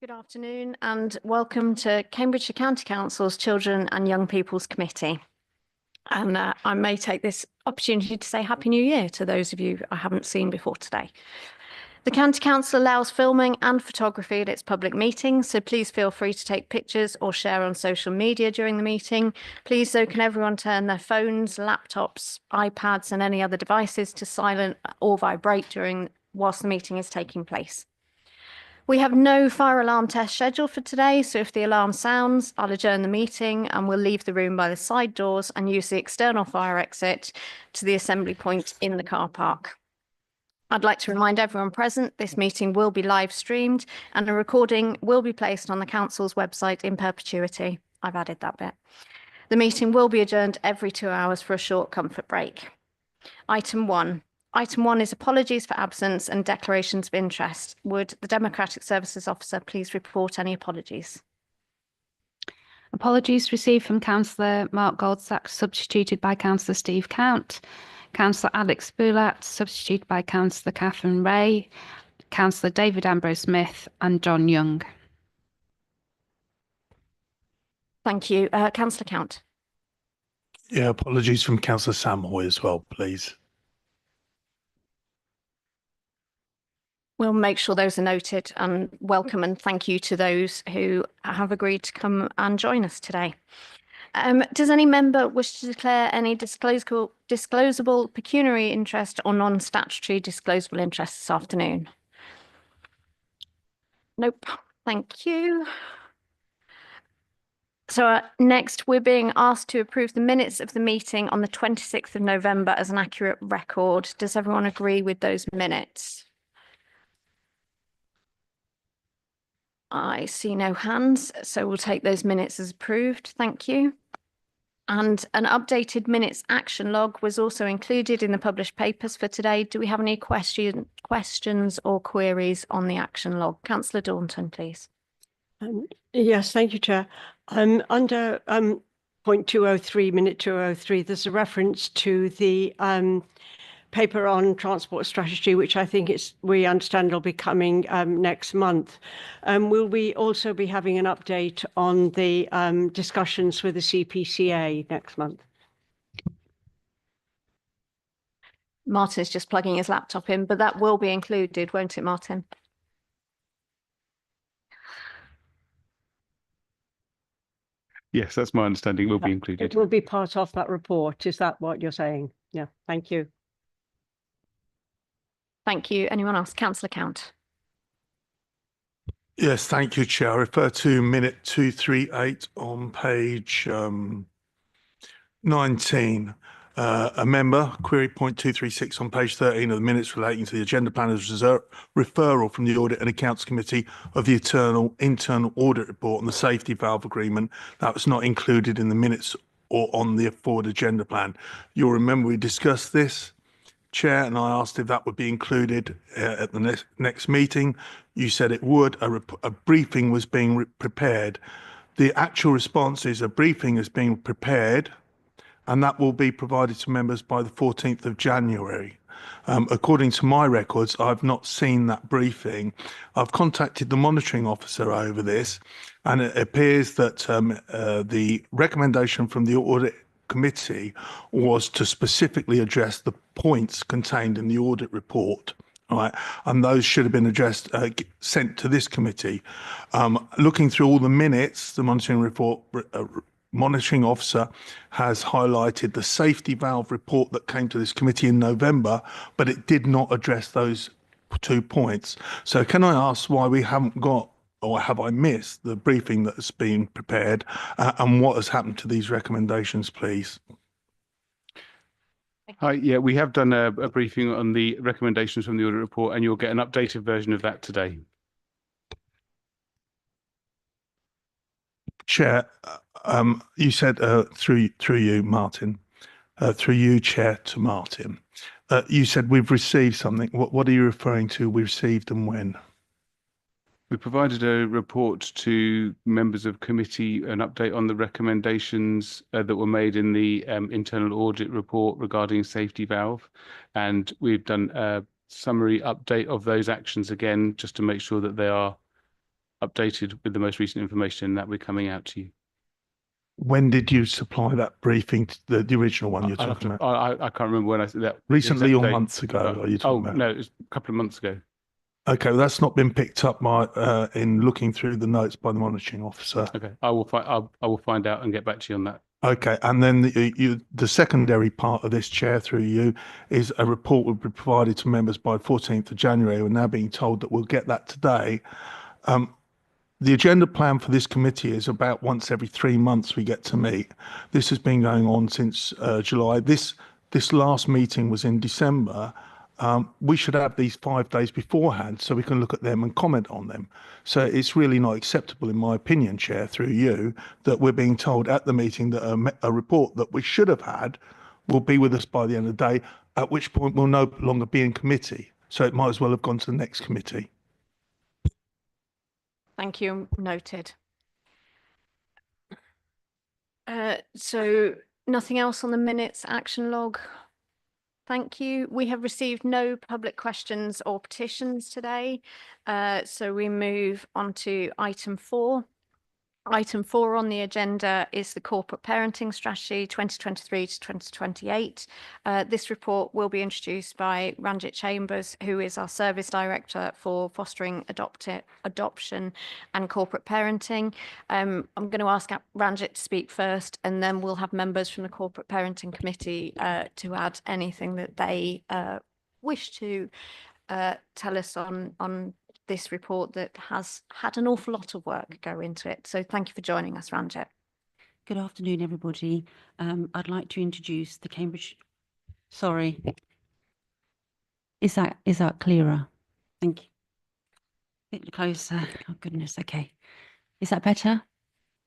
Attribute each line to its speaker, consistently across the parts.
Speaker 1: Good afternoon and welcome to Cambridgeshire County Council's Children and Young People's Committee. And I may take this opportunity to say Happy New Year to those of you I haven't seen before today. The County Council allows filming and photography at its public meetings, so please feel free to take pictures or share on social media during the meeting. Please, though, can everyone turn their phones, laptops, iPads and any other devices to silent or vibrate whilst the meeting is taking place. We have no fire alarm test scheduled for today, so if the alarm sounds, I'll adjourn the meeting and we'll leave the room by the side doors and use the external fire exit to the assembly point in the car park. I'd like to remind everyone present this meeting will be live streamed and a recording will be placed on the Council's website in perpetuity. I've added that bit. The meeting will be adjourned every 2 hours for a short comfort break. Item 1. Item 1 is apologies for absence and declarations of interest. Would the Democratic Services Officer please report any apologies?
Speaker 2: Apologies received from Councillor Mark Goldsack, substituted by Councillor Steve Count, Councillor Alex Boulat, substituted by Councillor Catherine Ray, Councillor David Ambrose-Smith and John Young.
Speaker 1: Thank you. Councillor Count.
Speaker 3: Yeah, apologies from Councillor Sam Hoy as well, please.
Speaker 1: We'll make sure those are noted and welcome and thank you to those who have agreed to come and join us today. Does any member wish to declare any disclosable pecuniary interest or non-statutory disclosable interest this afternoon? Nope. Thank you. So next, we're being asked to approve the minutes of the meeting on the 26th of November as an accurate record. Does everyone agree with those minutes? I see no hands, so we'll take those minutes as approved. Thank you. And an updated minutes action log was also included in the published papers for today. Do we have any questions or queries on the action log? Councillor Daunton, please.
Speaker 4: Yes, thank you, Chair. Under point 203, minute 203, there's a reference to the paper on transport strategy, which I think we understand will be coming next month. Will we also be having an update on the discussions with the CPCA next month?
Speaker 1: Martin's just plugging his laptop in, but that will be included, won't it, Martin?
Speaker 5: Yes, that's my understanding, will be included.
Speaker 4: It will be part of that report. Is that what you're saying? Yeah, thank you.
Speaker 1: Thank you. Anyone else? Councillor Count.
Speaker 3: Yes, thank you, Chair. I refer to minute 238 on page 19. A member, query point 236 on page 13 of the minutes relating to the agenda planner's referral from the Audit and Accounts Committee of the internal audit report on the safety valve agreement that was not included in the minutes or on the forward agenda plan. You'll remember we discussed this, Chair, and I asked if that would be included at the next meeting. You said it would. A briefing was being prepared. The actual response is a briefing is being prepared and that will be provided to members by the 14th of January. According to my records, I've not seen that briefing. I've contacted the monitoring officer over this, and it appears that the recommendation from the audit committee was to specifically address the points contained in the audit report. Right, and those should have been addressed, sent to this committee. Looking through all the minutes, the monitoring officer has highlighted the safety valve report that came to this committee in November, but it did not address those 2 points. So can I ask why we haven't got, or have I missed, the briefing that's been prepared and what has happened to these recommendations, please?
Speaker 5: Hi, yeah, we have done a briefing on the recommendations from the audit report and you'll get an updated version of that today.
Speaker 3: Chair, you said through you, Martin, through you, Chair, to Martin. You said we've received something. What are you referring to? We received and when?
Speaker 5: We provided a report to members of committee, an update on the recommendations that were made in the internal audit report regarding safety valve, and we've done a summary update of those actions again, just to make sure that they are updated with the most recent information that we're coming out to you.
Speaker 3: When did you supply that briefing, to the original one you're
Speaker 5: I'll have
Speaker 3: talking
Speaker 5: to,
Speaker 3: about?
Speaker 5: I can't remember when I said that.
Speaker 3: Recently
Speaker 5: exact
Speaker 3: or
Speaker 5: date,
Speaker 3: months ago,
Speaker 5: but-
Speaker 3: are you talking
Speaker 5: Oh,
Speaker 3: about?
Speaker 5: no, it was a couple of months ago.
Speaker 3: Okay, well, that's not been picked up in looking through the notes by the monitoring officer.
Speaker 5: Okay, I will find out and get back to you on that.
Speaker 3: Okay, and then the secondary part of this, Chair, through you, is a report will be provided to members by 14th of January. We're now being told that we'll get that today. The agenda plan for this committee is about once every 3 months we get to meet. This has been going on since July. This last meeting was in December. We should have these 5 days beforehand so we can look at them and comment on them. So it's really not acceptable, in my opinion, Chair, through you, that we're being told at the meeting that a report that we should have had will be with us by the end of the day, at which point we'll no longer be in committee. So it might as well have gone to the next committee.
Speaker 1: Thank you. Noted. So nothing else on the minutes action log. Thank you. We have received no public questions or petitions today. So we move on to item 4. Item 4 on the agenda is the Corporate Parenting Strategy 2023 to 2028. This report will be introduced by Ranjit Chambers, who is our Service Director for Fostering Adoption and Corporate Parenting. I'm going to ask Ranjit to speak first, and then we'll have members from the Corporate Parenting Committee to add anything that they wish to tell us on this report that has had an awful lot of work go into it. So thank you for joining us, Ranjit.
Speaker 6: Good afternoon, everybody. I'd like to introduce the Cambridge. Sorry. Is that clearer? Thank you. Bit closer. Oh goodness. Okay. Is that better?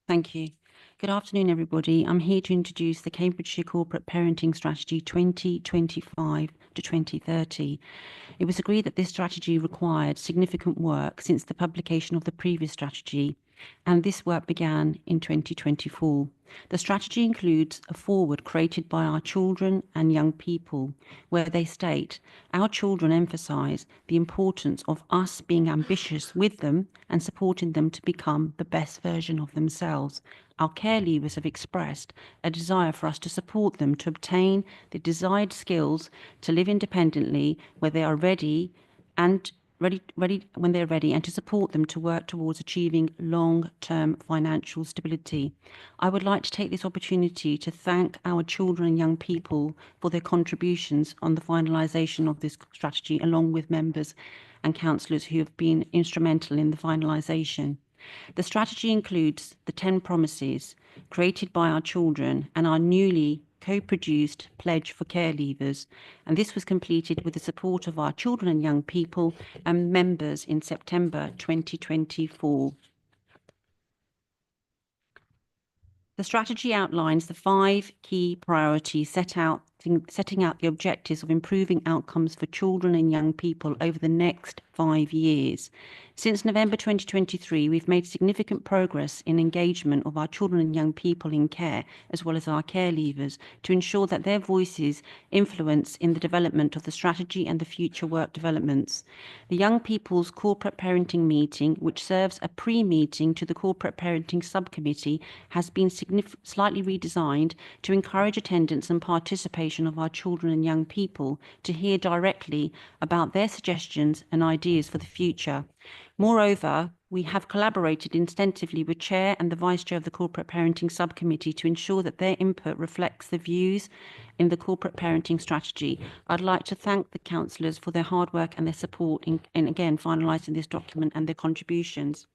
Speaker 6: Thank you. Good afternoon, everybody. I'm here to introduce the Cambridgeshire Corporate Parenting Strategy 2025 to 2030. It was agreed that this strategy required significant work since the publication of the previous strategy, and this work began in 2024. The strategy includes a foreword created by our children and young people, where they state, our children emphasise the importance of us being ambitious with them and supporting them to become the best version of themselves. Our care leavers have expressed a desire for us to support them to obtain the desired skills to live independently where they are ready when they're ready, and to support them to work towards achieving long-term financial stability. I would like to take this opportunity to thank our children and young people for their contributions on the finalisation of this strategy, along with members and councillors who have been instrumental in the finalisation. The strategy includes the 10 promises created by our children and our newly co-produced pledge for care leavers, and this was completed with the support of our children and young people and members in September 2024. The strategy outlines the 5 key priorities setting out the objectives of improving outcomes for children and young people over the next 5 years. Since November 2023, we've made significant progress in engagement of our children and young people in care, as well as our care leavers, to ensure that their voices influence in the development of the strategy and the future work developments. The Young People's Corporate Parenting Meeting, which serves a pre-meeting to the Corporate Parenting Subcommittee, has been slightly redesigned to encourage attendance and participation of our children and young people to hear directly about their suggestions and ideas for the future. Moreover, we have collaborated extensively with Chair and the Vice Chair of the Corporate Parenting Subcommittee to ensure that their input reflects the views in the Corporate Parenting Strategy. I'd like to thank the councillors for their hard work and their support in again, finalising this document and their contributions.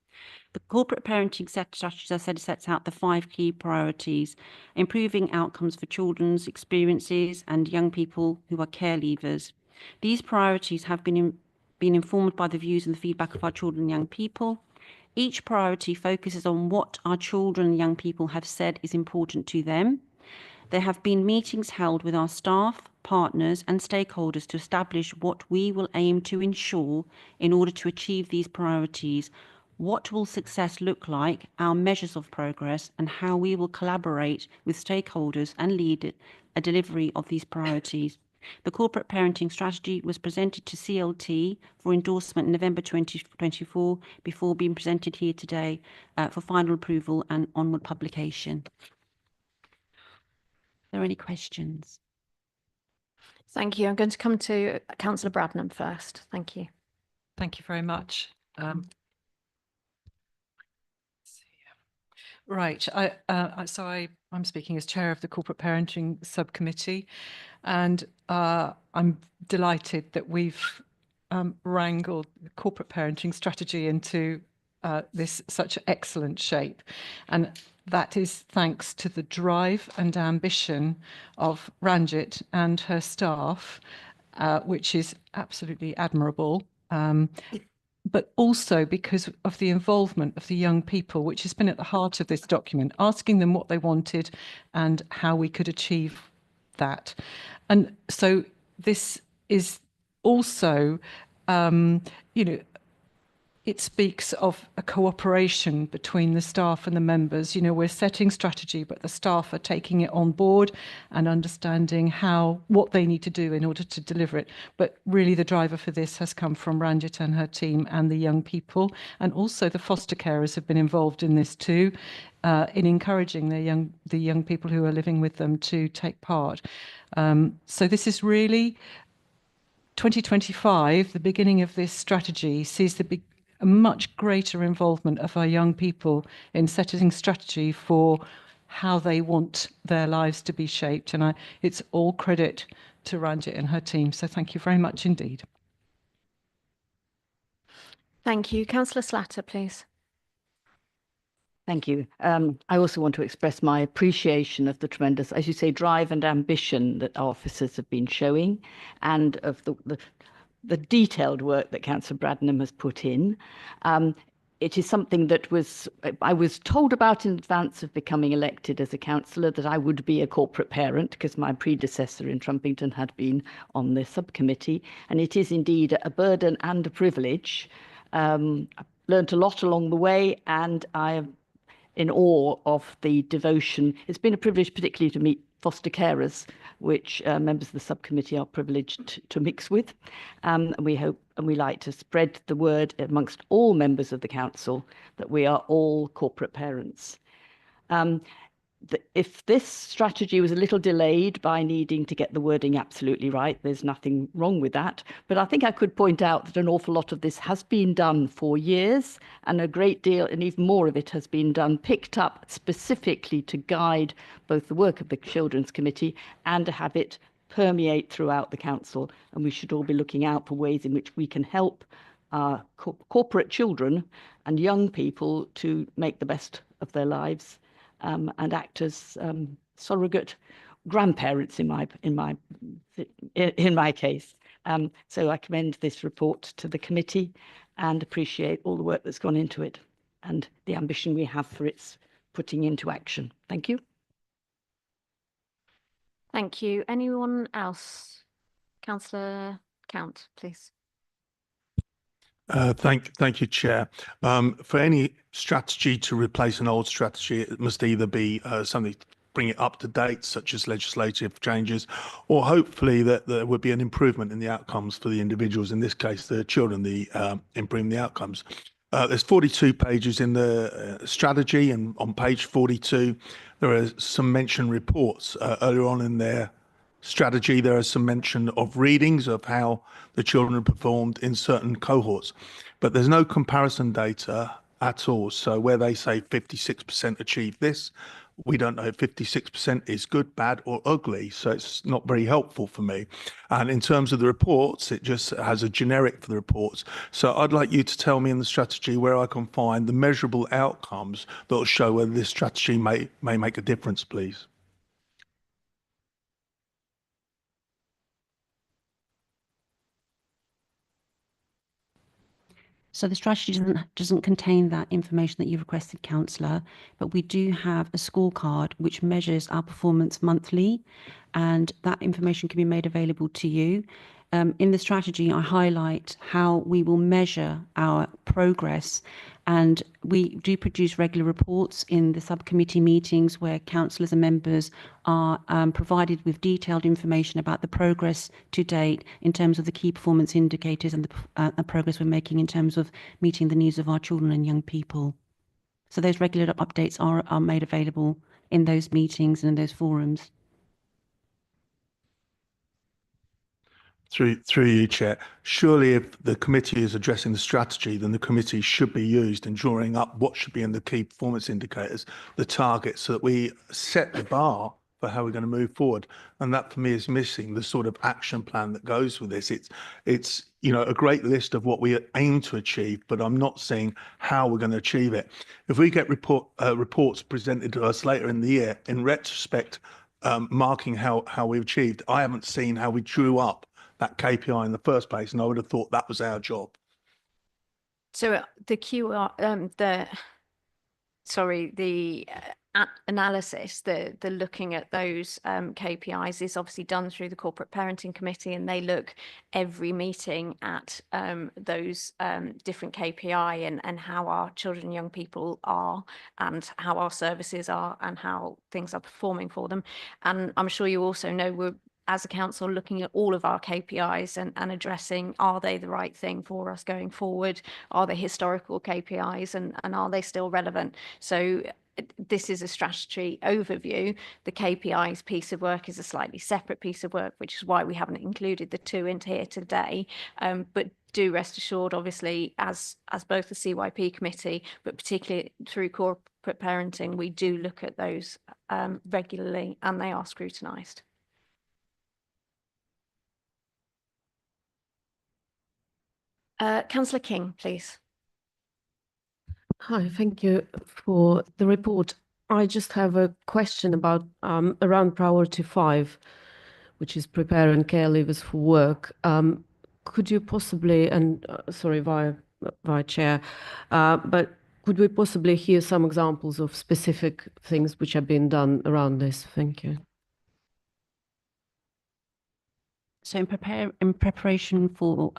Speaker 6: The Corporate Parenting Strategy, as I said, sets out the 5 key priorities: improving outcomes for children's experiences and young people who are care leavers. These priorities have been informed by the views and the feedback of our children and young people. Each priority focuses on what our children and young people have said is important to them. There have been meetings held with our staff, partners and stakeholders to establish what we will aim to ensure in order to achieve these priorities. What will success look like, our measures of progress, and how we will collaborate with stakeholders and lead a delivery of these priorities. The corporate parenting strategy was presented to CLT for endorsement in November 2024 before being presented here today for final approval and onward publication. Are there any questions?
Speaker 1: Thank you. I'm going to come to Councillor Bradnam first. Thank you.
Speaker 7: Thank you very much. Right, I'm speaking as chair of the Corporate Parenting Subcommittee, and I'm delighted that we've wrangled the corporate parenting strategy into this such excellent shape, and that is thanks to the drive and ambition of Ranjit and her staff, which is absolutely admirable. But also because of the involvement of the young people, which has been at the heart of this document, asking them what they wanted and how we could achieve that. And so this is also, it speaks of a cooperation between the staff and the members. We're setting strategy, but the staff are taking it on board and understanding what they need to do in order to deliver it. But really the driver for this has come from Ranjit and her team and the young people. And also the foster carers have been involved in this too, in encouraging the young people who are living with them to take part. So this is really 2025, the beginning of this strategy, sees a much greater involvement of our young people in setting strategy for how they want their lives to be shaped. And it's all credit to Ranjit and her team. So thank you very much indeed.
Speaker 1: Thank you. Councillor Slatter, please.
Speaker 8: Thank you. I also want to express my appreciation of the tremendous, as you say, drive and ambition that our officers have been showing, and of the detailed work that Councillor Bradnam has put in. It is something that I was told about in advance of becoming elected as a councillor, that I would be a corporate parent, because my predecessor in Trumpington had been on the subcommittee, and it is indeed a burden and a privilege. I've learned a lot along the way, and I am in awe of the devotion. It's been a privilege particularly to meet foster carers, which members of the subcommittee are privileged to mix with. And we hope and we like to spread the word amongst all members of the council that we are all corporate parents. If this strategy was a little delayed by needing to get the wording absolutely right, there's nothing wrong with that. But I think I could point out that an awful lot of this has been done for years, and a great deal, and even more of it has been done, picked up specifically to guide both the work of the Children's Committee and to have it permeate throughout the council. And we should all be looking out for ways in which we can help our corporate children and young people to make the best of their lives. And act as surrogate grandparents in my case. So I commend this report to the committee and appreciate all the work that's gone into it and the ambition we have for its putting into action. Thank you.
Speaker 1: Thank you. Anyone else? Councillor Count, please.
Speaker 3: Thank you, Chair. For any strategy to replace an old strategy, it must either be something to bring it up to date, such as legislative changes, or hopefully that there would be an improvement in the outcomes for the individuals, in this case, the children, improving the outcomes. There's 42 pages in the strategy, and on page 42, there are some mention reports. Earlier on in their strategy, there is some mention of readings of how the children performed in certain cohorts, but there's no comparison data at all. So where they say 56% achieved this, we don't know if 56% is good, bad, or ugly. So it's not very helpful for me. And in terms of the reports, it just has a generic for the reports. So I'd like you to tell me in the strategy where I can find the measurable outcomes that will show whether this strategy may make a difference, please.
Speaker 6: So the strategy doesn't contain that information that you've requested, Councillor, but we do have a scorecard which measures our performance monthly, and that information can be made available to you. in the strategy, I highlight how we will measure our progress, and we do produce regular reports in the subcommittee meetings where councillors and members are provided with detailed information about the progress to date in terms of the key performance indicators and the progress we're making in terms of meeting the needs of our children and young people. So those regular updates are made available in those meetings and in those forums.
Speaker 3: Through you, Chair. Surely if the committee is addressing the strategy, then the committee should be used in drawing up what should be in the key performance indicators, the targets, so that we set the bar for how we're going to move forward. And that for me is missing the sort of action plan that goes with this. It's you know, a great list of what we aim to achieve, but I'm not seeing how we're going to achieve it. If we get reports presented to us later in the year, in retrospect, marking how we've achieved, I haven't seen how we drew up that KPI in the first place, and I would have thought that was our job.
Speaker 1: So the analysis, the looking at those KPIs is obviously done through the Corporate Parenting Committee, and they look every meeting at those different KPI and how our children and young people are, and how our services are, and how things are performing for them. And I'm sure you also know we're, as a council, looking at all of our KPIs and addressing, are they the right thing for us going forward? Are they historical KPIs, and are they still relevant? So this is a strategy overview. The KPIs piece of work is a slightly separate piece of work, which is why we haven't included the two into here today. But do rest assured, obviously, as both the CYP committee, but particularly through corporate parenting, we do look at those regularly, and they are scrutinised. Councillor King, please.
Speaker 9: Hi, thank you for the report. I just have a question about around priority 5, which is prepare and care leavers for work. Could you possibly, and sorry, via chair, but could we possibly hear some examples of specific things which have been done around this? Thank you.
Speaker 6: So in preparation for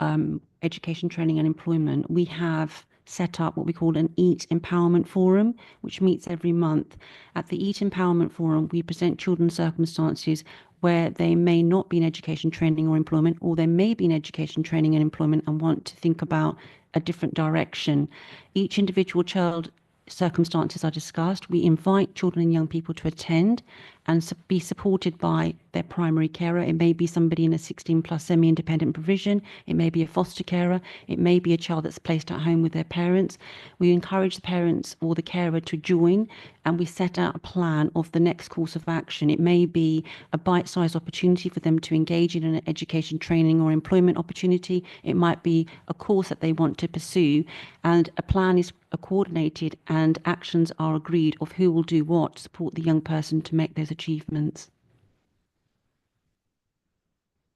Speaker 6: education, training and employment, we have set up what we call an EAT Empowerment Forum, which meets every month. At the EAT Empowerment Forum, we present children's circumstances where they may not be in education, training or employment, or they may be in education, training and employment and want to think about a different direction. Each individual child circumstances are discussed. We invite children and young people to attend and be supported by their primary carer. It may be somebody in a 16+ semi-independent provision. It may be a foster carer. It may be a child that's placed at home with their parents. We encourage the parents or the carer to join, and we set out a plan of the next course of action. It may be a bite-sized opportunity for them to engage in an education, training or employment opportunity. It might be a course that they want to pursue, and a plan is coordinated and actions are agreed of who will do what to support the young person to make those achievements.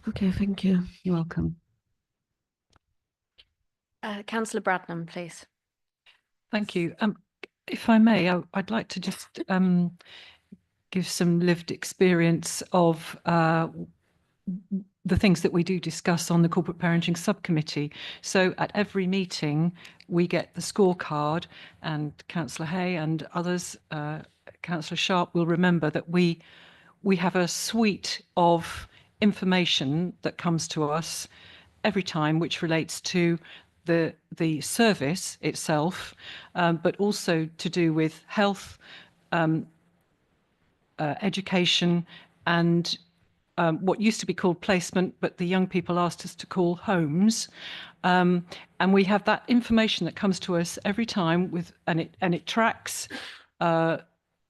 Speaker 9: Okay, thank you.
Speaker 6: You're welcome.
Speaker 1: Councillor Bradnam, please.
Speaker 7: Thank you. If I may, I'd like to just give some lived experience of the things that we do discuss on the Corporate Parenting Subcommittee. So at every meeting, we get the scorecard, and Councillor Hay and others, Councillor Sharp, will remember that we have a suite of information that comes to us every time, which relates to the service itself, but also to do with health, education, and what used to be called placement, but the young people asked us to call homes. And we have that information that comes to us every time and it tracks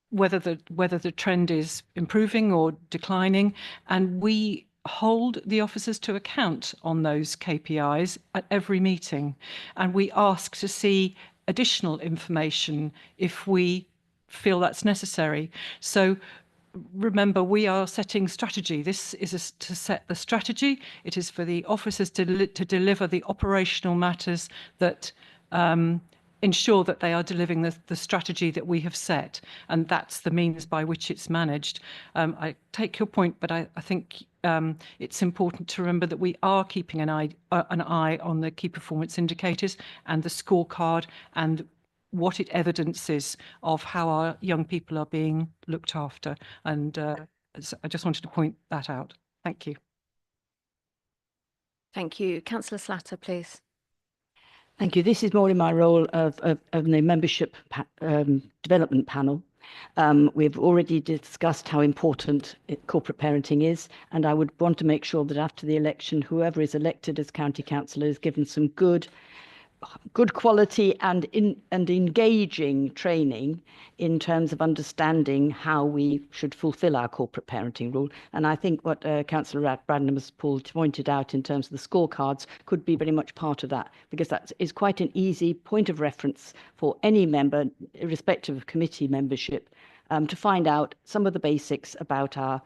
Speaker 7: whether the trend is improving or declining, and we hold the officers to account on those KPIs at every meeting, and we ask to see additional information if we feel that's necessary. So remember, we are setting strategy. This is to set the strategy. It is for the officers to deliver the operational matters that ensure that they are delivering the strategy that we have set, and that's the means by which it's managed. I take your point, but I think it's important to remember that we are keeping an eye on the key performance indicators and the scorecard and what it evidences of how our young people are being looked after. And so I just wanted to point that out. Thank you.
Speaker 1: Thank you. Councillor Slatter, please.
Speaker 8: Thank you. This is more in my role of the membership development panel. We've already discussed how important corporate parenting is, and I would want to make sure that after the election, whoever is elected as county councillor is given some good quality and engaging training in terms of understanding how we should fulfil our corporate parenting rule. And I think what Councillor Bradnam has pointed out in terms of the scorecards could be very much part of that, because that is quite an easy point of reference for any member, irrespective of committee membership, to find out some of the basics about our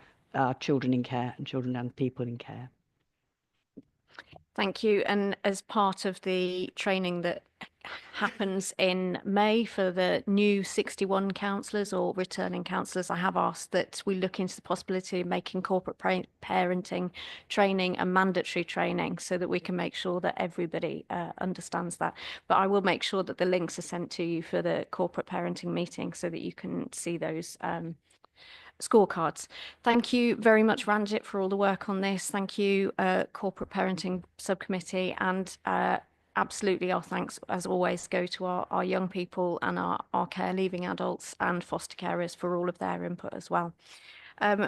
Speaker 8: children in care and children and people in care.
Speaker 1: Thank you. And as part of the training that happens in May for the new 61 councillors or returning councillors, I have asked that we look into the possibility of making corporate parenting training a mandatory training so that we can make sure that everybody understands that. But I will make sure that the links are sent to you for the corporate parenting meeting so that you can see those scorecards. Thank you very much, Ranjit, for all the work on this. Thank you, Corporate Parenting Subcommittee, and absolutely our thanks, as always, go to our young people and our care leaving adults and foster carers for all of their input as well.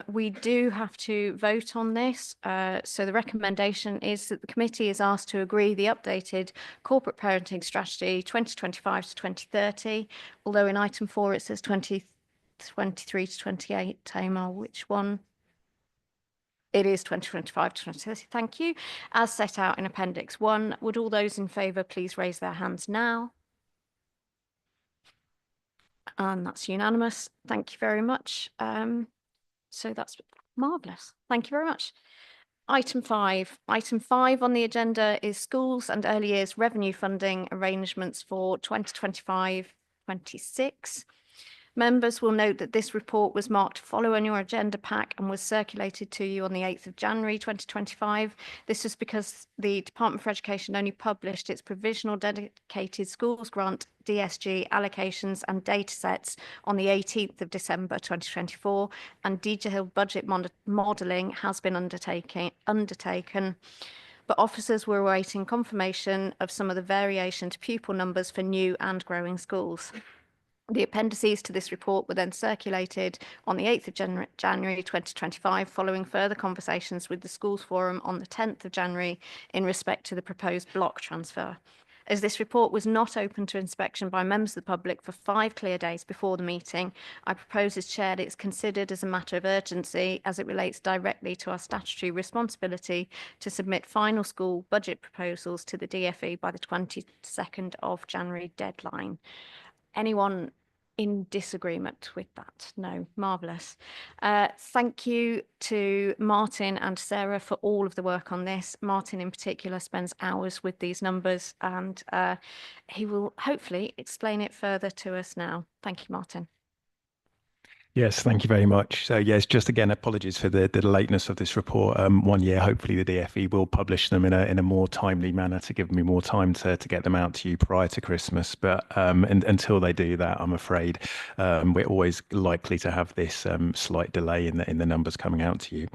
Speaker 1: We do have to vote on this. So the recommendation is that the committee is asked to agree the updated corporate parenting strategy 2025 to 2030, although in item 4 it says 2023 to 28. Tamar, which one? It is 2025 to 2030. Thank you. As set out in Appendix 1, would all those in favour please raise their hands now? And that's unanimous. Thank you very much. So that's marvellous. Thank you very much. Item 5. Item 5 on the agenda is schools and early years revenue funding arrangements for 2025-26. Members will note that this report was marked follow on your agenda pack and was circulated to you on the 8th of January 2025. This is because the Department for Education only published its provisional dedicated schools grant DSG allocations and data sets on the 18th of December 2024, and detailed budget modelling has been undertaken, but officers were awaiting confirmation of some of the variation to pupil numbers for new and growing schools. The appendices to this report were then circulated on the 8th of January 2025, following further conversations with the Schools Forum on the 10th of January in respect to the proposed block transfer. As this report was not open to inspection by members of the public for 5 clear days before the meeting, I propose as chair that it's considered as a matter of urgency as it relates directly to our statutory responsibility to submit final school budget proposals to the DfE by the 22nd of January deadline. Anyone in disagreement with that? No. Marvellous. Thank you to Martin and Sarah for all of the work on this. Martin in particular spends hours with these numbers, and he will hopefully explain it further to us now. Thank you, Martin.
Speaker 10: Yes, thank you very much. So yes, just again, apologies for the lateness of this report. 1 year, hopefully the DfE will publish them in a more timely manner to give me more time to get them out to you prior to Christmas. But until they do that, I'm afraid we're always likely to have this slight delay in the numbers coming out to you.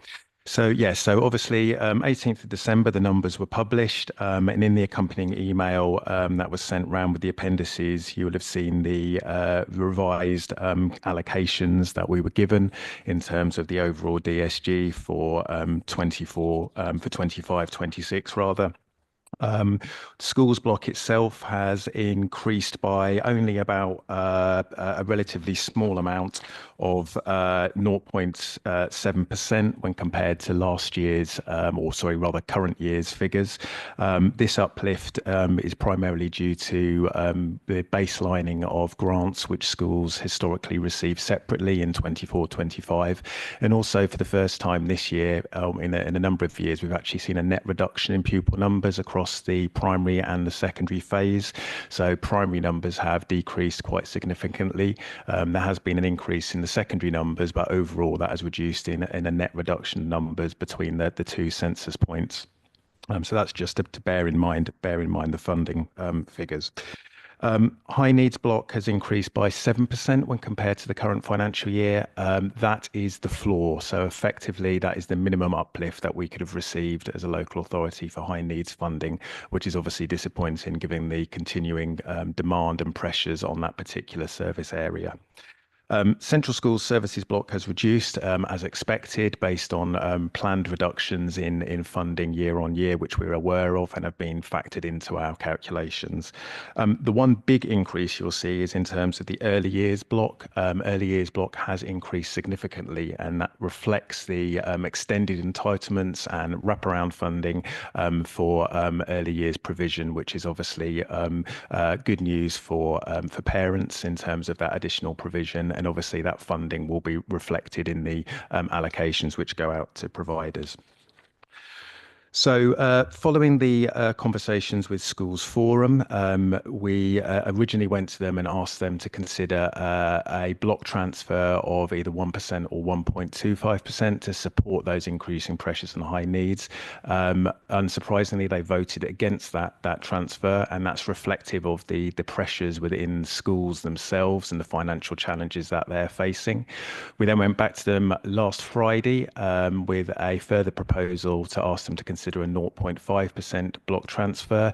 Speaker 10: So yes, so obviously 18th of December, the numbers were published, and in the accompanying email that was sent round with the appendices, you will have seen the revised allocations that we were given in terms of the overall DSG for 25-26 rather. Schools block itself has increased by only about a relatively small amount of 0.7% when compared to last year's, current year's figures. This uplift is primarily due to the baselining of grants which schools historically receive separately in 24-25, and also for the first time this year in a number of years we've actually seen a net reduction in pupil numbers across across the primary and the secondary phase. So primary numbers have decreased quite significantly. There has been an increase in the secondary numbers, but overall that has reduced in a net reduction in numbers between the two census points. So that's just to bear in mind the funding figures. High needs block has increased by 7% when compared to the current financial year. That is the floor. So effectively, that is the minimum uplift that we could have received as a local authority for high needs funding, which is obviously disappointing given the continuing demand and pressures on that particular service area. Central Schools Services block has reduced as expected based on planned reductions in funding year on year, which we're aware of and have been factored into our calculations. The one big increase you'll see is in terms of the early years block. Early years block has increased significantly, and that reflects the extended entitlements and wraparound funding for early years provision, which is obviously good news for parents in terms of that additional provision. And obviously that funding will be reflected in the allocations which go out to providers. So following the conversations with Schools Forum, we originally went to them and asked them to consider a block transfer of either 1% or 1.25% to support those increasing pressures and high needs. Unsurprisingly, they voted against that transfer, and that's reflective of the pressures within schools themselves and the financial challenges that they're facing. We then went back to them last Friday with a further proposal to ask them to consider a 0.5% block transfer,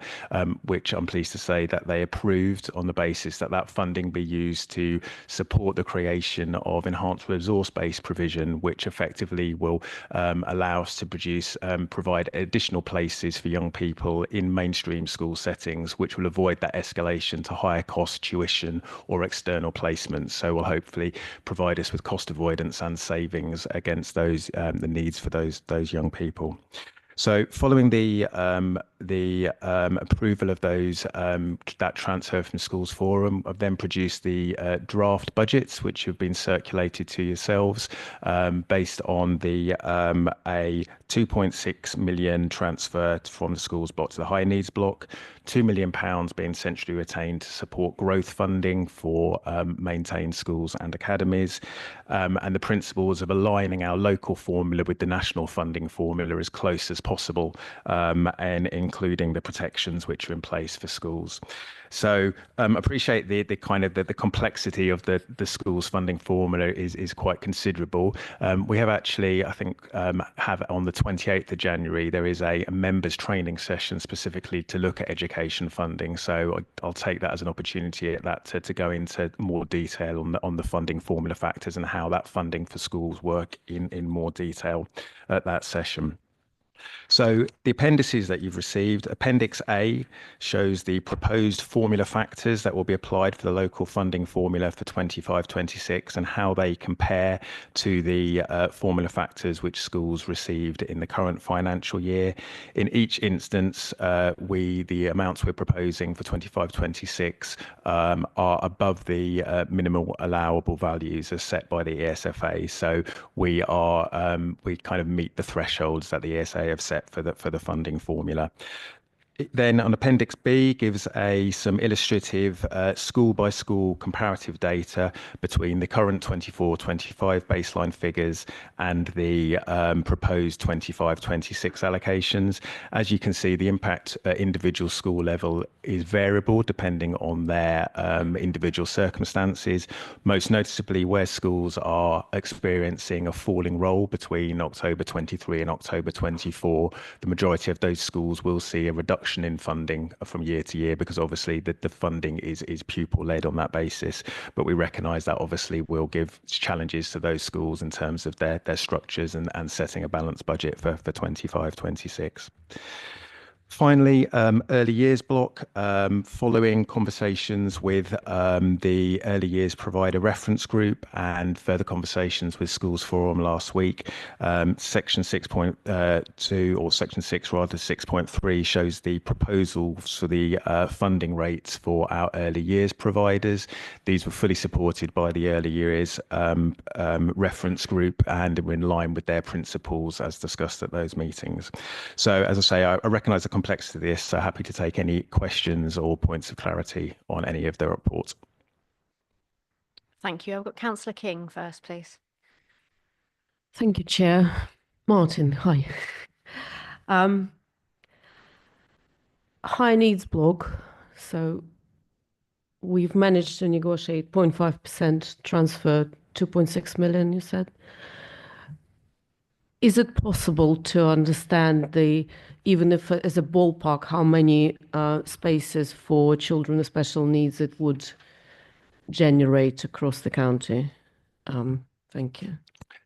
Speaker 10: which I'm pleased to say that they approved on the basis that that funding be used to support the creation of enhanced resource-based provision, which effectively will allow us to provide additional places for young people in mainstream school settings, which will avoid that escalation to higher cost tuition or external placements. So will hopefully provide us with cost avoidance and savings against those the needs for those young people. So following the approval of that transfer from Schools Forum, I've then produced the draft budgets, which have been circulated to yourselves based on a 2.6 million transfer from the schools block to the high needs block, £2 million being centrally retained to support growth funding for maintained schools and academies, and the principles of aligning our local formula with the national funding formula as close as possible, and including the protections which are in place for schools. So appreciate the kind of the complexity of the schools funding formula is quite considerable. We have actually, I think, have on the 28th of January, there is a members training session specifically to look at education funding. So I'll take that as an opportunity at that to go into more detail on the funding formula factors and how that funding for schools work in more detail at that session. So the appendices that you've received, Appendix A shows the proposed formula factors that will be applied for the local funding formula for 25-26 and how they compare to the formula factors which schools received in the current financial year. In each instance, the amounts we're proposing for 25-26 are above the minimal allowable values as set by the ESFA. So we kind of meet the thresholds that the ESA have set for the funding formula. Then on Appendix B gives some illustrative school-by-school comparative data between the current 24-25 baseline figures and the proposed 25-26 allocations. As you can see, the impact at individual school level is variable depending on their individual circumstances, most noticeably where schools are experiencing a falling roll between October 23 and October 24. The majority of those schools will see a reduction in funding from year to year because obviously the funding is pupil led on that basis, but we recognise that obviously will give challenges to those schools in terms of their structures and setting a balanced budget for 25-26. Finally, early years block, following conversations with the early years provider reference group and further conversations with Schools Forum last week, section 6.2 or section 6 rather 6.3 shows the proposals for the funding rates for our early years providers. These were fully supported by the early years reference group and are in line with their principles as discussed at those meetings. So as I say, I recognise the complex to this, so happy to take any questions or points of clarity on any of the reports.
Speaker 1: Thank you. I've got Councillor King first, please.
Speaker 9: Thank you, Chair. Martin, hi. High needs block. So we've managed to negotiate 0.5% transfer, 2.6 million, you said. Is it possible to understand even if as a ballpark, how many spaces for children with special needs it would generate across the county? Thank you.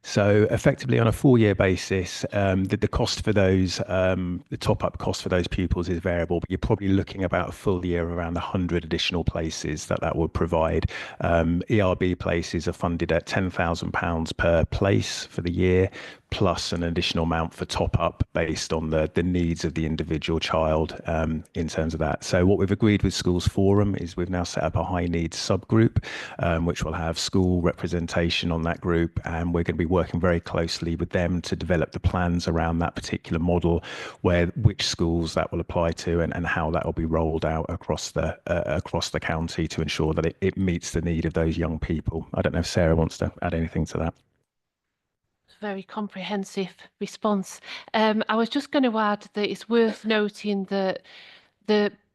Speaker 10: So effectively on a 4-year basis, the cost for those, the top-up cost for those pupils is variable, but you're probably looking about a full year around 100 additional places that would provide. ERB places are funded at £10,000 per place for the year, plus an additional amount for top-up based on the needs of the individual child in terms of that. So what we've agreed with Schools Forum is we've now set up a high needs subgroup, which will have school representation on that group, and we're going to be working very closely with them to develop the plans around that particular model, which schools that will apply to and how that will be rolled out across the county to ensure that it meets the need of those young people. I don't know if Sarah wants to add anything to that.
Speaker 11: Very comprehensive response. I was just going to add that it's worth noting that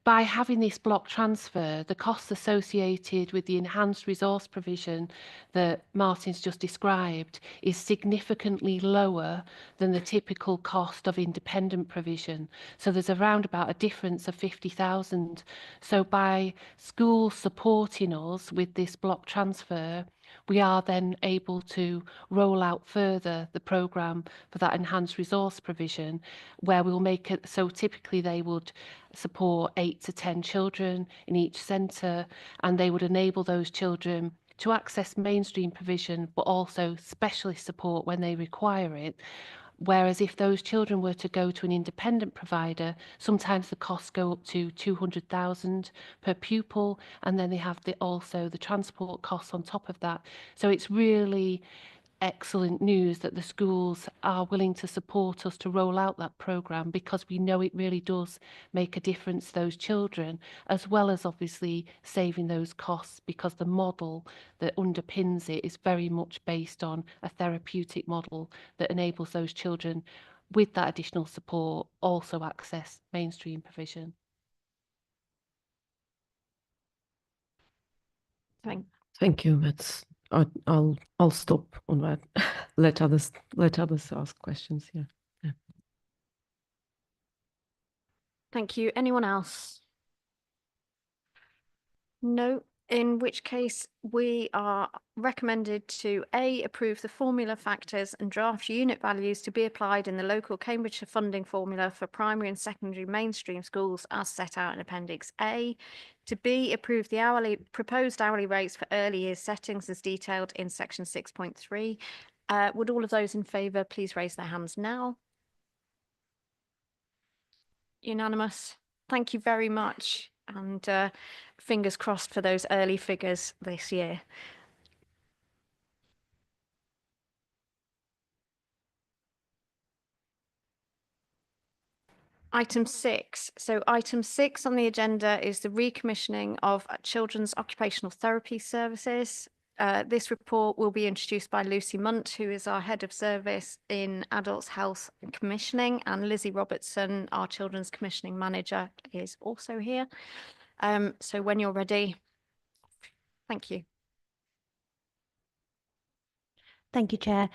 Speaker 11: by having this block transfer, the costs associated with the enhanced resource provision that Martin's just described is significantly lower than the typical cost of independent provision. So there's around about a difference of 50,000. So by schools supporting us with this block transfer, we are then able to roll out further the programme for that enhanced resource provision, where we'll make it so typically they would support 8 to 10 children in each centre, and they would enable those children to access mainstream provision but also specialist support when they require it. Whereas if those children were to go to an independent provider, sometimes the costs go up to 200,000 per pupil, and then they have also the transport costs on top of that. So it's really excellent news that the schools are willing to support us to roll out that programme, because we know it really does make a difference to those children, as well as obviously saving those costs, because the model that underpins it is very much based on a therapeutic model that enables those children with that additional support also access mainstream provision.
Speaker 9: Thank you. I'll stop on that. Let others ask questions. Yeah.
Speaker 1: Thank you. Anyone else? No. In which case, we are recommended to approve the formula factors and draft unit values to be applied in the local Cambridgeshire funding formula for primary and secondary mainstream schools as set out in Appendix A. To B, approve the proposed hourly rates for early years settings as detailed in section 6.3. Would all of those in favour please raise their hands now? Unanimous. Thank you very much. And fingers crossed for those early figures this year. Item 6. So item 6 on the agenda is the recommissioning of children's occupational therapy services. This report will be introduced by Lucy Munt, who is our head of service in adults health and commissioning, and Lizzie Robertson, our children's commissioning manager, is also here. So when you're ready, thank you.
Speaker 12: Thank you, Chair.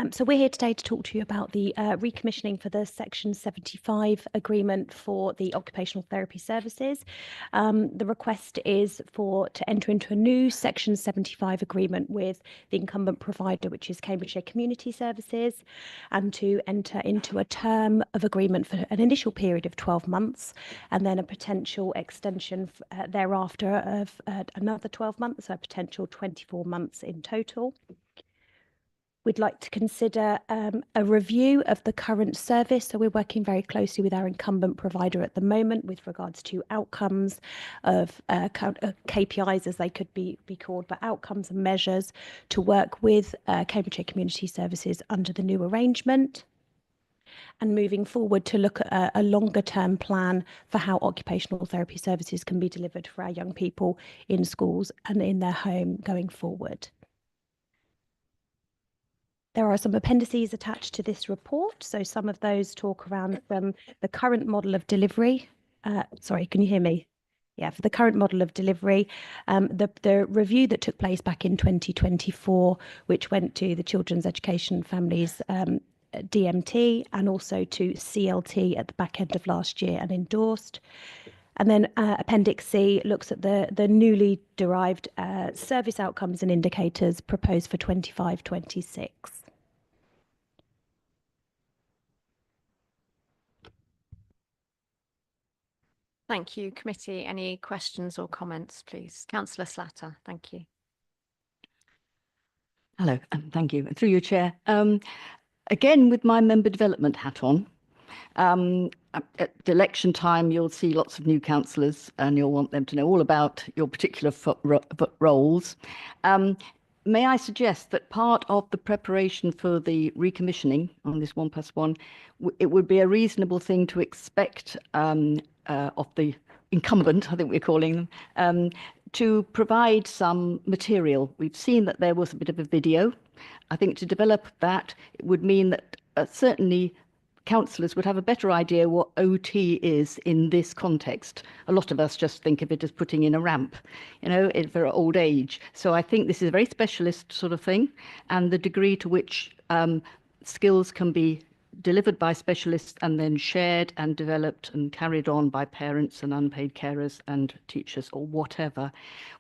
Speaker 12: So we're here today to talk to you about the recommissioning for the Section 75 agreement for the occupational therapy services. The request is to enter into a new Section 75 agreement with the incumbent provider, which is Cambridgeshire Community Services, and to enter into a term of agreement for an initial period of 12 months, and then a potential extension thereafter of another 12 months, so a potential 24 months in total. We'd like to consider a review of the current service. So we're working very closely with our incumbent provider at the moment with regards to outcomes of KPIs, as they could be called, but outcomes and measures to work with Cambridgeshire Community Services under the new arrangement. and moving forward to look at a longer term plan for how occupational therapy services can be delivered for our young people in schools and in their home going forward. There are some appendices attached to this report. So some of those talk around the current model of delivery. Sorry, can you hear me? Yeah, for the current model of delivery, the review that took place back in 2024, which went to the Children's Education Families DMT and also to CLT at the back end of last year and endorsed. And then Appendix C looks at the newly derived service outcomes and indicators proposed for 25-26.
Speaker 1: Thank you, committee. Any questions or comments, please? Councillor Slatter, thank you.
Speaker 8: Hello, and thank you. Through your chair. Again, with my member development hat on, at the election time, you'll see lots of new councillors and you'll want them to know all about your particular roles. May I suggest that part of the preparation for the recommissioning on this 1+1, it would be a reasonable thing to expect of the incumbent, I think we're calling them, to provide some material. We've seen that there was a bit of a video. I think to develop that, it would mean that certainly councillors would have a better idea what OT is in this context. A lot of us just think of it as putting in a ramp, you know, for old age. So I think this is a very specialist sort of thing, and the degree to which skills can be delivered by specialists and then shared and developed and carried on by parents and unpaid carers and teachers or whatever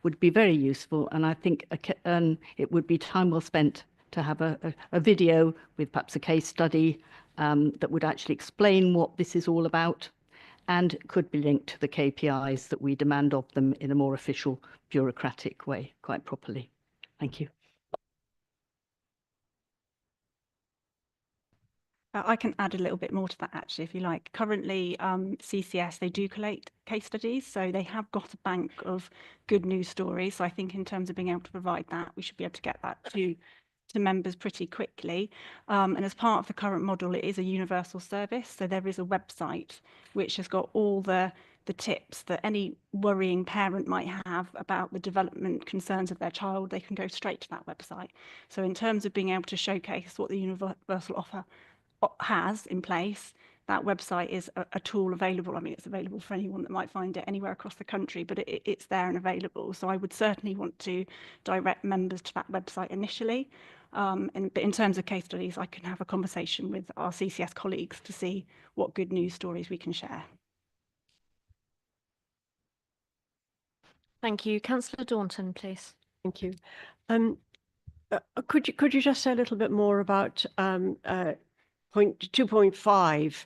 Speaker 8: would be very useful. And I think it would be time well spent to have a video with perhaps a case study that would actually explain what this is all about and could be linked to the KPIs that we demand of them in a more official bureaucratic way, quite properly. Thank you.
Speaker 13: I can add a little bit more to that, actually, if you like. Currently, CCS, they do collate case studies, so they have got a bank of good news stories. So I think in terms of being able to provide that, we should be able to get that to members pretty quickly. And as part of the current model, it is a universal service. So there is a website which has got all the tips that any worrying parent might have about the development concerns of their child. They can go straight to that website. So in terms of being able to showcase what the universal offer has in place, that website is a tool available. I mean, it's available for anyone that might find it anywhere across the country, but it's there and available. So I would certainly want to direct members to that website initially. But in terms of case studies, I can have a conversation with our CCS colleagues to see what good news stories we can share.
Speaker 1: Thank you. Councillor Daunton, please.
Speaker 4: Thank you. Could you just say a little bit more about point 2.5,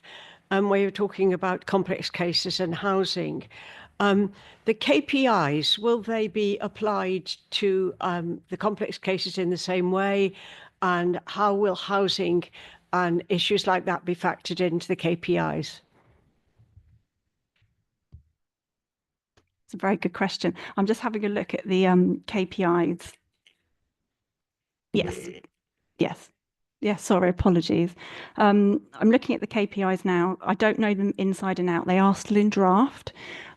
Speaker 4: where you're talking about complex cases and housing? The KPIs, will they be applied to the complex cases in the same way? And how will housing and issues like that be factored into the KPIs?
Speaker 13: It's a very good question. I'm just having a look at the KPIs. Yes, sorry, apologies. I'm looking at the KPIs now. I don't know them inside and out. They are still in draft.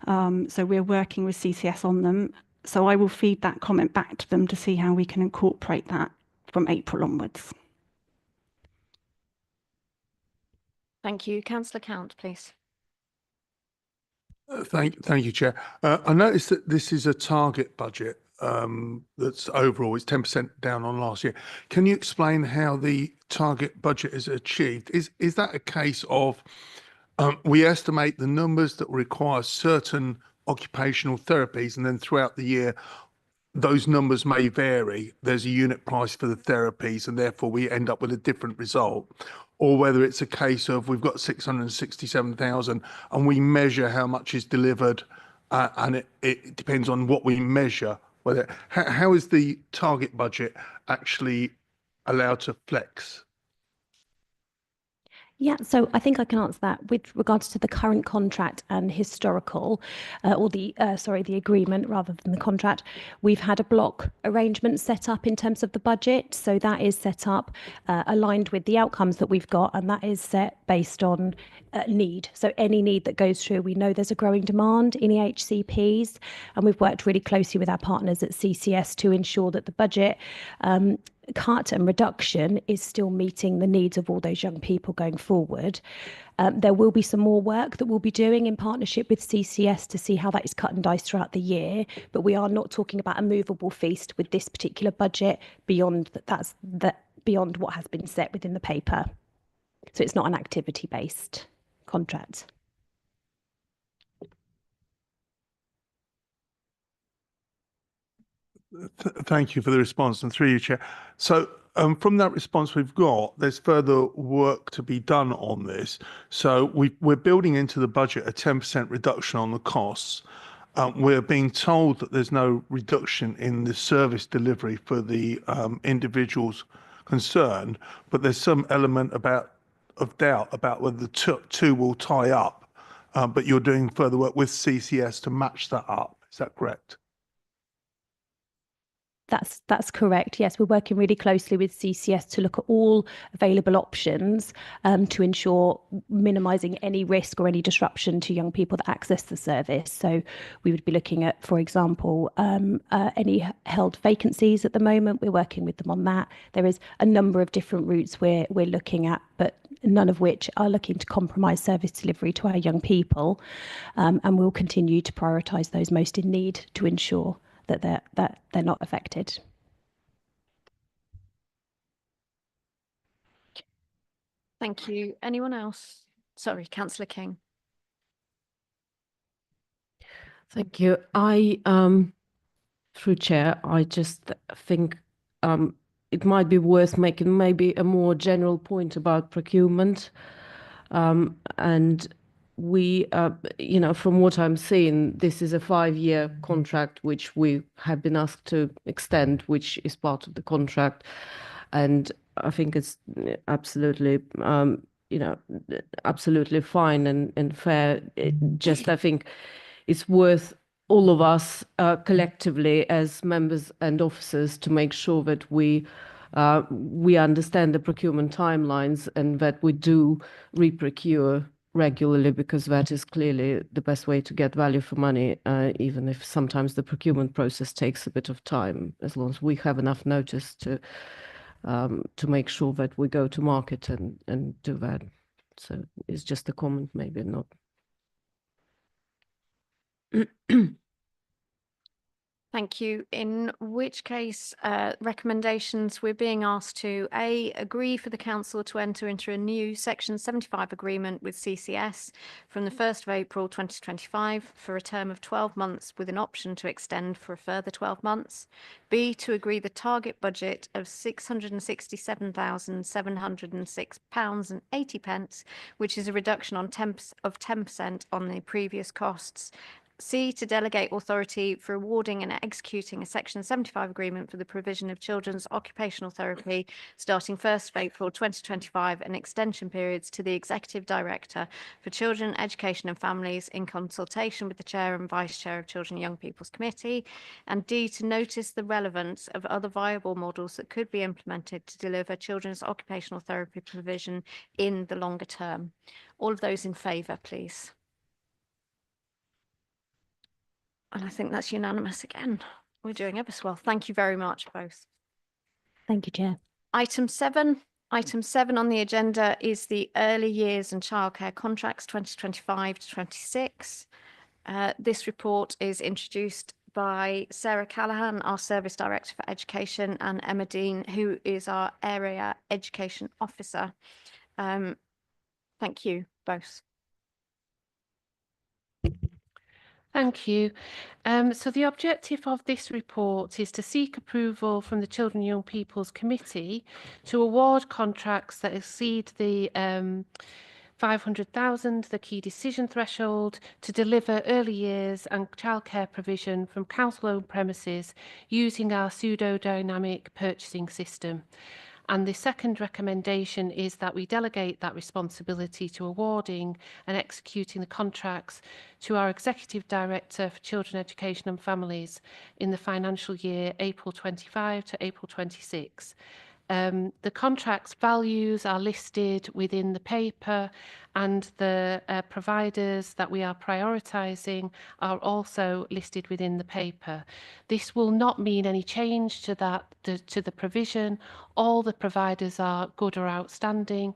Speaker 13: So we're working with CCS on them. So I will feed that comment back to them to see how we can incorporate that from April onwards.
Speaker 1: Thank you. Councillor Count, please.
Speaker 3: Thank you, Chair. I noticed that this is a target budget that's overall, it's 10% down on last year. Can you explain how the target budget is achieved? Is that a case of we estimate the numbers that require certain occupational therapies, and then throughout the year, those numbers may vary. There's a unit price for the therapies, and therefore we end up with a different result? Or whether it's a case of we've got 667,000 and we measure how much is delivered, and it depends on what we measure. How is the target budget actually allowed to flex?
Speaker 12: Yeah, so I think I can answer that with regards to the current contract and historical, or the agreement rather than the contract. We've had a block arrangement set up in terms of the budget, so that is set up aligned with the outcomes that we've got, and that is set based on need. So any need that goes through, we know there's a growing demand in EHCPs, and we've worked really closely with our partners at CCS to ensure that the budget cut and reduction is still meeting the needs of all those young people going forward. There will be some more work that we'll be doing in partnership with CCS to see how that is cut and diced throughout the year, but we are not talking about a movable feast with this particular budget beyond beyond what has been set within the paper. So it's not an activity-based contract.
Speaker 3: Thank you for the response, and through you, Chair. So from that response we've got, there's further work to be done on this. So we're building into the budget a 10% reduction on the costs. We're being told that there's no reduction in the service delivery for the individuals concerned, but there's some element of doubt about whether the two will tie up. But you're doing further work with CCS to match that up. Is that correct?
Speaker 12: That's correct. Yes, we're working really closely with CCS to look at all available options to ensure minimising any risk or any disruption to young people that access the service. So we would be looking at, for example, any held vacancies at the moment. We're working with them on that. There is a number of different routes we're looking at, but none of which are looking to compromise service delivery to our young people. And we'll continue to prioritise those most in need to ensure that they're not affected.
Speaker 1: Thank you. Anyone else? Sorry, Councillor King.
Speaker 9: Thank you. Through Chair, I just think it might be worth making maybe a more general point about procurement. And we, from what I'm seeing, this is a 5-year contract which we have been asked to extend, which is part of the contract. And I think it's absolutely, absolutely fine and fair. I think it's worth all of us collectively as members and officers to make sure that we understand the procurement timelines and that we do re-procure regularly, because that is clearly the best way to get value for money, even if sometimes the procurement process takes a bit of time, as long as we have enough notice to make sure that we go to market and do that. So it's just a comment, maybe not.
Speaker 1: Thank you. In which case, recommendations, we're being asked to agree for the council to enter into a new Section 75 agreement with CCS from the 1st of April 2025 for a term of 12 months with an option to extend for a further 12 months. B, to agree the target budget of £667,706.80, which is a reduction of 10% on the previous costs. C, to delegate authority for awarding and executing a Section 75 agreement for the provision of children's occupational therapy starting 1st of April 2025 and extension periods to the Executive Director for Children, Education and Families in consultation with the Chair and Vice Chair of Children and Young People's Committee. And D, to notice the relevance of other viable models that could be implemented to deliver children's occupational therapy provision in the longer term. All of those in favour, please. And I think that's unanimous again. We're doing ever so well. Thank you very much, both.
Speaker 12: Thank you, Chair.
Speaker 1: Item 7. Item 7 on the agenda is the Early Years and Childcare Contracts 2025 to 26. This report is introduced by Sarah Callahan, our Service Director for Education, and Emma Dean, who is our Area Education Officer. Thank you both.
Speaker 11: Thank you. So the objective of this report is to seek approval from the Children and Young People's Committee to award contracts that exceed the 500,000, the key decision threshold, to deliver early years and childcare provision from council-owned premises using our pseudo-dynamic purchasing system. And the second recommendation is that we delegate that responsibility to awarding and executing the contracts to our Executive Director for Children, Education and Families in the financial year April 25 to April 26. The contracts values are listed within the paper, and the providers that we are prioritising are also listed within the paper. This will not mean any change to to the provision. All the providers are good or outstanding.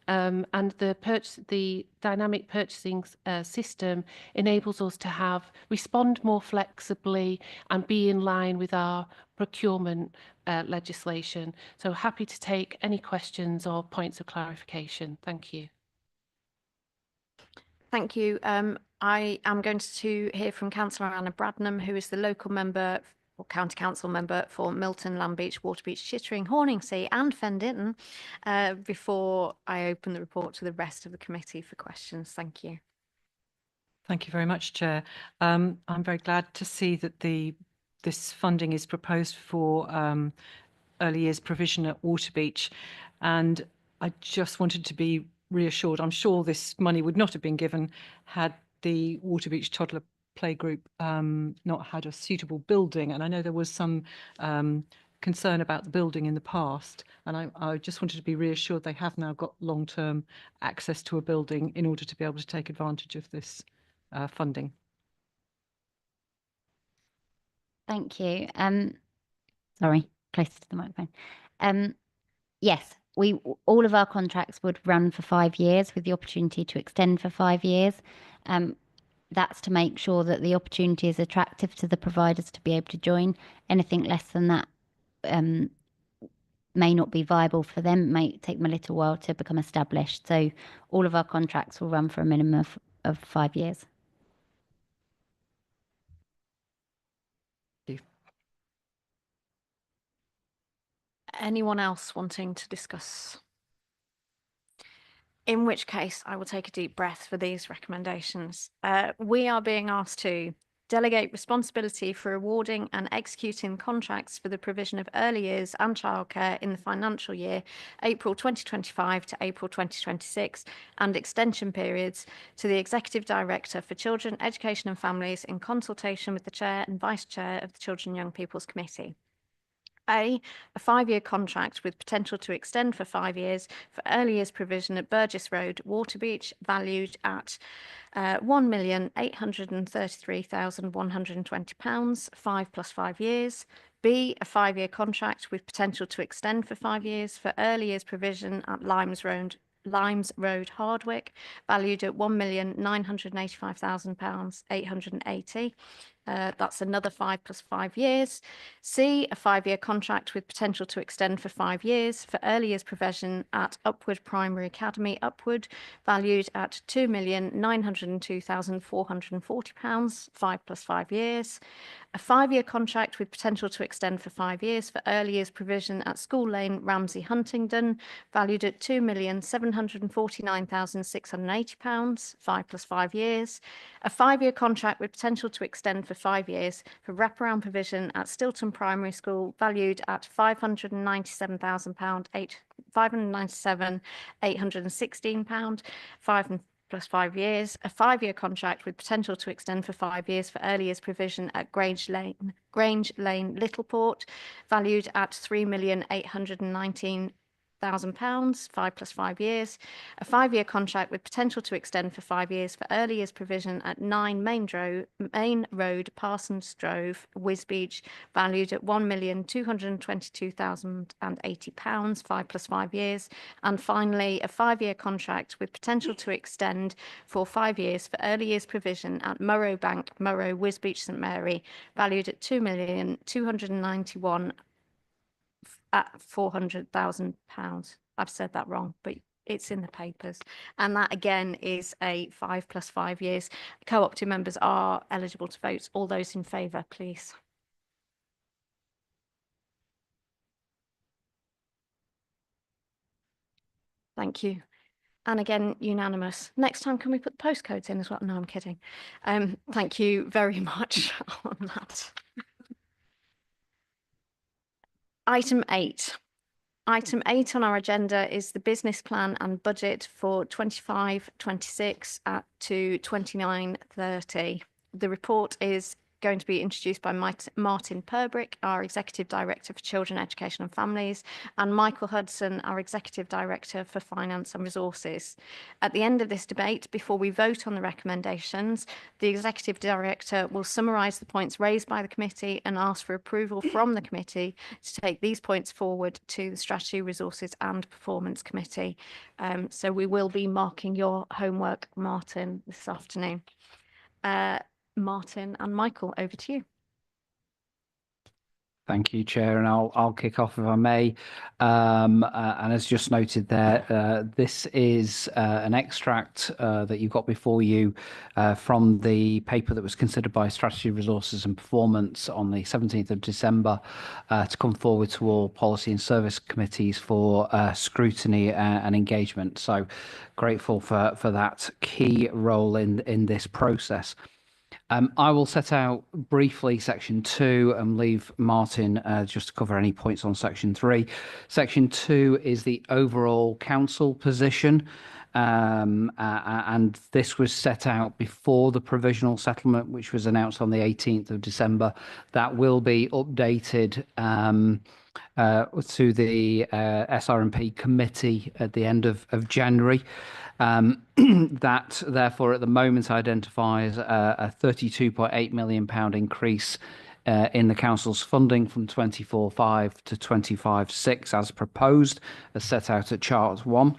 Speaker 11: And the dynamic purchasing system enables us to respond more flexibly and be in line with our procurement legislation. So happy to take any questions or points of clarification. Thank you.
Speaker 1: Thank you. I am going to hear from Councillor Anna Bradnam, who is the local member or county council member for Milton, Lambeach, Waterbeach, Chittering, Horningsea and Fen Dinton, before I open the report to the rest of the committee for questions. Thank you.
Speaker 7: Thank you very much, Chair. I'm very glad to see that this funding is proposed for early years provision at Waterbeach, and I just wanted to be reassured. I'm sure this money would not have been given had the Waterbeach Toddler Playgroup not had a suitable building, and I know there was some concern about the building in the past, and I just wanted to be reassured they have now got long-term access to a building in order to be able to take advantage of this funding.
Speaker 14: Thank you. Sorry, closer to the microphone. Yes, all of our contracts would run for 5 years with the opportunity to extend for 5 years. That's to make sure that the opportunity is attractive to the providers to be able to join. Anything less than that may not be viable for them, may take them a little while to become established. So all of our contracts will run for a minimum of 5 years.
Speaker 1: Anyone else wanting to discuss? In which case, I will take a deep breath for these recommendations. We are being asked to delegate responsibility for awarding and executing contracts for the provision of early years and childcare in the financial year April 2025 to April 2026 and extension periods to the Executive Director for Children, Education and Families in consultation with the Chair and Vice Chair of the Children and Young People's Committee. A 5-year contract with potential to extend for 5 years for early years provision at Burgess Road, Waterbeach, valued at £1,833,120, 5 plus 5 years. B, a 5-year contract with potential to extend for 5 years for early years provision at Limes Road, Hardwick, valued at £1,985,000, 880. That's another 5 plus 5 years. C, a 5-year contract with potential to extend for 5 years for early years provision at Upward Primary Academy, Upward, valued at £2,902,440, 5 plus 5 years. A 5-year contract with potential to extend for 5 years for early years provision at School Lane, Ramsey, Huntingdon, valued at £2,749,680, 5 plus 5 years. A 5-year contract with potential to extend for 5 years for wraparound provision at Stilton Primary School, valued at £597,000, £597,816, 5 plus 5 years. A 5-year contract with potential to extend for 5 years for early years provision at Grange Lane, Littleport, valued at £3,819,000, £5 plus 5 years. A 5-year contract with potential to extend for 5 years for early years provision at 9 Main Road, Parsons Drove, Wisbech, valued at £1,222,080, 5 plus 5 years. And finally, a 5-year contract with potential to extend for 5 years for early years provision at Murrow Bank, Murrow, Wisbech, St Mary, valued at £2,291,000 at £400,000. I've said that wrong, but it's in the papers. And that again is a 5 plus 5 years. Co-opted members are eligible to vote. All those in favour, please. Thank you. And again, unanimous. Next time, can we put the postcodes in as well? No, I'm kidding. Thank you very much on that. Item 8. Item 8 on our agenda is the business plan and budget for 25-26 to 29-30. The report is going to be introduced by Martin Perbrick, our Executive Director for Children, Education and Families, and Michael Hudson, our Executive Director for Finance and Resources. At the end of this debate, before we vote on the recommendations, the Executive Director will summarise the points raised by the committee and ask for approval from the committee to take these points forward to the Strategy, Resources and Performance Committee. So we will be marking your homework, Martin, this afternoon. Martin and Michael, over to you.
Speaker 15: Thank you, Chair, and I'll kick off if I may. And as just noted there, this is an extract that you've got before you from the paper that was considered by Strategy, Resources and Performance on the 17th of December to come forward to all policy and service committees for scrutiny and engagement. So grateful for that key role in this process. I will set out briefly section 2 and leave Martin just to cover any points on section 3. Section 2 is the overall council position, and this was set out before the provisional settlement, which was announced on the 18th of December. That will be updated to the SRMP committee at the end of January. That therefore at the moment identifies a £32.8 million increase in the council's funding from 24/5 to 25/6 as proposed, as set out at chart 1.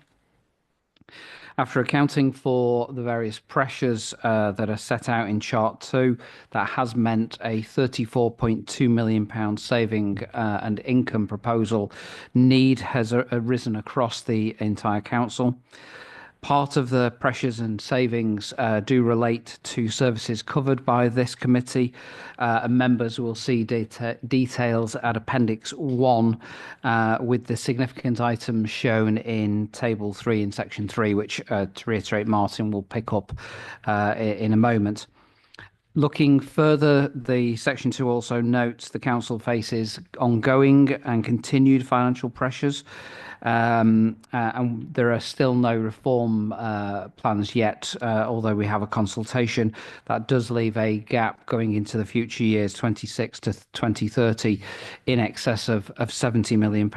Speaker 15: After accounting for the various pressures that are set out in chart 2, that has meant a £34.2 million saving and income proposal need has arisen across the entire council. Part of the pressures and savings do relate to services covered by this committee, and members will see details at Appendix 1 with the significant items shown in Table 3 in Section 3, which, to reiterate, Martin will pick up in a moment. Looking further, the Section 2 also notes the council faces ongoing and continued financial pressures. And there are still no reform plans yet, although we have a consultation. That does leave a gap going into the future years, 26 to 2030, in excess of £70 million.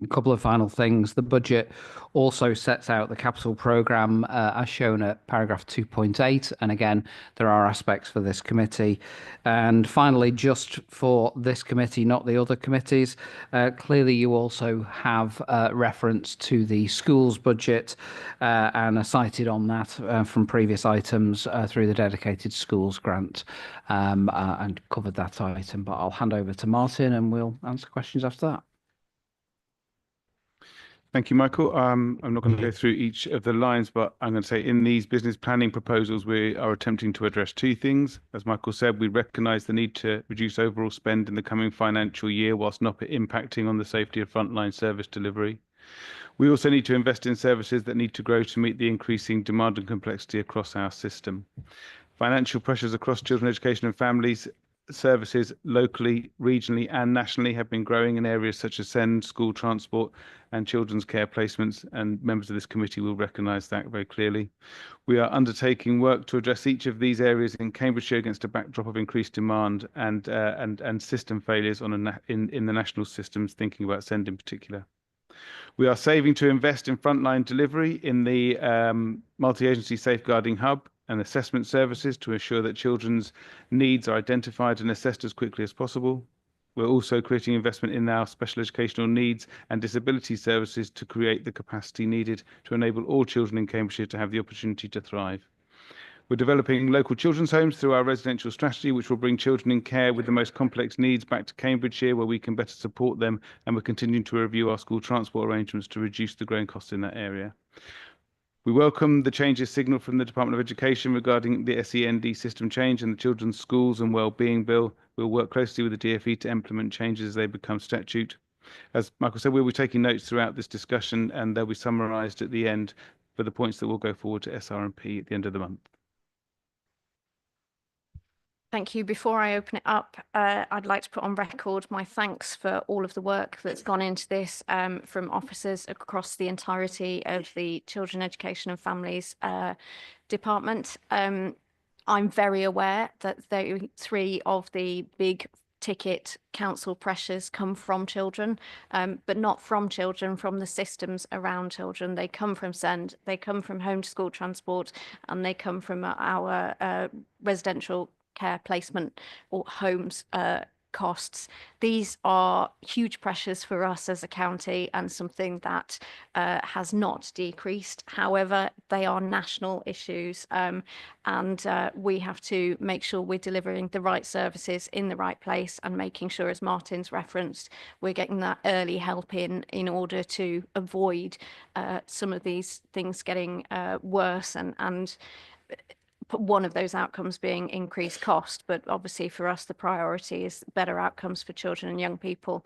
Speaker 15: A couple of final things. The budget also sets out the capital programme as shown at paragraph 2.8. And again, there are aspects for this committee. And finally, just for this committee, not the other committees, clearly you also have reference to the schools budget and are cited on that from previous items through the dedicated schools grant and covered that item. But I'll hand over to Martin and we'll answer questions after that.
Speaker 5: Thank you, Michael. I'm not going to go through each of the lines, but I'm going to say in these business planning proposals, we are attempting to address two things. As Michael said, we recognise the need to reduce overall spend in the coming financial year whilst not impacting on the safety of frontline service delivery. We also need to invest in services that need to grow to meet the increasing demand and complexity across our system. Financial pressures across children, education and families services locally, regionally and nationally have been growing in areas such as SEND, school transport and children's care placements, and members of this committee will recognise that very clearly. We are undertaking work to address each of these areas in Cambridgeshire against a backdrop of increased demand and system failures in the national systems, thinking about SEND in particular. We are saving to invest in frontline delivery in the multi-agency safeguarding hub and assessment services to ensure that children's needs are identified and assessed as quickly as possible. We're also creating investment in our special educational needs and disability services to create the capacity needed to enable all children in Cambridgeshire to have the opportunity to thrive. We're developing local children's homes through our residential strategy, which will bring children in care with the most complex needs back to Cambridgeshire, where we can better support them, and we're continuing to review our school transport arrangements to reduce the growing costs in that area. We welcome the changes signalled from the Department of Education regarding the SEND system change and the Children's Schools and Wellbeing Bill. We'll work closely with the DfE to implement changes as they become statute. As Michael said, we'll be taking notes throughout this discussion and they'll be summarised at the end for the points that will go forward to SRMP at the end of the month.
Speaker 1: Thank you. Before I open it up, I'd like to put on record my thanks for all of the work that's gone into this from officers across the entirety of the Children, Education and Families department. I'm very aware that 3 of the big ticket council pressures come from children, but not from children, from the systems around children. They come from SEND, they come from home to school transport, and they come from our residential care placement or homes costs. These are huge pressures for us as a county and something that has not decreased. However, they are national issues, and we have to make sure we're delivering the right services in the right place and making sure, as Martin's referenced, we're getting that early help in order to avoid some of these things getting worse and one of those outcomes being increased cost. But obviously for us, the priority is better outcomes for children and young people.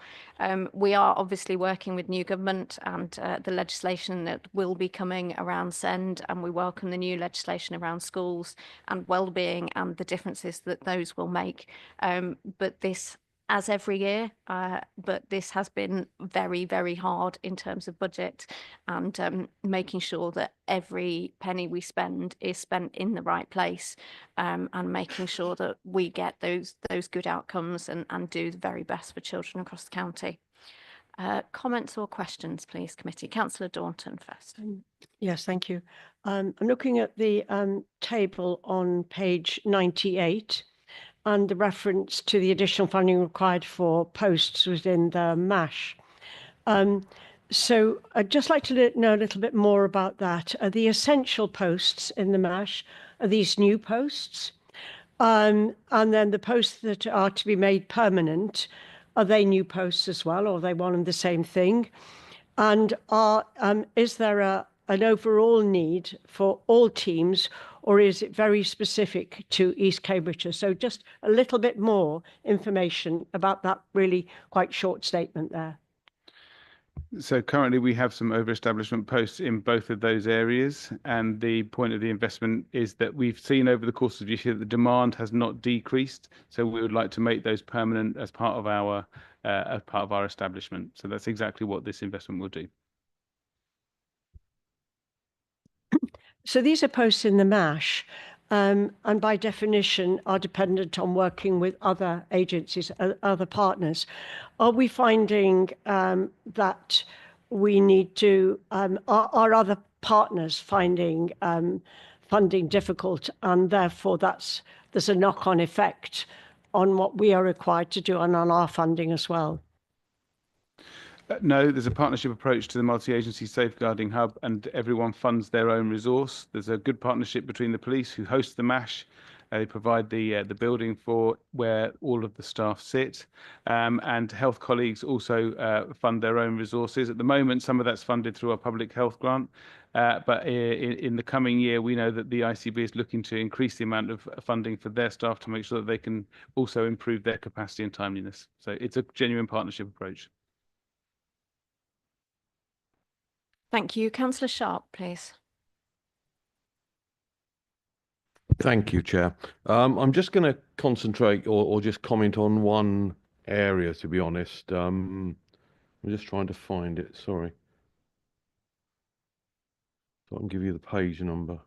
Speaker 1: We are obviously working with new government and the legislation that will be coming around SEND, and we welcome the new legislation around schools and wellbeing and the differences that those will make. But this, as every year, but this has been very, very hard in terms of budget and making sure that every penny we spend is spent in the right place, and making sure that we get those good outcomes and do the very best for children across the county. Comments or questions, please, committee? Councillor Daunton first.
Speaker 4: Yes, thank you. I'm looking at the table on page 98. And the reference to the additional funding required for posts within the MASH. So I'd just like to know a little bit more about that. Are the essential posts in the MASH, are these new posts? And then the posts that are to be made permanent, are they new posts as well, or are they one and the same thing? And is there an overall need for all teams, or is it very specific to East Cambridgeshire? So just a little bit more information about that really quite short statement there.
Speaker 5: So currently we have some over-establishment posts in both of those areas, and the point of the investment is that we've seen over the course of this year that the demand has not decreased, so we would like to make those permanent as part of our establishment. So that's exactly what this investment will do.
Speaker 4: So these are posts in the MASH, and by definition are dependent on working with other agencies, other partners. Are we finding that we need to, are other partners finding funding difficult, and therefore there's a knock-on effect on what we are required to do and on our funding as well?
Speaker 5: No, there's a partnership approach to the multi-agency safeguarding hub, and everyone funds their own resource. There's a good partnership between the police, who host the MASH. They provide the building for where all of the staff sit, and health colleagues also fund their own resources. At the moment, some of that's funded through our public health grant, but in the coming year, we know that the ICB is looking to increase the amount of funding for their staff to make sure that they can also improve their capacity and timeliness. So it's a genuine partnership approach.
Speaker 1: Thank you. Councillor Sharp, please.
Speaker 16: Thank you, Chair. I'm just going to concentrate or just comment on one area, to be honest. I'm just trying to find it, sorry. So I can give you the page number.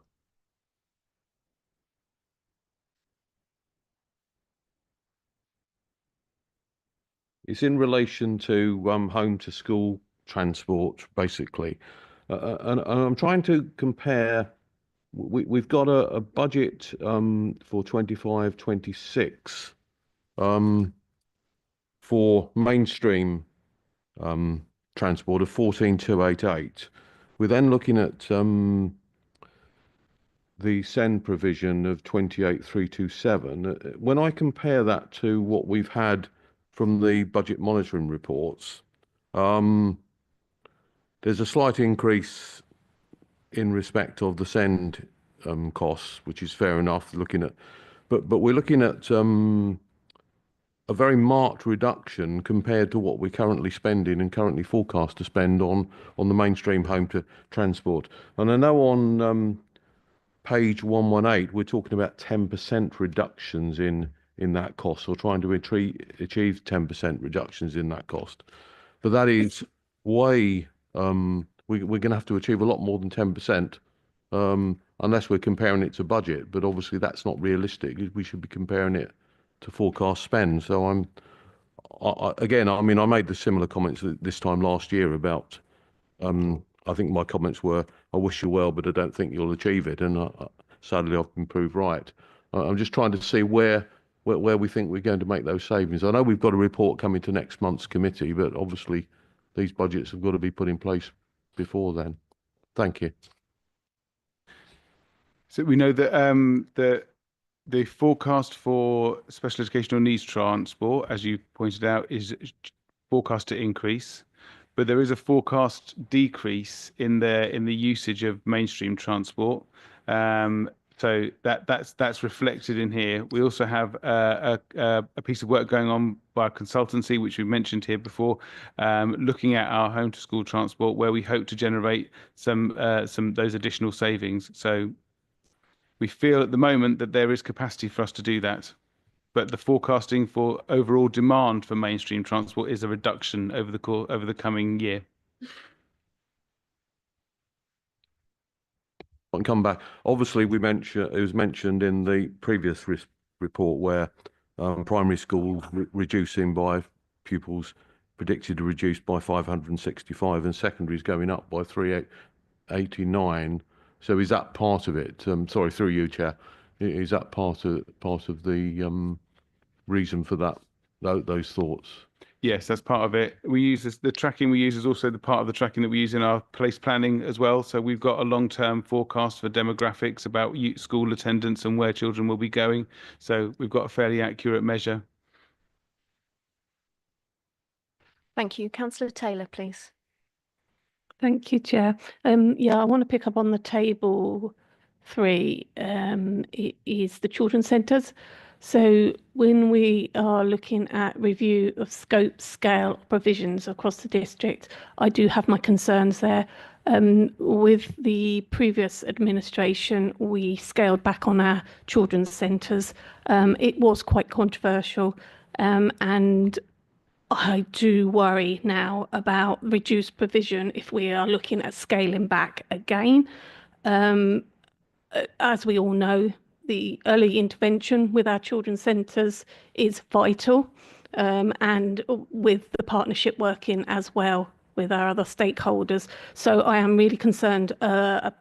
Speaker 16: It's in relation to home to school transport, basically. And I'm trying to compare, we've got a budget for 25-26 for mainstream transport of 14,288. We're then looking at the SEND provision of 28,327. When I compare that to what we've had from the budget monitoring reports, there's a slight increase in respect of the SEND costs, which is fair enough. Looking at, but we're looking at a very marked reduction compared to what we're currently spending and currently forecast to spend on the mainstream home to transport. And I know on page 118 we're talking about 10% reductions in in that cost, or trying to achieve 10% reductions in that cost. But that is way, we're going to have to achieve a lot more than 10%, unless we're comparing it to budget. But obviously that's not realistic. We should be comparing it to forecast spend. So again, I mean, I made the similar comments this time last year about, I think my comments were, I wish you well, but I don't think you'll achieve it. And sadly, I've been proved right. I'm just trying to see where we think we're going to make those savings. I know we've got a report coming to next month's committee, but obviously these budgets have got to be put in place before then. Thank you.
Speaker 5: So we know that the forecast for special educational needs transport, as you pointed out, is forecast to increase, but there is a forecast decrease in the usage of mainstream transport. So that's reflected in here. We also have a piece of work going on by a consultancy, which we mentioned here before, looking at our home to school transport, where we hope to generate some those additional savings. So we feel at the moment that there is capacity for us to do that, but the forecasting for overall demand for mainstream transport is a reduction over the coming year.
Speaker 16: I can come back. Obviously, it was mentioned in the previous report where primary schools reducing by pupils predicted to reduce by 565, and secondaries going up by 389. So is that part of it? Sorry, through you, Chair. Is that part of the reason for that? Those thoughts?
Speaker 5: Yes, that's part of it. We use the tracking we use is also the part of the tracking that we use in our place planning as well. So we've got a long-term forecast for demographics about school attendance and where children will be going. So we've got a fairly accurate measure.
Speaker 1: Thank you. Councillor Taylor, please.
Speaker 17: Thank you, Chair. Yeah, I want to pick up on the table 3. It is the children's centres. So when we are looking at review of scope, scale, provisions across the district, I do have my concerns there. With the previous administration, we scaled back on our children's centres. It was quite controversial, and I do worry now about reduced provision if we are looking at scaling back again. As we all know, the early intervention with our children's centres is vital, and with the partnership working as well with our other stakeholders. So I am really concerned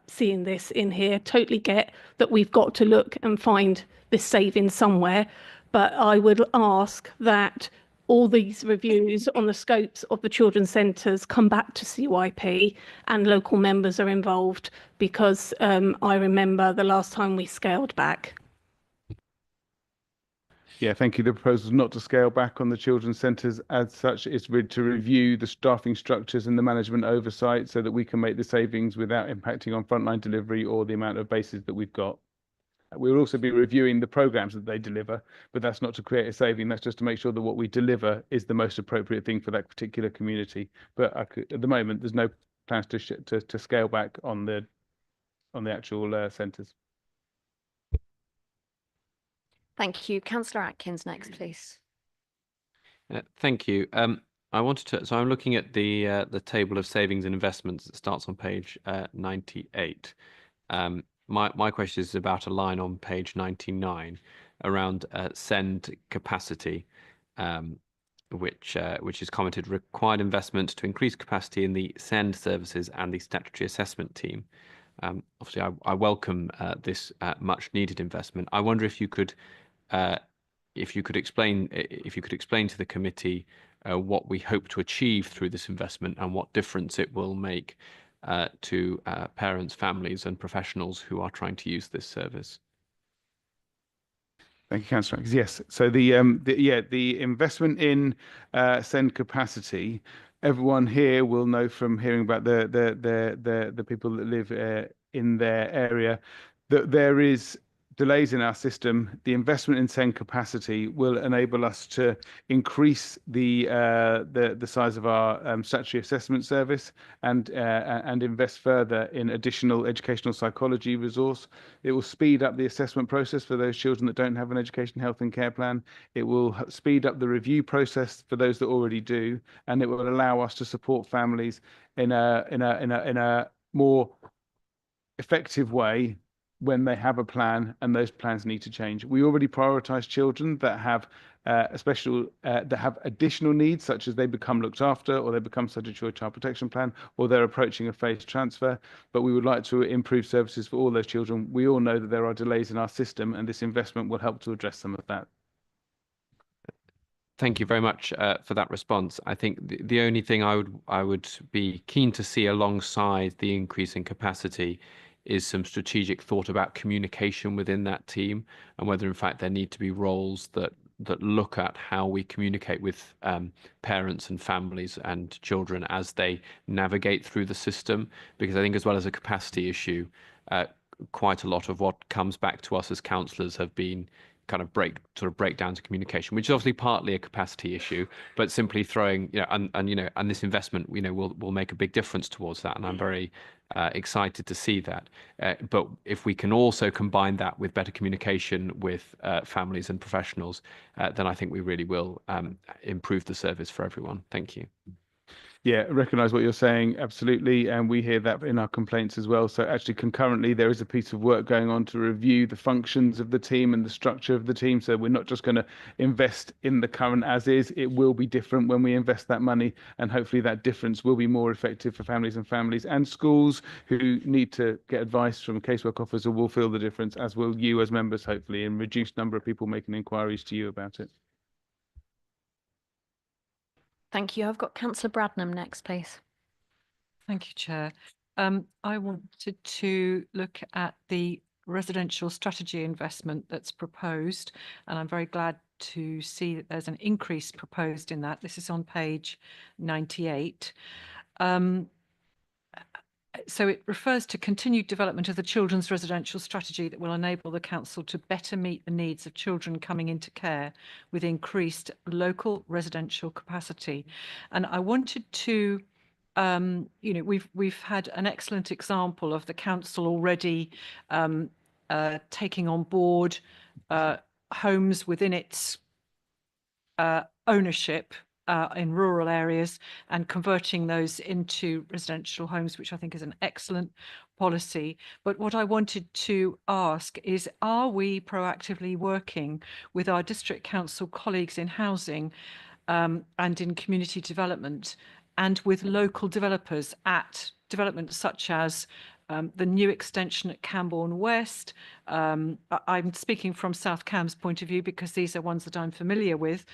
Speaker 17: seeing this in here. Totally get that we've got to look and find this saving somewhere, but I would ask that all these reviews on the scopes of the children's centres come back to CYP and local members are involved, because I remember the last time we scaled back.
Speaker 5: Yeah, thank you. The proposal is not to scale back on the children's centres as such. It's to review the staffing structures and the management oversight so that we can make the savings without impacting on frontline delivery or the amount of bases that we've got. We'll also be reviewing the programmes that they deliver, but that's not to create a saving. That's just to make sure that what we deliver is the most appropriate thing for that particular community. But at the moment, there's no plans to scale back on the actual centres.
Speaker 1: Thank you. Councillor Atkins next, please.
Speaker 18: Thank you. I wanted to. So I'm looking at the table of savings and investments that starts on page 98. My question is about a line on page 99 around send capacity, which is commented required investment to increase capacity in the send services and the statutory assessment team. Obviously, I welcome this much needed investment. I wonder if you could explain to the committee what we hope to achieve through this investment and what difference it will make to parents, families and professionals who are trying to use this service.
Speaker 5: Thank you, Councillor. Yes, so the investment in send capacity, everyone here will know from hearing about the people that live in their area that there is delays in our system, the investment in SEND capacity will enable us to increase the size of our statutory assessment service and invest further in additional educational psychology resource. It will speed up the assessment process for those children that don't have an education, health and care plan. It will speed up the review process for those that already do, and it will allow us to support families in a more effective way when they have a plan and those plans need to change. We already prioritise children that have that have additional needs, such as they become looked after or they become subject to a child protection plan or they're approaching a phased transfer. But we would like to improve services for all those children. We all know that there are delays in our system and this investment will help to address some of that.
Speaker 18: Thank you very much for that response. I think the only thing I would be keen to see alongside the increase in capacity is some strategic thought about communication within that team and whether in fact there need to be roles that look at how we communicate with parents and families and children as they navigate through the system. Because I think as well as a capacity issue, quite a lot of what comes back to us as councillors have been kind of breakdowns in communication, which is obviously partly a capacity issue, but simply throwing, and this investment, will make a big difference towards that. And I'm very excited to see that. But if we can also combine that with better communication with families and professionals, then I think we really will improve the service for everyone. Thank you.
Speaker 5: Yeah, recognise what you're saying, absolutely, and we hear that in our complaints as well. So actually concurrently there is a piece of work going on to review the functions of the team and the structure of the team. So we're not just going to invest in the current as is, it will be different when we invest that money, and hopefully that difference will be more effective for families and schools who need to get advice from a casework officer will feel the difference, as will you as members, hopefully, and reduced number of people making inquiries to you about it.
Speaker 1: Thank you. I've got Councillor Bradnam next, please.
Speaker 7: Thank you, Chair. I wanted to look at the residential strategy investment that's proposed, and I'm very glad to see that there's an increase proposed in that. This is on page 98. So it refers to continued development of the children's residential strategy that will enable the council to better meet the needs of children coming into care with increased local residential capacity. And I wanted to, we've had an excellent example of the council already taking on board homes within its ownership in rural areas and converting those into residential homes, which I think is an excellent policy. But what I wanted to ask is, are we proactively working with our district council colleagues in housing and in community development and with local developers at developments such as the new extension at Cambourne West? I'm speaking from South Cam's point of view because these are ones that I'm familiar with.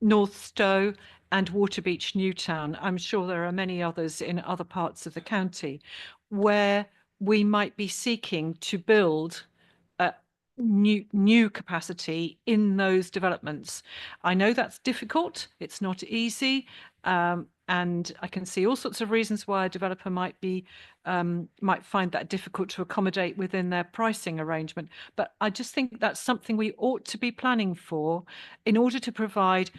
Speaker 7: North Stowe and Waterbeach Newtown. I'm sure there are many others in other parts of the county where we might be seeking to build new capacity in those developments. I know that's difficult. It's not easy. And I can see all sorts of reasons why a developer might find that difficult to accommodate within their pricing arrangement. But I just think that's something we ought to be planning for in order to provide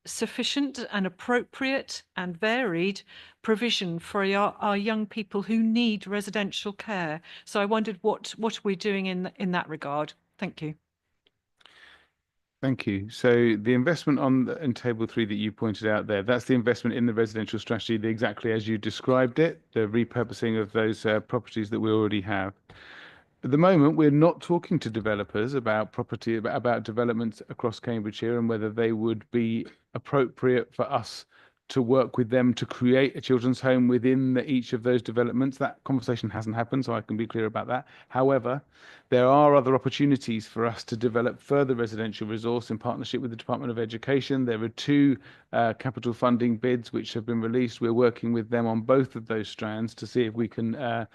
Speaker 7: sufficient and appropriate and varied provision for our young people who need residential care. So I wondered what are we doing in that regard? Thank you.
Speaker 5: Thank you. So the investment in table 3 that you pointed out there, that's the investment in the residential strategy, exactly as you described it, the repurposing of those properties that we already have. At the moment, we're not talking to developers about about developments across Cambridgeshire and whether they would be appropriate for us to work with them to create a children's home within each of those developments. That conversation hasn't happened, so I can be clear about that. However, there are other opportunities for us to develop further residential resource in partnership with the Department of Education. There are 2 capital funding bids which have been released. We're working with them on both of those strands to see if we can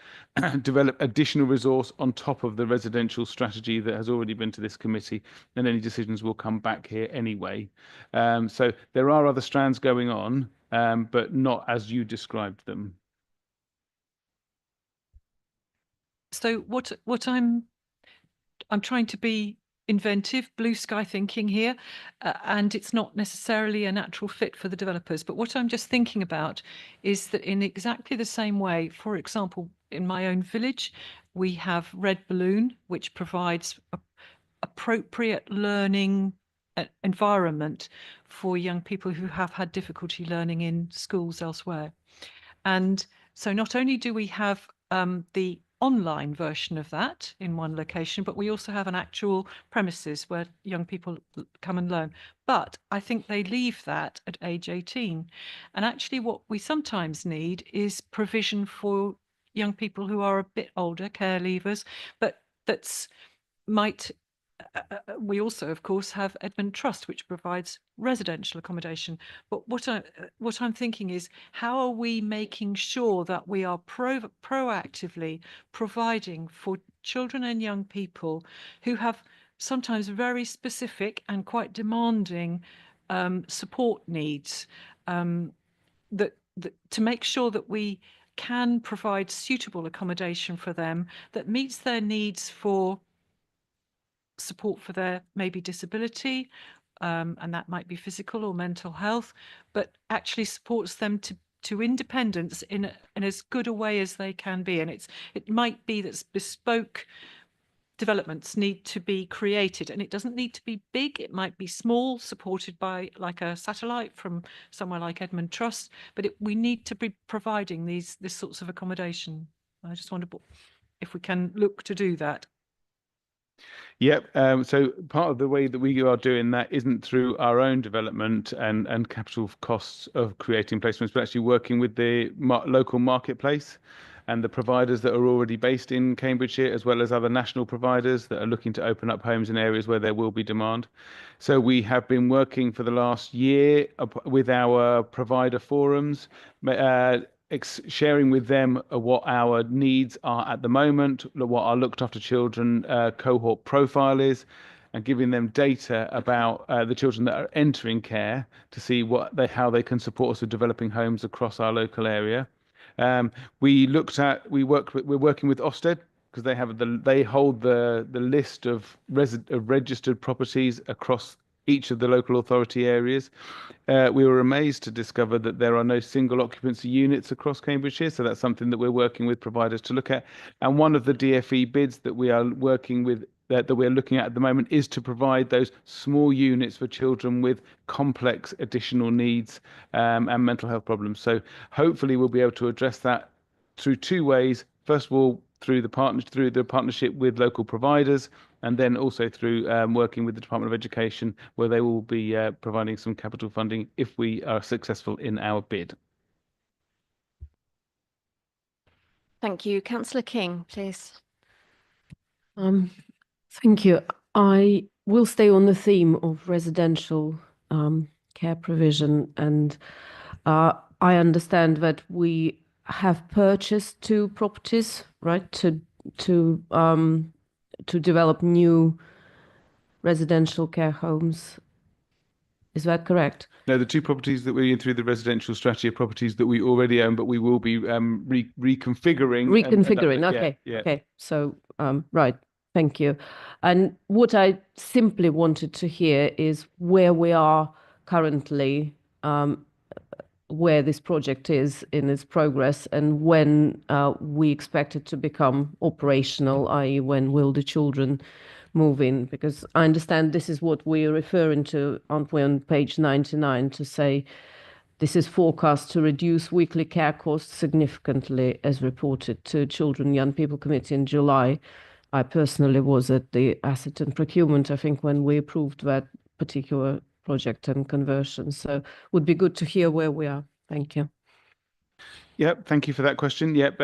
Speaker 5: develop additional resource on top of the residential strategy that has already been to this committee, and any decisions will come back here anyway. So there are other strands going on, but not as you described them.
Speaker 7: So what I'm I'm trying to be inventive, blue sky thinking here, and it's not necessarily a natural fit for the developers. But what I'm just thinking about is that in exactly the same way, for example, in my own village, we have Red Balloon, which provides appropriate learning environment for young people who have had difficulty learning in schools elsewhere. And so not only do we have the online version of that in one location, but we also have an actual premises where young people come and learn. But I think they leave that at age 18. And actually what we sometimes need is provision for young people who are a bit older, care leavers, but we also, of course, have Edmund Trust, which provides residential accommodation. But what I'm thinking is, how are we making sure that we are proactively providing for children and young people who have sometimes very specific and quite demanding support needs, that to make sure that we can provide suitable accommodation for them that meets their needs for support for their maybe disability, and that might be physical or mental health, but actually supports them to independence in as good a way as they can be. And it might be that bespoke developments need to be created, and it doesn't need to be big. It might be small, supported by like a satellite from somewhere like Edmund Trust, but we need to be providing this sorts of accommodation. I just wonder if we can look to do that.
Speaker 5: Yep. So part of the way that we are doing that isn't through our own development and capital costs of creating placements, but actually working with the local marketplace and the providers that are already based in Cambridgeshire, as well as other national providers that are looking to open up homes in areas where there will be demand. So we have been working for the last year with our provider forums, sharing with them what our needs are at the moment, what our looked after children cohort profile is, and giving them data about the children that are entering care to see how they can support us with developing homes across our local area. We're working with Ofsted because they hold the list of registered properties across each of the local authority areas. We were amazed to discover that there are no single occupancy units across Cambridgeshire, so that's something that we're working with providers to look at. And one of the DFE bids that we are working with, that we're looking at the moment, is to provide those small units for children with complex additional needs and mental health problems. So hopefully we'll be able to address that through two ways. First of all, through the partnership with local providers, and then also through working with the Department of Education, where they will be providing some capital funding if we are successful in our bid.
Speaker 1: Thank you. Councillor King, please.
Speaker 9: Thank you. I will stay on the theme of residential care provision, and I understand that we have purchased 2 properties, right, to develop new residential care homes. Is that correct?
Speaker 5: No, the 2 properties that we're in through the residential strategy are properties that we already own, but we will be reconfiguring.
Speaker 9: Reconfiguring. Okay.
Speaker 5: Yeah.
Speaker 9: Okay. So, right. Thank you. And what I simply wanted to hear is where we are currently, where this project is in its progress, and when we expect it to become operational, i.e. when will the children move in? Because I understand this is what we're referring to, aren't we, on page 99, to say this is forecast to reduce weekly care costs significantly as reported to Children and Young People Committee in July. I personally was at the Asset and Procurement, I think, when we approved that particular project and conversion. So would be good to hear where we are. Thank you.
Speaker 5: Yep, thank you for that question. Yep,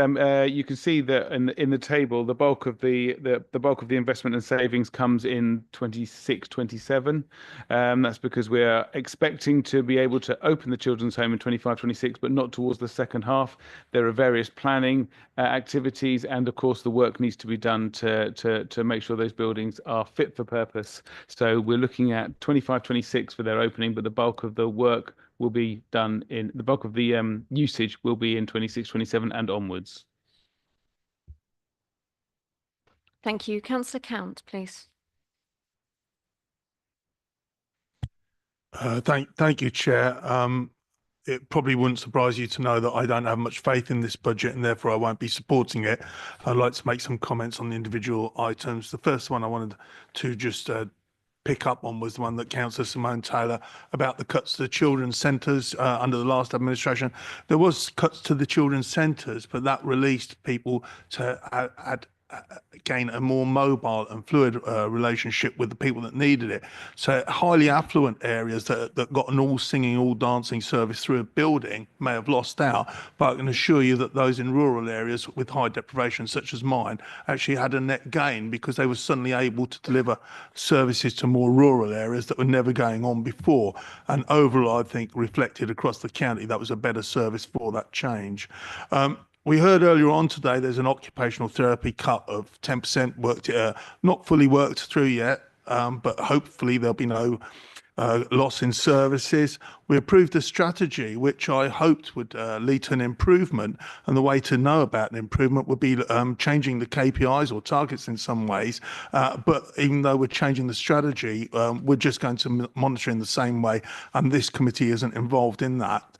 Speaker 5: you can see that in the table, the bulk of the bulk of the investment and savings comes in 26-27. That's because we're expecting to be able to open the children's home in 25-26, but not towards the second half. There are various planning activities, and of course, the work needs to be done to make sure those buildings are fit for purpose. So we're looking at 25-26 for their opening, but the bulk of the work will be done in the bulk of the usage will be in 26-27 and onwards.
Speaker 1: Thank you. Councillor Count, please.
Speaker 3: Thank you, Chair. It probably wouldn't surprise you to know that I don't have much faith in this budget and therefore I won't be supporting it. I'd like to make some comments on the individual items. The first one I wanted to just pick up on was the one that Councillor Simone Taylor about the cuts to the children's centres under the last administration. There was cuts to the children's centres, but that released people to gain a more mobile and fluid relationship with the people that needed it. So highly affluent areas that got an all singing, all dancing service through a building may have lost out, but I can assure you that those in rural areas with high deprivation, such as mine, actually had a net gain because they were suddenly able to deliver services to more rural areas that were never going on before. And overall, I think reflected across the county, that was a better service for that change. We heard earlier on today there's an occupational therapy cut of 10% worked, not fully worked through yet, but hopefully there'll be no loss in services. We approved a strategy which I hoped would lead to an improvement, and the way to know about an improvement would be changing the KPIs or targets in some ways. But even though we're changing the strategy, we're just going to monitor in the same way, and this committee isn't involved in that.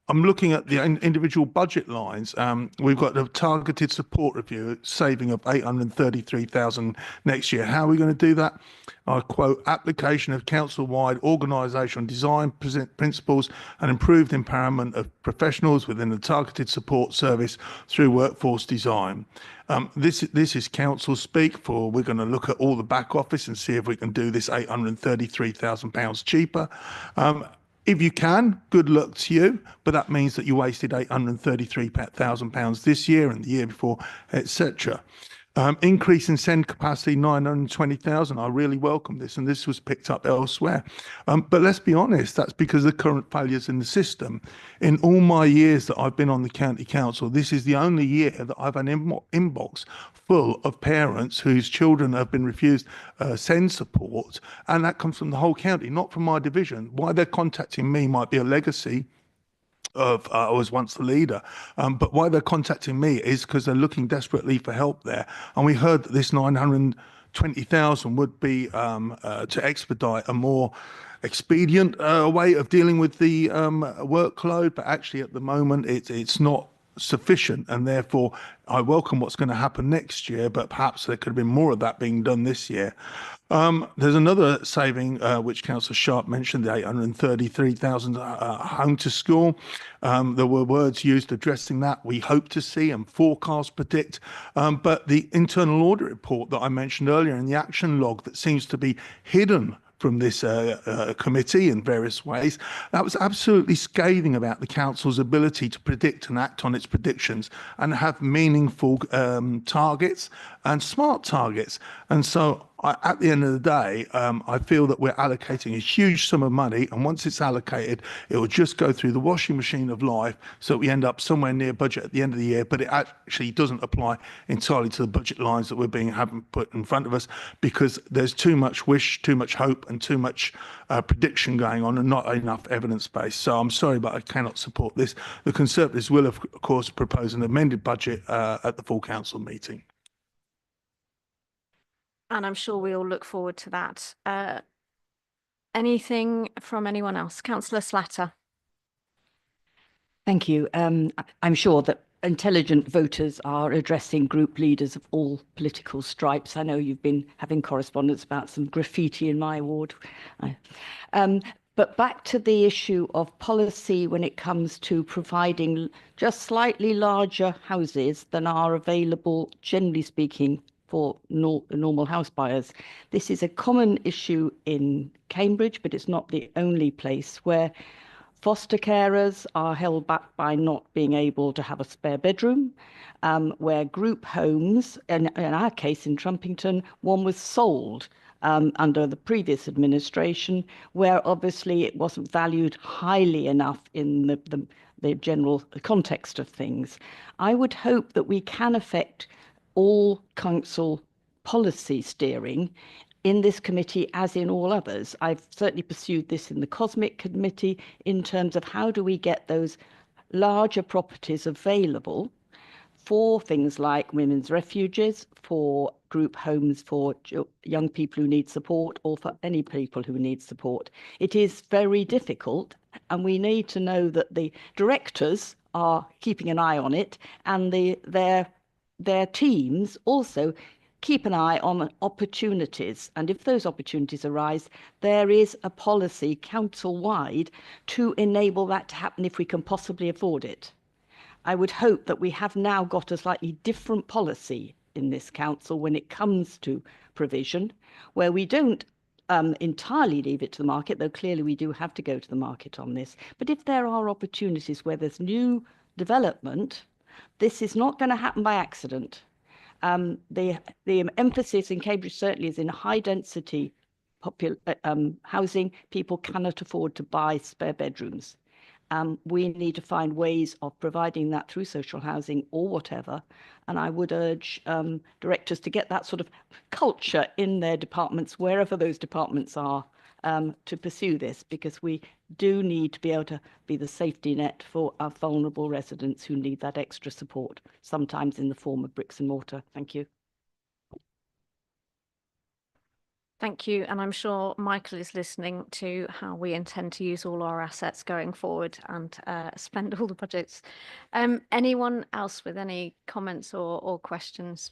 Speaker 3: I'm looking at the individual budget lines. We've got a targeted support review saving of 833,000 next year. How are we going to do that? I quote, application of council-wide organisational design principles and improved empowerment of professionals within the targeted support service through workforce design. This is council speak for we're going to look at all the back office and see if we can do this £833,000 cheaper. If you can, good luck to you, but that means that you wasted £833,000 this year and the year before, etc. Increase in send capacity, 920,000. I really welcome this, and this was picked up elsewhere. But let's be honest, that's because of the current failures in the system. In all my years that I've been on the county council, this is the only year that I've an inbox full of parents whose children have been refused send support, and that comes from the whole county, not from my division. Why they're contacting me might be a legacy of I was once the leader, but why they're contacting me is because they're looking desperately for help there. And we heard that this 920,000 would be to expedite a more expedient way of dealing with the workload, but actually at the moment it's not sufficient, and therefore I welcome what's going to happen next year, but perhaps there could have been more of that being done this year. There's another saving which Councillor Sharp mentioned, the 833,000 home to school. There were words used addressing that. We hope to see and forecast predict, but the internal audit report that I mentioned earlier and the action log that seems to be hidden from this committee in various ways, that was absolutely scathing about the council's ability to predict and act on its predictions and have meaningful targets and smart targets. And so at the end of the day, I feel that we're allocating a huge sum of money, and once it's allocated, it will just go through the washing machine of life, so we end up somewhere near budget at the end of the year, but it actually doesn't apply entirely to the budget lines that we're having put in front of us, because there's too much wish, too much hope, and too much prediction going on and not enough evidence base. So I'm sorry, but I cannot support this. The Conservatives will, of course, propose an amended budget at the full council meeting.
Speaker 1: And I'm sure we all look forward to that. Anything from anyone else? Councillor Slatter.
Speaker 8: Thank you. I'm sure that intelligent voters are addressing group leaders of all political stripes. I know you've been having correspondence about some graffiti in my ward. But back to the issue of policy when it comes to providing just slightly larger houses than are available, generally speaking, for normal house buyers. This is a common issue in Cambridge, but it's not the only place where foster carers are held back by not being able to have a spare bedroom, where group homes, in our case in Trumpington, one was sold under the previous administration, where obviously it wasn't valued highly enough in the general context of things. I would hope that we can affect all council policy steering in this committee as in all others. I've certainly pursued this in the Cosmic Committee in terms of how do we get those larger properties available for things like women's refuges, for group homes for young people who need support, or for any people who need support. It is very difficult, and we need to know that the directors are keeping an eye on it, and their teams also keep an eye on opportunities. And if those opportunities arise, there is a policy council-wide to enable that to happen if we can possibly afford it. I would hope that we have now got a slightly different policy in this council when it comes to provision, where we don't entirely leave it to the market, though clearly we do have to go to the market on this. But if there are opportunities where there's new development, this is not going to happen by accident. The emphasis in Cambridge certainly is in high density housing. People cannot afford to buy spare bedrooms. We need to find ways of providing that through social housing or whatever. And I would urge directors to get that sort of culture in their departments, wherever those departments are, to pursue this, because we do need to be able to be the safety net for our vulnerable residents who need that extra support, sometimes in the form of bricks and mortar. Thank you.
Speaker 1: Thank you. And I'm sure Michael is listening to how we intend to use all our assets going forward and spend all the budgets. Anyone else with any comments or questions?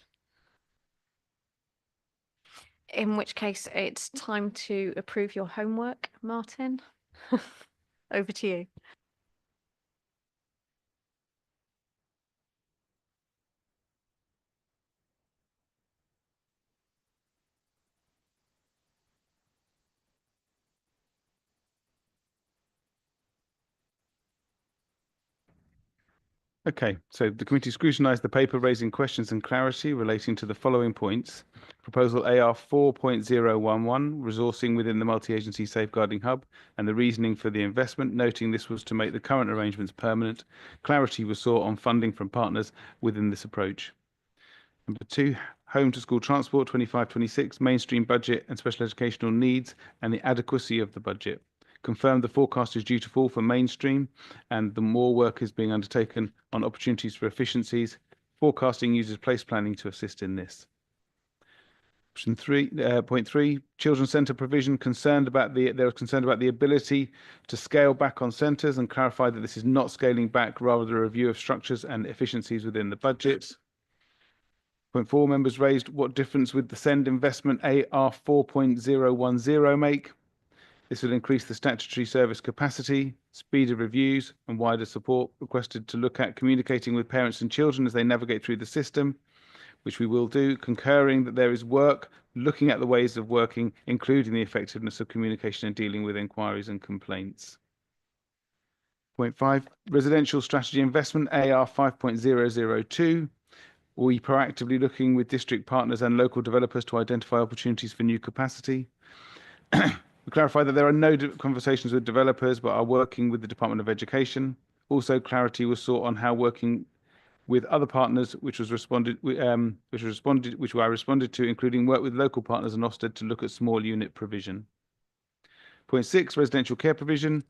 Speaker 1: In which case it's time to approve your homework, Martin. Over to you.
Speaker 5: Okay, so the committee scrutinised the paper raising questions and clarity relating to the following points. Proposal AR 4.011, resourcing within the multi-agency safeguarding hub, and the reasoning for the investment, noting this was to make the current arrangements permanent. Clarity was sought on funding from partners within this approach. Number 2, home to school transport 25-26, mainstream budget and special educational needs, and the adequacy of the budget. Confirmed the forecast is due to fall for mainstream, and the more work is being undertaken on opportunities for efficiencies. Forecasting uses place planning to assist in this. Option 3.3, children's centre provision, they're concerned about the ability to scale back on centres, and clarified that this is not scaling back, rather a review of structures and efficiencies within the budget. Point 4, members raised what difference would the SEND investment AR 4.010 make? This will increase the statutory service capacity, speed of reviews, and wider support. Requested to look at communicating with parents and children as they navigate through the system, which we will do, concurring that there is work looking at the ways of working, including the effectiveness of communication and dealing with inquiries and complaints. Point 5, residential strategy investment AR 5.002. We proactively looking with district partners and local developers to identify opportunities for new capacity. We clarify that there are no conversations with developers, but are working with the Department of Education. Also, clarity was sought on how working with other partners, which I responded to, including work with local partners and Ofsted to look at small unit provision. Point 6, residential care provision.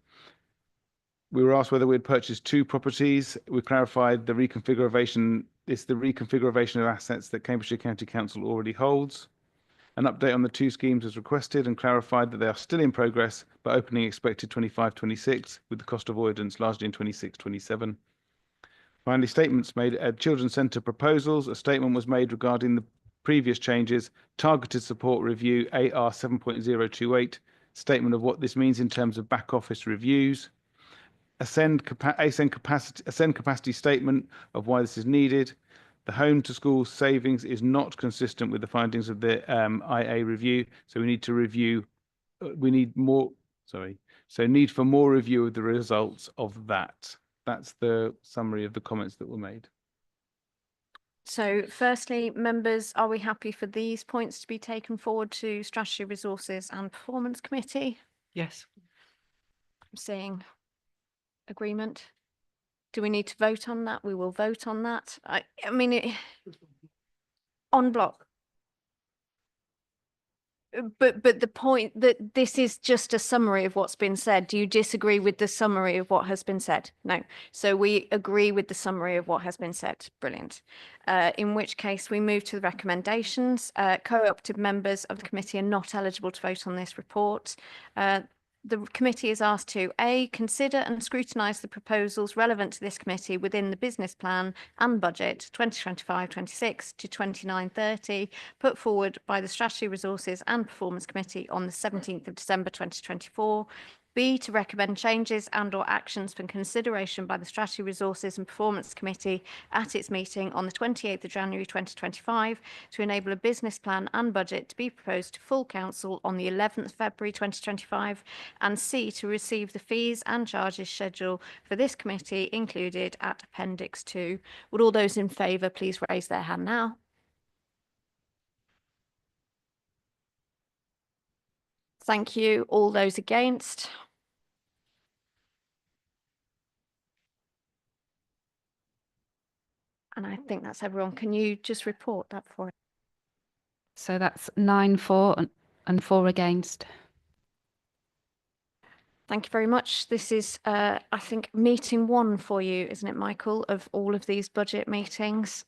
Speaker 5: We were asked whether we had purchased 2 properties. We clarified the reconfiguration. It's the reconfiguration of assets that Cambridgeshire County Council already holds. An update on the 2 schemes was requested, and clarified that they are still in progress, but opening expected 25-26, with the cost avoidance largely in 26-27. Finally, statements made at Children's Centre proposals. A statement was made regarding the previous changes. Targeted support review AR 7.028. Statement of what this means in terms of back office reviews. Ascend capacity statement of why this is needed. The home to school savings is not consistent with the findings of the IA review, so we need to review. Need for more review of the results of that. That's the summary of the comments that were made.
Speaker 1: So firstly, members, are we happy for these points to be taken forward to Strategy, Resources and Performance Committee?
Speaker 7: Yes.
Speaker 1: I'm seeing agreement. Do we need to vote on that? We will vote on that. I mean, on block. But the point that this is just a summary of what's been said. Do you disagree with the summary of what has been said? No. So we agree with the summary of what has been said. Brilliant. In which case we move to the recommendations. Co-opted members of the committee are not eligible to vote on this report. The committee is asked to A, consider and scrutinise the proposals relevant to this committee within the business plan and budget 2025-26 to 29-30 put forward by the Strategy, Resources and Performance Committee on the 17th of December 2024. B, to recommend changes and or actions for consideration by the Strategy, Resources and Performance Committee at its meeting on the 28th of January 2025 to enable a business plan and budget to be proposed to full council on the 11th of February 2025, and C, to receive the fees and charges schedule for this committee included at Appendix 2. Would all those in favour please raise their hand now? Thank you. All those against? And I think that's everyone. Can you just report that for us?
Speaker 2: So that's 9 for and 4 against.
Speaker 1: Thank you very much. This is, I think, meeting 1 for you, isn't it, Michael, of all of these budget meetings?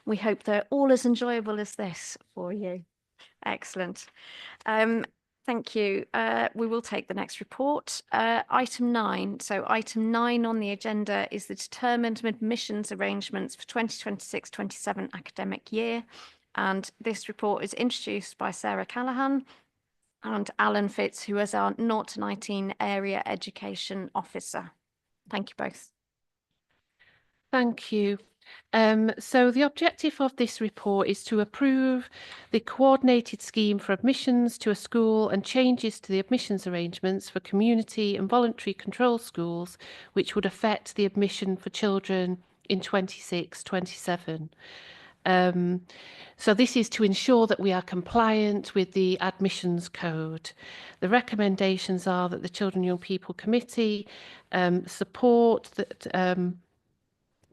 Speaker 1: We hope they're all as enjoyable as this for you. Excellent. Thank you. We will take the next report. Item 9. So item 9 on the agenda is the determined admissions arrangements for 2026-27 academic year. And this report is introduced by Sarah Callahan and Alan Fitz, who is our 0 to 19 Area Education Officer. Thank you both.
Speaker 11: Thank you. So the objective of this report is to approve the coordinated scheme for admissions to a school and changes to the admissions arrangements for community and voluntary control schools, which would affect the admission for children in 26-27. So this is to ensure that we are compliant with the admissions code. The recommendations are that the Children and Young People Committee support that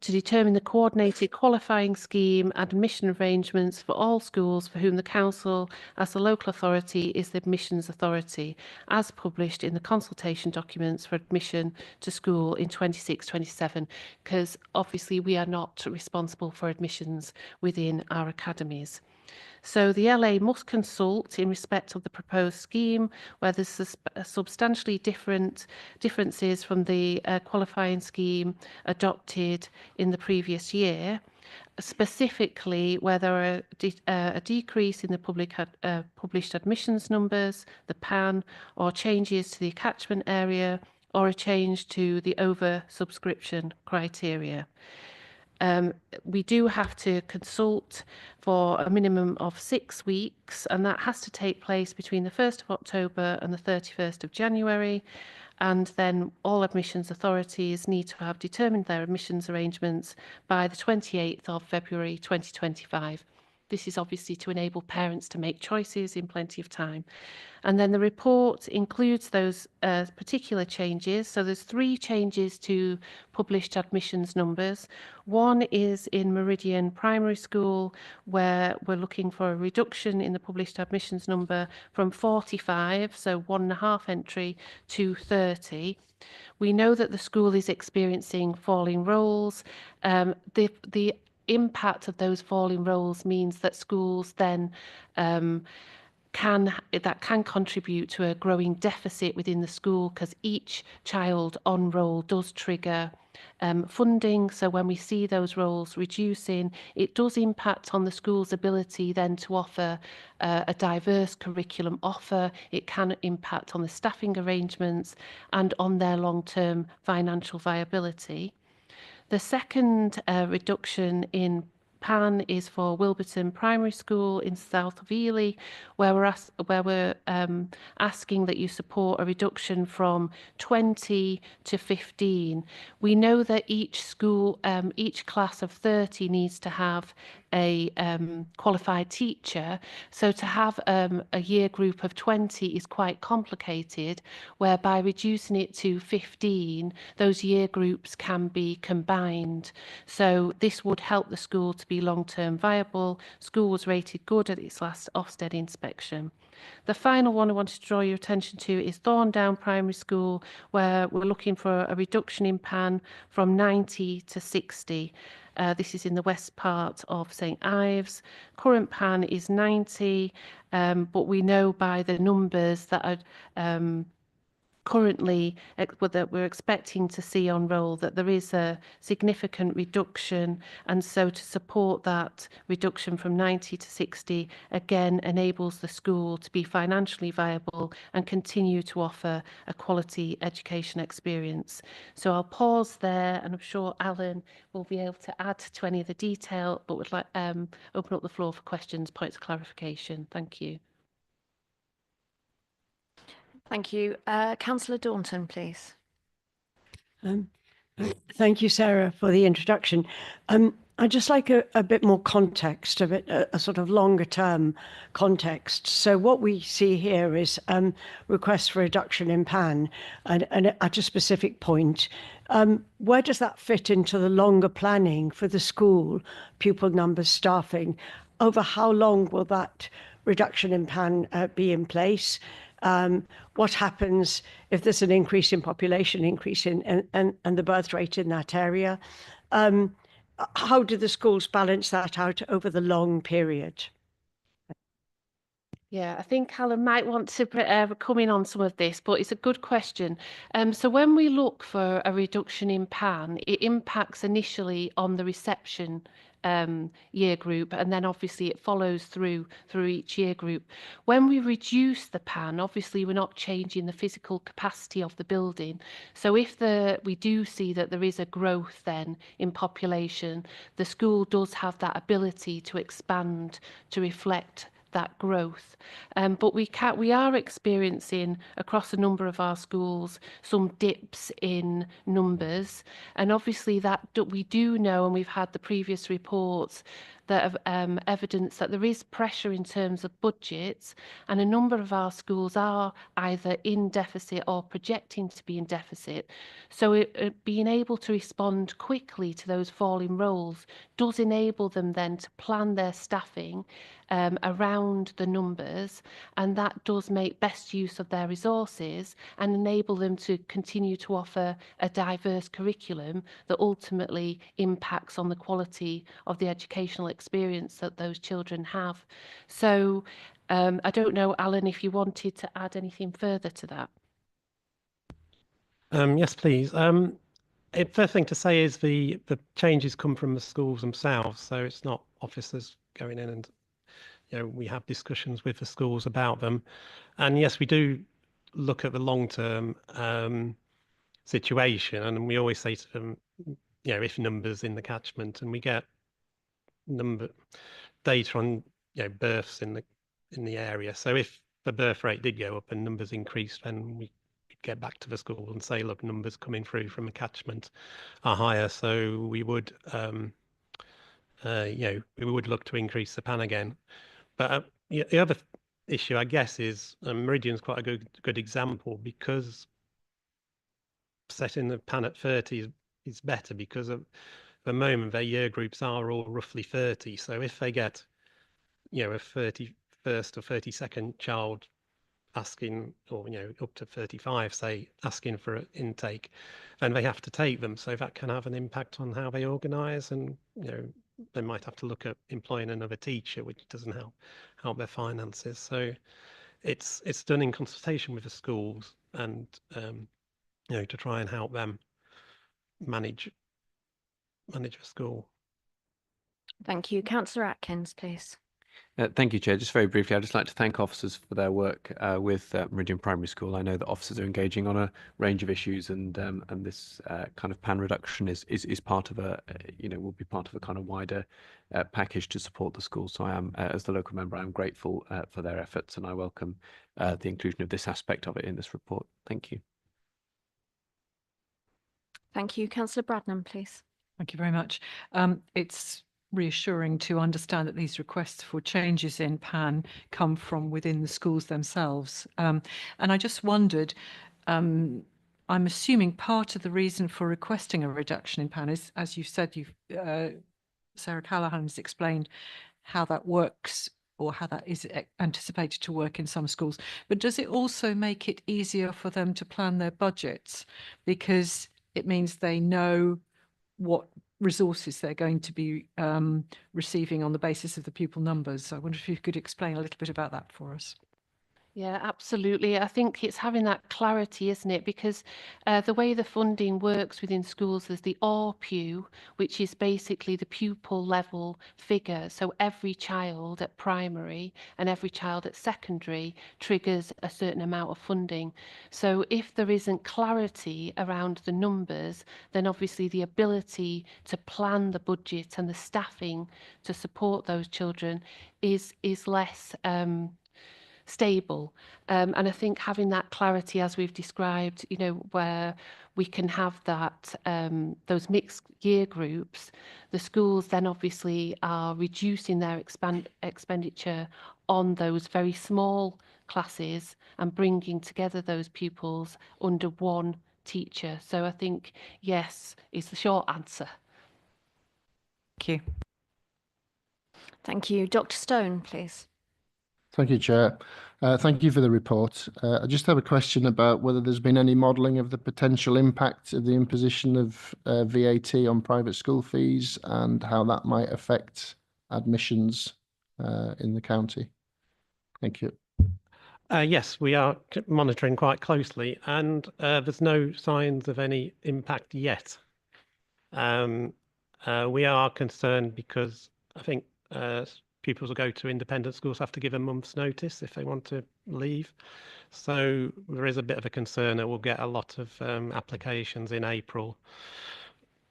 Speaker 11: to determine the coordinated qualifying scheme and admission arrangements for all schools for whom the council as the local authority is the admissions authority, as published in the consultation documents for admission to school in 26-27, because obviously we are not responsible for admissions within our academies. So the LA must consult in respect of the proposed scheme where there's substantially differences from the qualifying scheme adopted in the previous year, specifically where there are a decrease in the published admissions numbers, the PAN, or changes to the catchment area, or a change to the over-subscription criteria. We do have to consult for a minimum of 6 weeks, and that has to take place between the 1st of October and the 31st of January. And then all admissions authorities need to have determined their admissions arrangements by the 28th of February 2025. This is obviously to enable parents to make choices in plenty of time. And then the report includes those particular changes. So there's 3 changes to published admissions numbers. One is in Meridian Primary School, where we're looking for a reduction in the published admissions number from 45, so 1.5 entry, to 30. We know that the school is experiencing falling rolls. The impact of those falling rolls means that schools then can contribute to a growing deficit within the school, because each child on roll does trigger funding. So when we see those roles reducing, it does impact on the school's ability then to offer a diverse curriculum offer. It can impact on the staffing arrangements and on their long-term financial viability. The second reduction in PAN is for Wilburton Primary School in south of Ely, where we're asking that you support a reduction from 20 to 15. We know that each school, each class of 30 needs to have a qualified teacher. So to have a year group of 20 is quite complicated, whereby reducing it to 15, those year groups can be combined. So this would help the school to be long-term viable. School was rated good at its last Ofsted inspection. The final one I wanted to draw your attention to is Thorndown Primary School, where we're looking for a reduction in PAN from 90 to 60. This is in the west part of St Ives. Current PAN is 90, but we know by the numbers that are currently that we're expecting to see on roll that there is a significant reduction, and so to support that reduction from 90 to 60 again enables the school to be financially viable and continue to offer a quality education experience. So I'll pause there, and I'm sure Alan will be able to add to any of the detail, but would like open up the floor for questions, points of clarification. Thank you.
Speaker 1: Thank you. Councillor Daunton, please.
Speaker 4: Thank you, Sarah, for the introduction. I'd just like a bit more context, a sort of longer term context. So what we see here is requests for reduction in PAN and at a specific point. Where does that fit into the longer planning for the school, pupil numbers, staffing? Over how long will that reduction in PAN be in place? What happens if there's an increase in population, increase in and the birth rate in that area? How do the schools balance that out over the long period?
Speaker 11: Yeah, I think Alan might want to come in on some of this, but it's a good question. So when we look for a reduction in PAN, it impacts initially on the reception year group, and then obviously it follows through each year group. When we reduce the PAN, obviously we're not changing the physical capacity of the building. So if we do see that there is a growth then in population, the school does have that ability to expand to reflect that growth. But we are experiencing across a number of our schools some dips in numbers, and obviously that we do know, and we've had the previous reports that have evidence that there is pressure in terms of budgets, and a number of our schools are either in deficit or projecting to be in deficit. So being able to respond quickly to those falling roles does enable them then to plan their staffing around the numbers, and that does make best use of their resources and enable them to continue to offer a diverse curriculum that ultimately impacts on the quality of the educational experience that those children have. So I don't know, Alan, if you wanted to add anything further to that.
Speaker 19: Yes, please. First thing to say is the changes come from the schools themselves, so it's not officers going in and we have discussions with the schools about them. And yes, we do look at the long-term situation, and we always say to them, if numbers in the catchment, and we get data on births in the area. So if the birth rate did go up and numbers increased, then we could get back to the school and say, look, numbers coming through from a catchment are higher, so we would we would look to increase the PAN again. But the other issue, I guess, is Meridian's quite a good example, because setting the PAN at 30 is better, because at the moment their year groups are all roughly 30. So if they get a 31st or 32nd child asking, or up to 35, say, asking for an intake, then they have to take them. So that can have an impact on how they organise, and they might have to look at employing another teacher, which doesn't help their finances. So it's done in consultation with the schools, and to try and help them manage a school.
Speaker 1: Thank you. Councillor Atkins, please.
Speaker 18: Thank you, Chair. Just very briefly, I'd just like to thank officers for their work with Meridian Primary School. I know that officers are engaging on a range of issues, and this kind of PAN reduction is part of will be part of a kind of wider package to support the school. So I am, as the local member, I'm grateful for their efforts, and I welcome the inclusion of this aspect of it in this report. Thank you.
Speaker 1: Thank you. Councillor Bradnam, please.
Speaker 7: Thank you very much. It's reassuring to understand that these requests for changes in PAN come from within the schools themselves. And I just wondered, I'm assuming part of the reason for requesting a reduction in PAN is, as you said, Sarah Callaghan has explained how that works or how that is anticipated to work in some schools. But does it also make it easier for them to plan their budgets, because it means they know what resources they're going to be receiving on the basis of the pupil numbers? I wonder if you could explain a little bit about that for us.
Speaker 11: Yeah, absolutely. I think it's having that clarity, isn't it? Because the way the funding works within schools, there's the RPU, which is basically the pupil level figure. So every child at primary and every child at secondary triggers a certain amount of funding. So if there isn't clarity around the numbers, then obviously the ability to plan the budget and the staffing to support those children is less stable. And I think having that clarity, as we've described, you know, where we can have that those mixed year groups, the schools then obviously are reducing their expenditure on those very small classes and bringing together those pupils under one teacher. So I think yes is the short answer.
Speaker 7: Thank you.
Speaker 1: Thank you. Dr. Stone, please.
Speaker 20: Thank you, Chair. Thank you for the report. I just have a question about whether there's been any modelling of the potential impact of the imposition of VAT on private school fees and how that might affect admissions in the county. Thank you.
Speaker 19: Yes, we are monitoring quite closely, and there's no signs of any impact yet. We are concerned because I think pupils will go to independent schools, have to give a month's notice if they want to leave. So there is a bit of a concern that we'll get a lot of applications in April,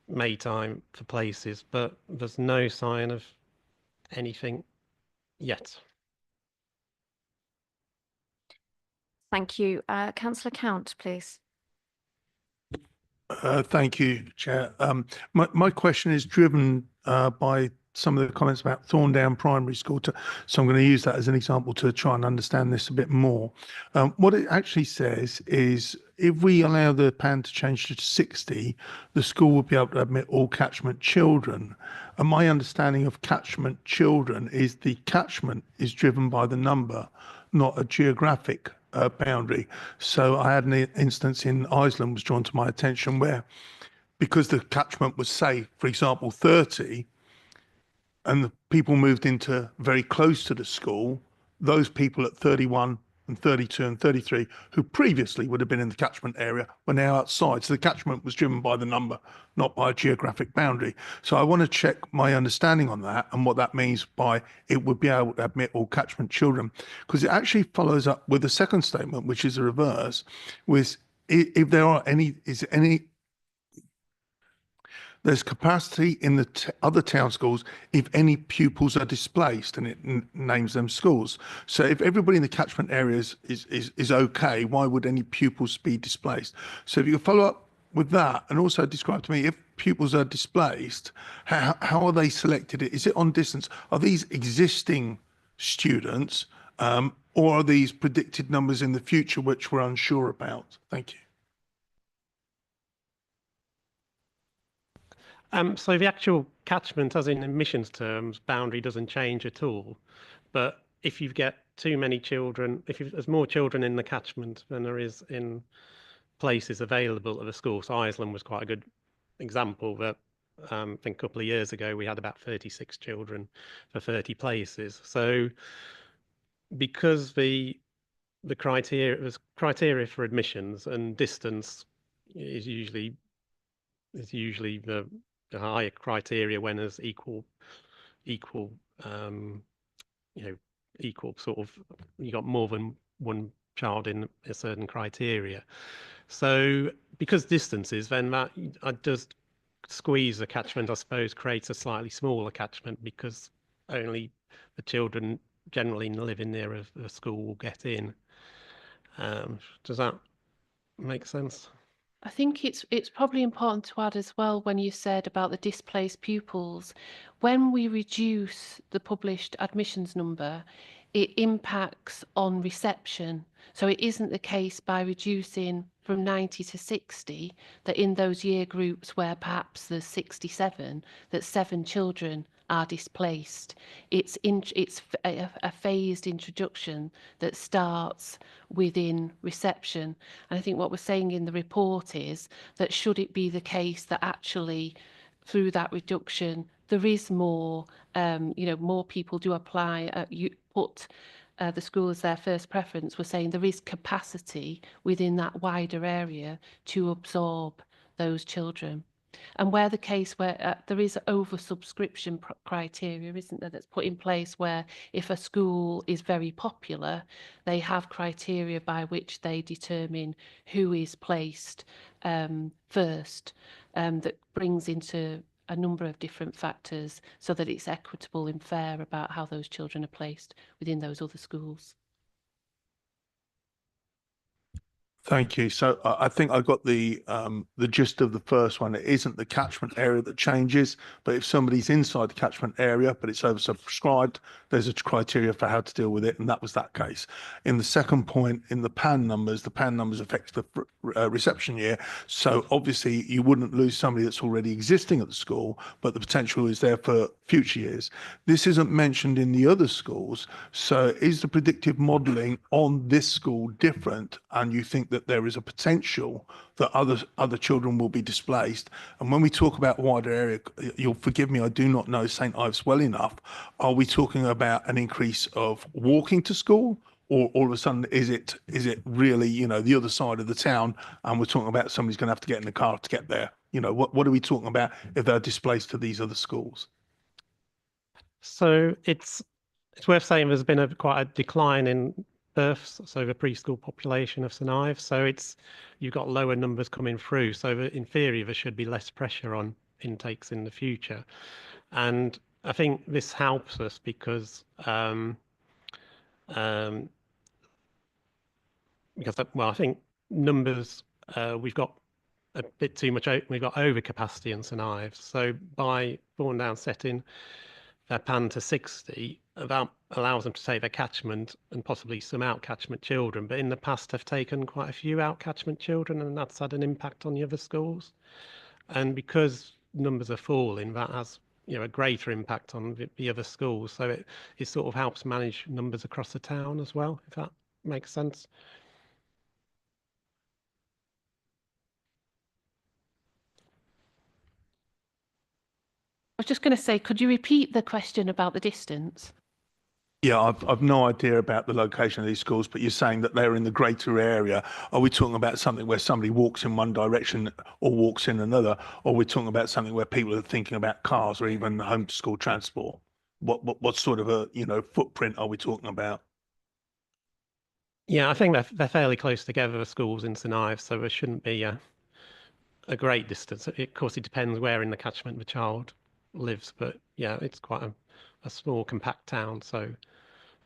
Speaker 19: May time for places, but there's no sign of anything yet.
Speaker 1: Thank you. Councillor Count, please.
Speaker 3: Thank you, Chair. My question is driven by some of the comments about Thorndown Primary School, so I'm going to use that as an example to try and understand this a bit more. What it actually says is if we allow the PAN to change to 60, the school will be able to admit all catchment children. And my understanding of catchment children is the catchment is driven by the number, not a geographic boundary. So I had an instance in Iceland was drawn to my attention where, because the catchment was, say, for example, 30, and the people moved into very close to the school, those people at 31 and 32 and 33 who previously would have been in the catchment area were now outside. So the catchment was driven by the number, not by a geographic boundary. So I want to check my understanding on that and what that means by it would be able to admit all catchment children, because it actually follows up with the second statement, which is a reverse, with if there are any, there's capacity in the other town schools if any pupils are displaced, and it names them schools. So if everybody in the catchment areas is okay, why would any pupils be displaced? So if you could follow up with that and also describe to me if pupils are displaced, how are they selected? Is it on distance? Are these existing students or are these predicted numbers in the future which we're unsure about? Thank you.
Speaker 19: So the actual catchment, as in admissions terms, boundary doesn't change at all. But if you get too many children, there's more children in the catchment than there is in places available at the school. So Iceland was quite a good example that I think a couple of years ago we had about 36 children for 30 places. So because the criteria for admissions and distance is usually the higher criteria when there's equal sort of, you got more than one child in a certain criteria. So because distances, then that does squeeze the catchment, I suppose, creates a slightly smaller catchment because only the children generally living near a school will get in. Does that make sense?
Speaker 11: I think it's probably important to add as well, when you said about the displaced pupils, when we reduce the published admissions number, it impacts on reception. So it isn't the case by reducing from 90 to 60 that in those year groups where perhaps there's 67, that 7 children are displaced. It's a phased introduction that starts within reception. And I think what we're saying in the report is that should it be the case that actually through that reduction there is more, more people do apply, you put the school as their first preference, we're saying there is capacity within that wider area to absorb those children. And where the case where there is oversubscription criteria, isn't there, that's put in place where if a school is very popular, they have criteria by which they determine who is placed first, that brings into a number of different factors so that it's equitable and fair about how those children are placed within those other schools.
Speaker 3: Thank you. So I think I got the gist of the first one. It isn't the catchment area that changes, but if somebody's inside the catchment area, but it's oversubscribed, there's a criteria for how to deal with it, and that was that case. In the second point, in the PAN numbers affect the reception year. So obviously you wouldn't lose somebody that's already existing at the school, but the potential is there for future years. This isn't mentioned in the other schools. So is the predictive modelling on this school different? And you think that there is a potential that other children will be displaced? And when we talk about wider area, you'll forgive me, I do not know St Ives well enough. Are we talking about an increase of walking to school, or all of a sudden is it really the other side of the town, and we're talking about somebody's going to have to get in the car to get there? What are we talking about if they're displaced to these other schools?
Speaker 19: So it's worth saying there's been quite a decline in births, so the preschool population of St Ives. So you've got lower numbers coming through. So in theory, there should be less pressure on intakes in the future. And I think this helps us because I think numbers, we've got a bit too much, we've got overcapacity in St Ives. So by Thorndown setting their PAN to 60, that allows them to take their catchment and possibly some out-catchment children. But in the past have taken quite a few out-catchment children, and that's had an impact on the other schools. And because numbers are falling, that has a greater impact on the other schools. So it sort of helps manage numbers across the town as well, if that makes sense.
Speaker 11: I was just going to say, could you repeat the question about the distance?
Speaker 3: Yeah, I've no idea about the location of these schools, but you're saying that they're in the greater area. Are we talking about something where somebody walks in one direction or walks in another, or are we talking about something where people are thinking about cars or even home to school transport? What sort of a footprint are we talking about?
Speaker 19: Yeah, I think they're fairly close together, the schools in St Ives, so there shouldn't be a great distance. Of course, it depends where in the catchment the child lives, but yeah, it's quite a small, compact town, so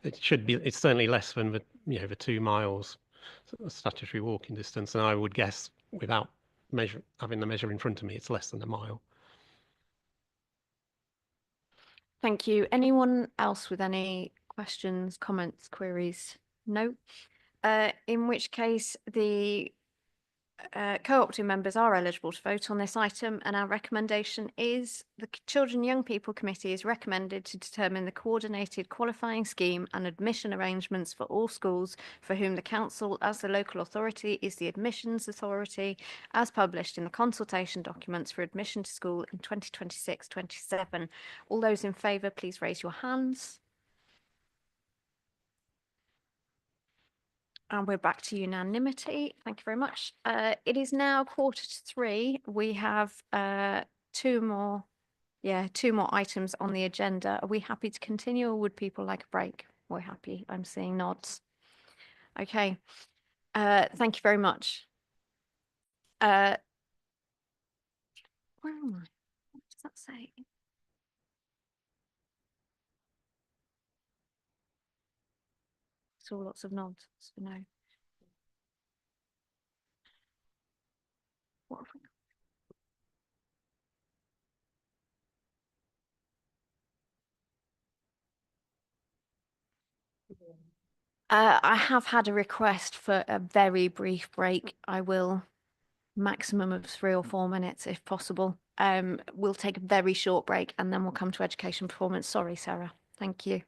Speaker 19: it's certainly less than the 2 miles statutory walking distance, and I would guess without having the measure in front of me, it's less than a mile.
Speaker 1: Thank you. Anyone else with any questions, comments, queries? No. In which case the co-opting members are eligible to vote on this item, and our recommendation is the Children and Young People Committee is recommended to determine the coordinated qualifying scheme and admission arrangements for all schools for whom the council as the local authority is the admissions authority, as published in the consultation documents for admission to school in 2026-27. All those in favour, please raise your hands. And we're back to unanimity. Thank you very much. It is now 2:45. We have two more items on the agenda. Are we happy to continue, or would people like a break? We're happy. I'm seeing nods. Okay. Thank you very much. Where am I? What does that say? Saw lots of nods. So no. What have we got? I have had a request for a very brief break. I will maximum of 3 or 4 minutes if possible. We'll take a very short break and then we'll come to education performance. Sorry, Sarah. Thank you.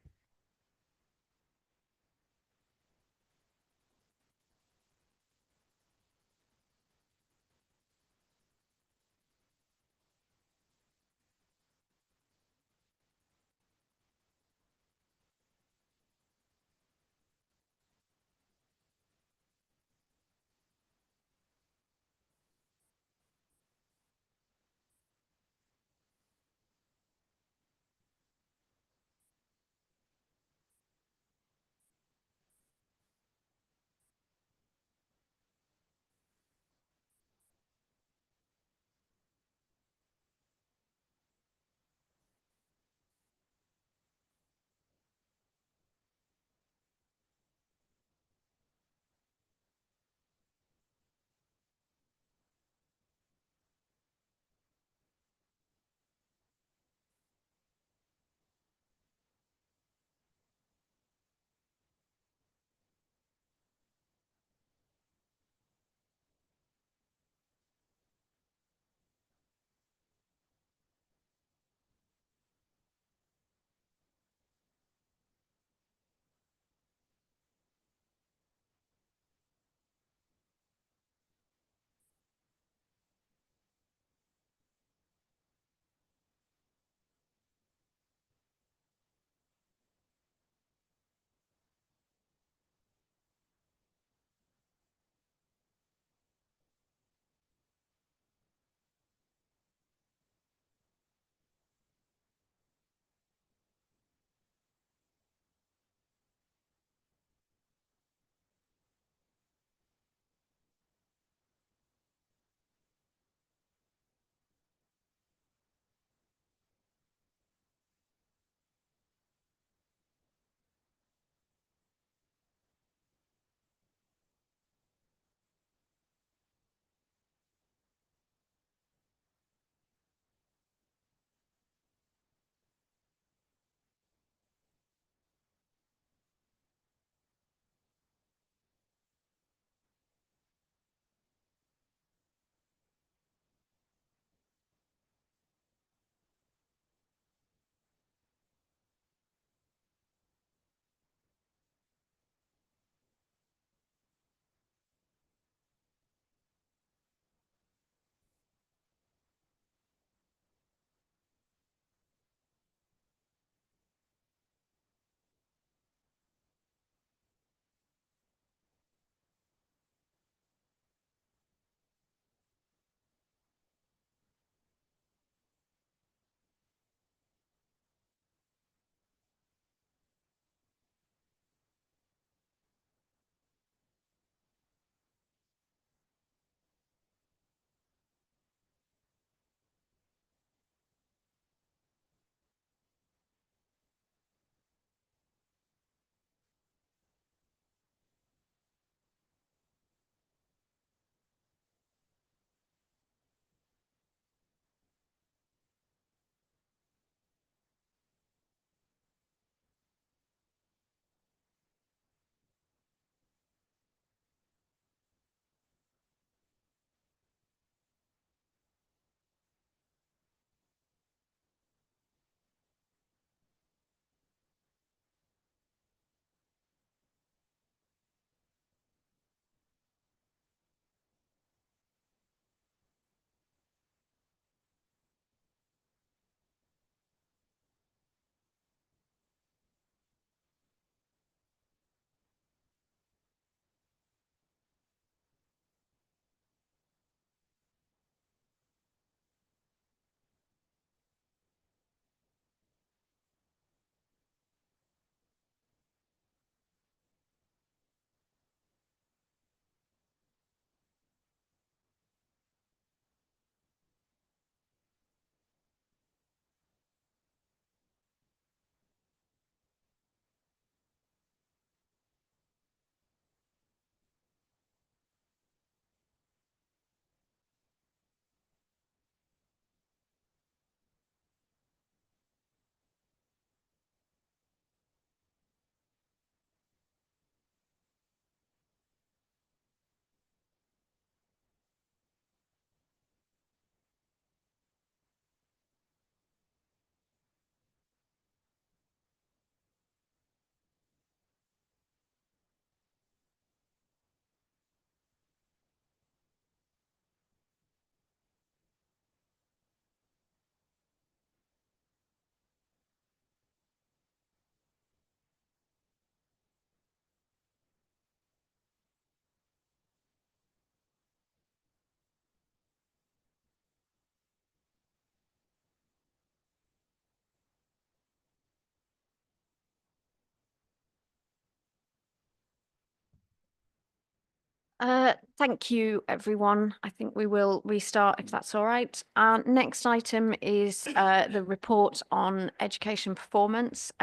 Speaker 1: Thank you, everyone. I think we will restart if that's all right. Our next item is the report on education performance.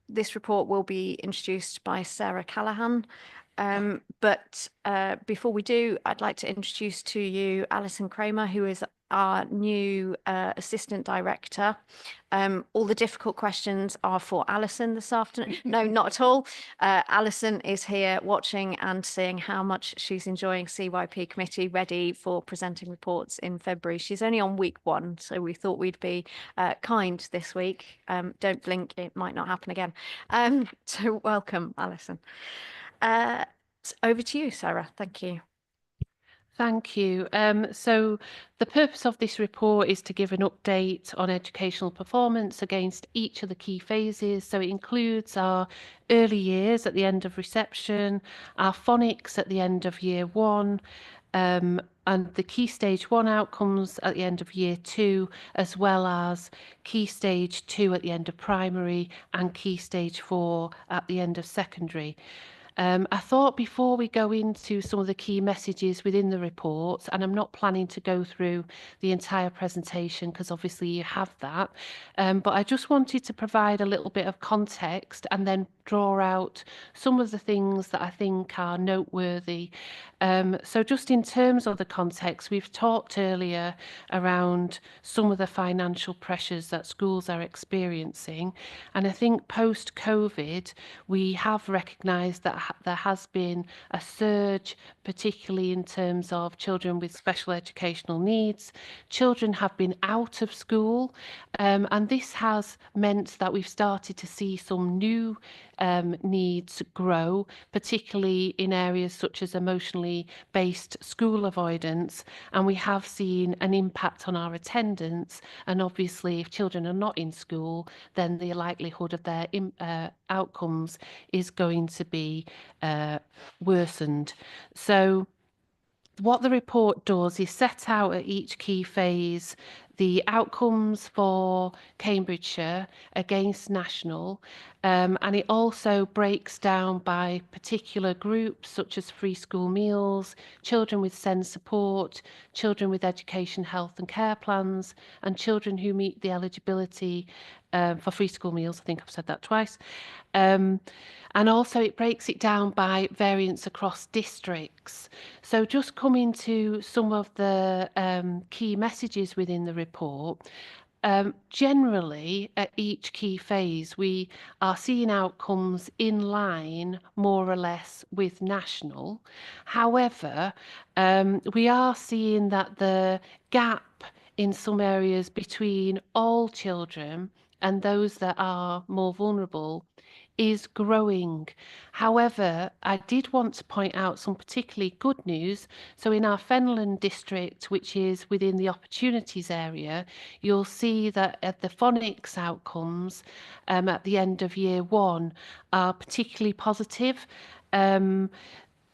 Speaker 1: This report will be introduced by Sarah Callahan. But before we do, I'd like to introduce to you Alison Kramer, who is our new Assistant Director. All the difficult questions are for Alison this afternoon. No, not at all. Alison is here watching and seeing how much she's enjoying CYP committee, ready for presenting reports in February. She's only on week 1, so we thought we'd be kind this week. Don't blink, it might not happen again. So welcome, Alison. Over to you, Sarah. Thank you.
Speaker 11: Thank you. So the purpose of this report is to give an update on educational performance against each of the key phases. So it includes our early years at the end of reception, our phonics at the end of year 1, and the key stage 1 outcomes at the end of year 2, as well as key stage 2 at the end of primary and key stage 4 at the end of secondary. I thought before we go into some of the key messages within the report, and I'm not planning to go through the entire presentation because obviously you have that, but I just wanted to provide a little bit of context and then draw out some of the things that I think are noteworthy. So just in terms of the context, we've talked earlier around some of the financial pressures that schools are experiencing. And I think post-COVID, we have recognised that there has been a surge, particularly in terms of children with special educational needs. Children have been out of school, and this has meant that we've started to see some new needs grow, particularly in areas such as emotionally based school avoidance, and we have seen an impact on our attendance. And obviously, if children are not in school, then the likelihood of their outcomes is going to be worsened. So what the report does is set out at each key phase the outcomes for Cambridgeshire against national, and it also breaks down by particular groups such as free school meals, children with SEND support, children with education, health and care plans, and children who meet the eligibility for free school meals. I think I've said that twice. And also it breaks it down by variance across districts. So just coming to some of the key messages within the report, generally at each key phase, we are seeing outcomes in line more or less with national. However, we are seeing that the gap in some areas between all children and those that are more vulnerable is growing. However, I did want to point out some particularly good news. So in our Fenland district, which is within the opportunities area, you'll see that the phonics outcomes at the end of year 1 are particularly positive.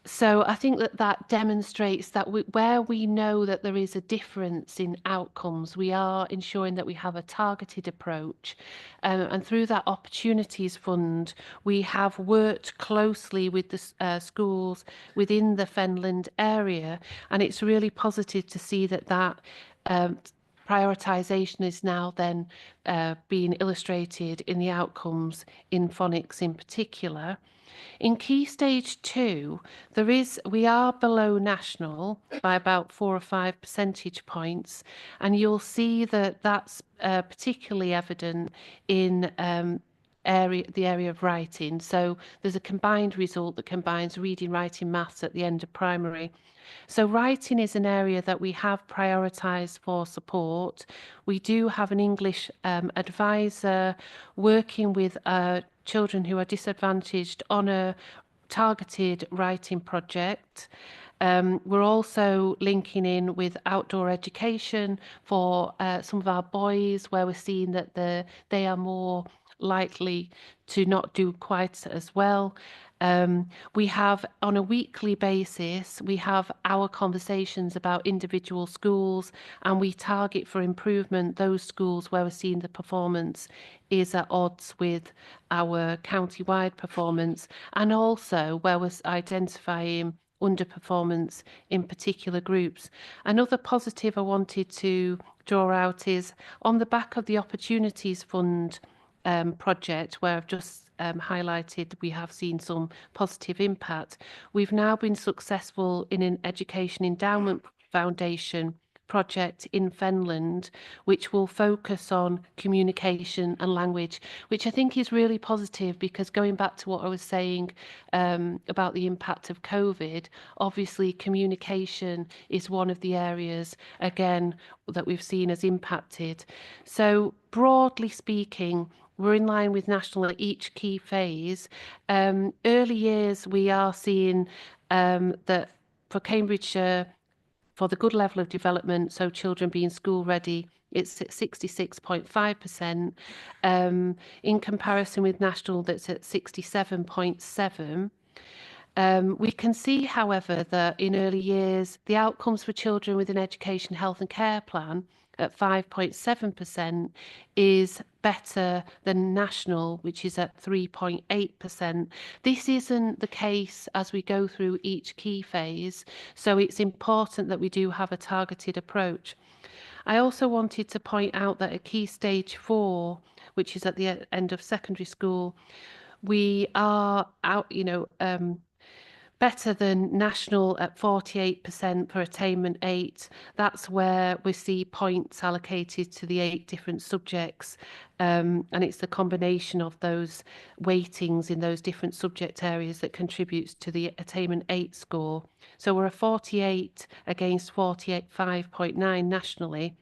Speaker 11: So I think that that demonstrates that where we know that there is a difference in outcomes, we are ensuring that we have a targeted approach. And through that Opportunities Fund, we have worked closely with the schools within the Fenland area. And it's really positive to see that that prioritisation is now then being illustrated in the outcomes in phonics in particular. In Key Stage 2, we are below national by about 4 or 5 percentage points, and you'll see that that's particularly evident in the area of writing. So there's a combined result that combines reading, writing, maths at the end of primary. So writing is an area that we have prioritised for support. We do have an English advisor working with children who are disadvantaged on a targeted writing project. We're also linking in with outdoor education for some of our boys, where we're seeing that they are more likely to not do quite as well. We have, on a weekly basis, we have our conversations about individual schools, and we target for improvement those schools where we're seeing the performance is at odds with our county-wide performance, and also where we're identifying underperformance in particular groups. Another positive I wanted to draw out is on the back of the Opportunities Fund project, where I've just highlighted we have seen some positive impact. We've now been successful in an Education Endowment Foundation project in Finland, which will focus on communication and language, which I think is really positive, because going back to what I was saying about the impact of COVID, obviously communication is one of the areas, again, that we've seen as impacted. So broadly speaking, we're in line with national at each key phase. Early years, we are seeing that for Cambridgeshire, for the good level of development, so children being school ready, it's at 66.5%. In comparison with national, that's at 67.7%. We can see, however, that in early years, the outcomes for children with an education, health and care plan at 5.7% is better than national, which is at 3.8%. This isn't the case as we go through each key phase, so it's important that we do have a targeted approach. I also wanted to point out that at Key Stage 4, which is at the end of secondary school, we are out, better than national at 48% for attainment 8. That's where we see points allocated to the 8 different subjects. And it's the combination of those weightings in those different subject areas that contributes to the attainment 8 score. So we're a 48 against 48.5.9 nationally.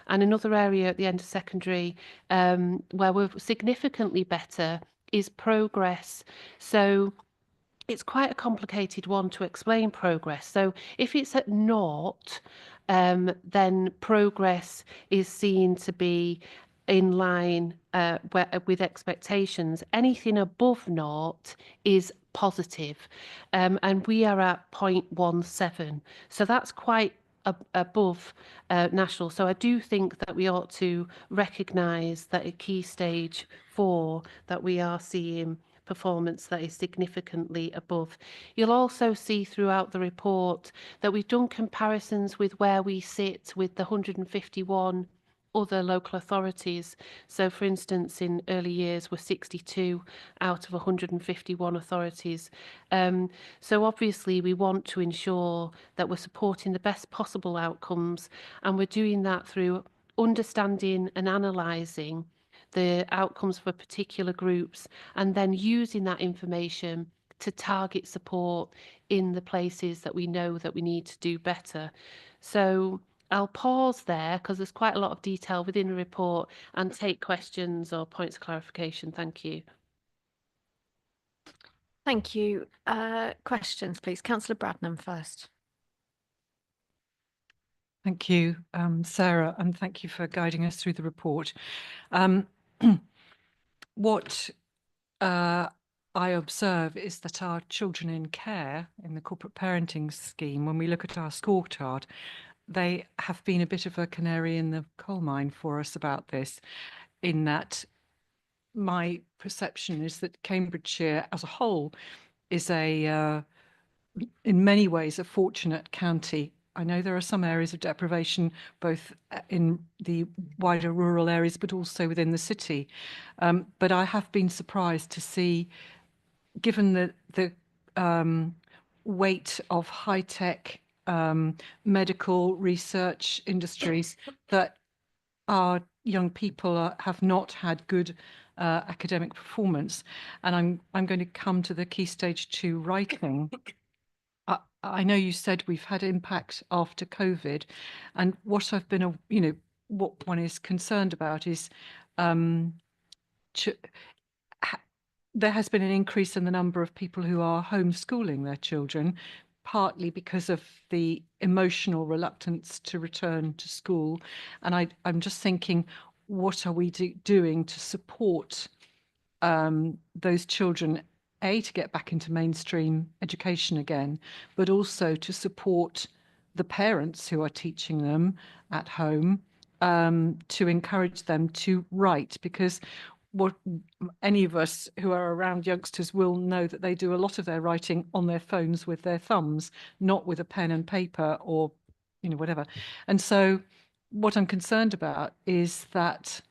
Speaker 11: And another area at the end of secondary where we're significantly better is progress. So it's quite a complicated one to explain progress. So if it's at 0, then progress is seen to be in line with expectations. Anything above 0 is positive, and we are at 0.17. So that's quite above national. So I do think that we ought to recognise that at Key Stage 4 that we are seeing performance that is significantly above. You'll also see throughout the report that we've done comparisons with where we sit with the 151 other local authorities. So for instance, in early years, we're 62 out of 151 authorities. So obviously we want to ensure that we're supporting the best possible outcomes, and we're doing that through understanding and analysing the outcomes for particular groups, and then using that information to target support in the places that we know that we need to do better. So I'll pause there because there's quite a lot of detail within the report, and take questions or points of clarification. Thank you.
Speaker 1: Thank you. Questions, please. Councillor Bradnam first.
Speaker 7: Thank you, Sarah, and thank you for guiding us through the report. What I observe is that our children in care in the corporate parenting scheme, when we look at our scorecard, they have been a bit of a canary in the coal mine for us about this, in that my perception is that Cambridgeshire as a whole is in many ways a fortunate county. I know there are some areas of deprivation, both in the wider rural areas, but also within the city. But I have been surprised to see, given the weight of high-tech medical research industries, that our young people have not had good academic performance. And I'm going to come to the Key Stage 2 writing. I know you said we've had impact after COVID, and what I've been, what one is concerned about is there has been an increase in the number of people who are homeschooling their children, partly because of the emotional reluctance to return to school. And I'm just thinking, what are we doing to support those children, A, to get back into mainstream education again, but also to support the parents who are teaching them at home, to encourage them to write, because what any of us who are around youngsters will know that they do a lot of their writing on their phones with their thumbs, not with a pen and paper or, whatever. And so what I'm concerned about is that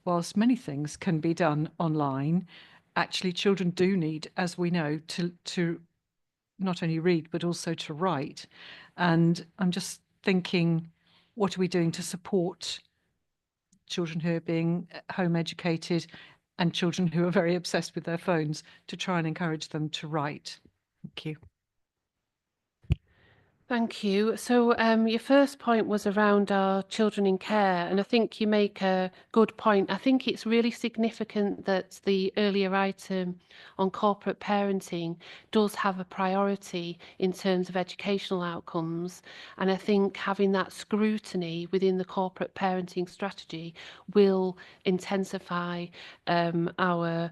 Speaker 7: whilst many things can be done online, actually children do need, as we know, to not only read, but also to write. And I'm just thinking, what are we doing to support children who are being home educated and children who are very obsessed with their phones to try and encourage them to write? Thank you.
Speaker 11: Thank you. So your first point was around our children in care, and I think you make a good point. I think it's really significant that the earlier item on corporate parenting does have a priority in terms of educational outcomes, and I think having that scrutiny within the corporate parenting strategy will intensify our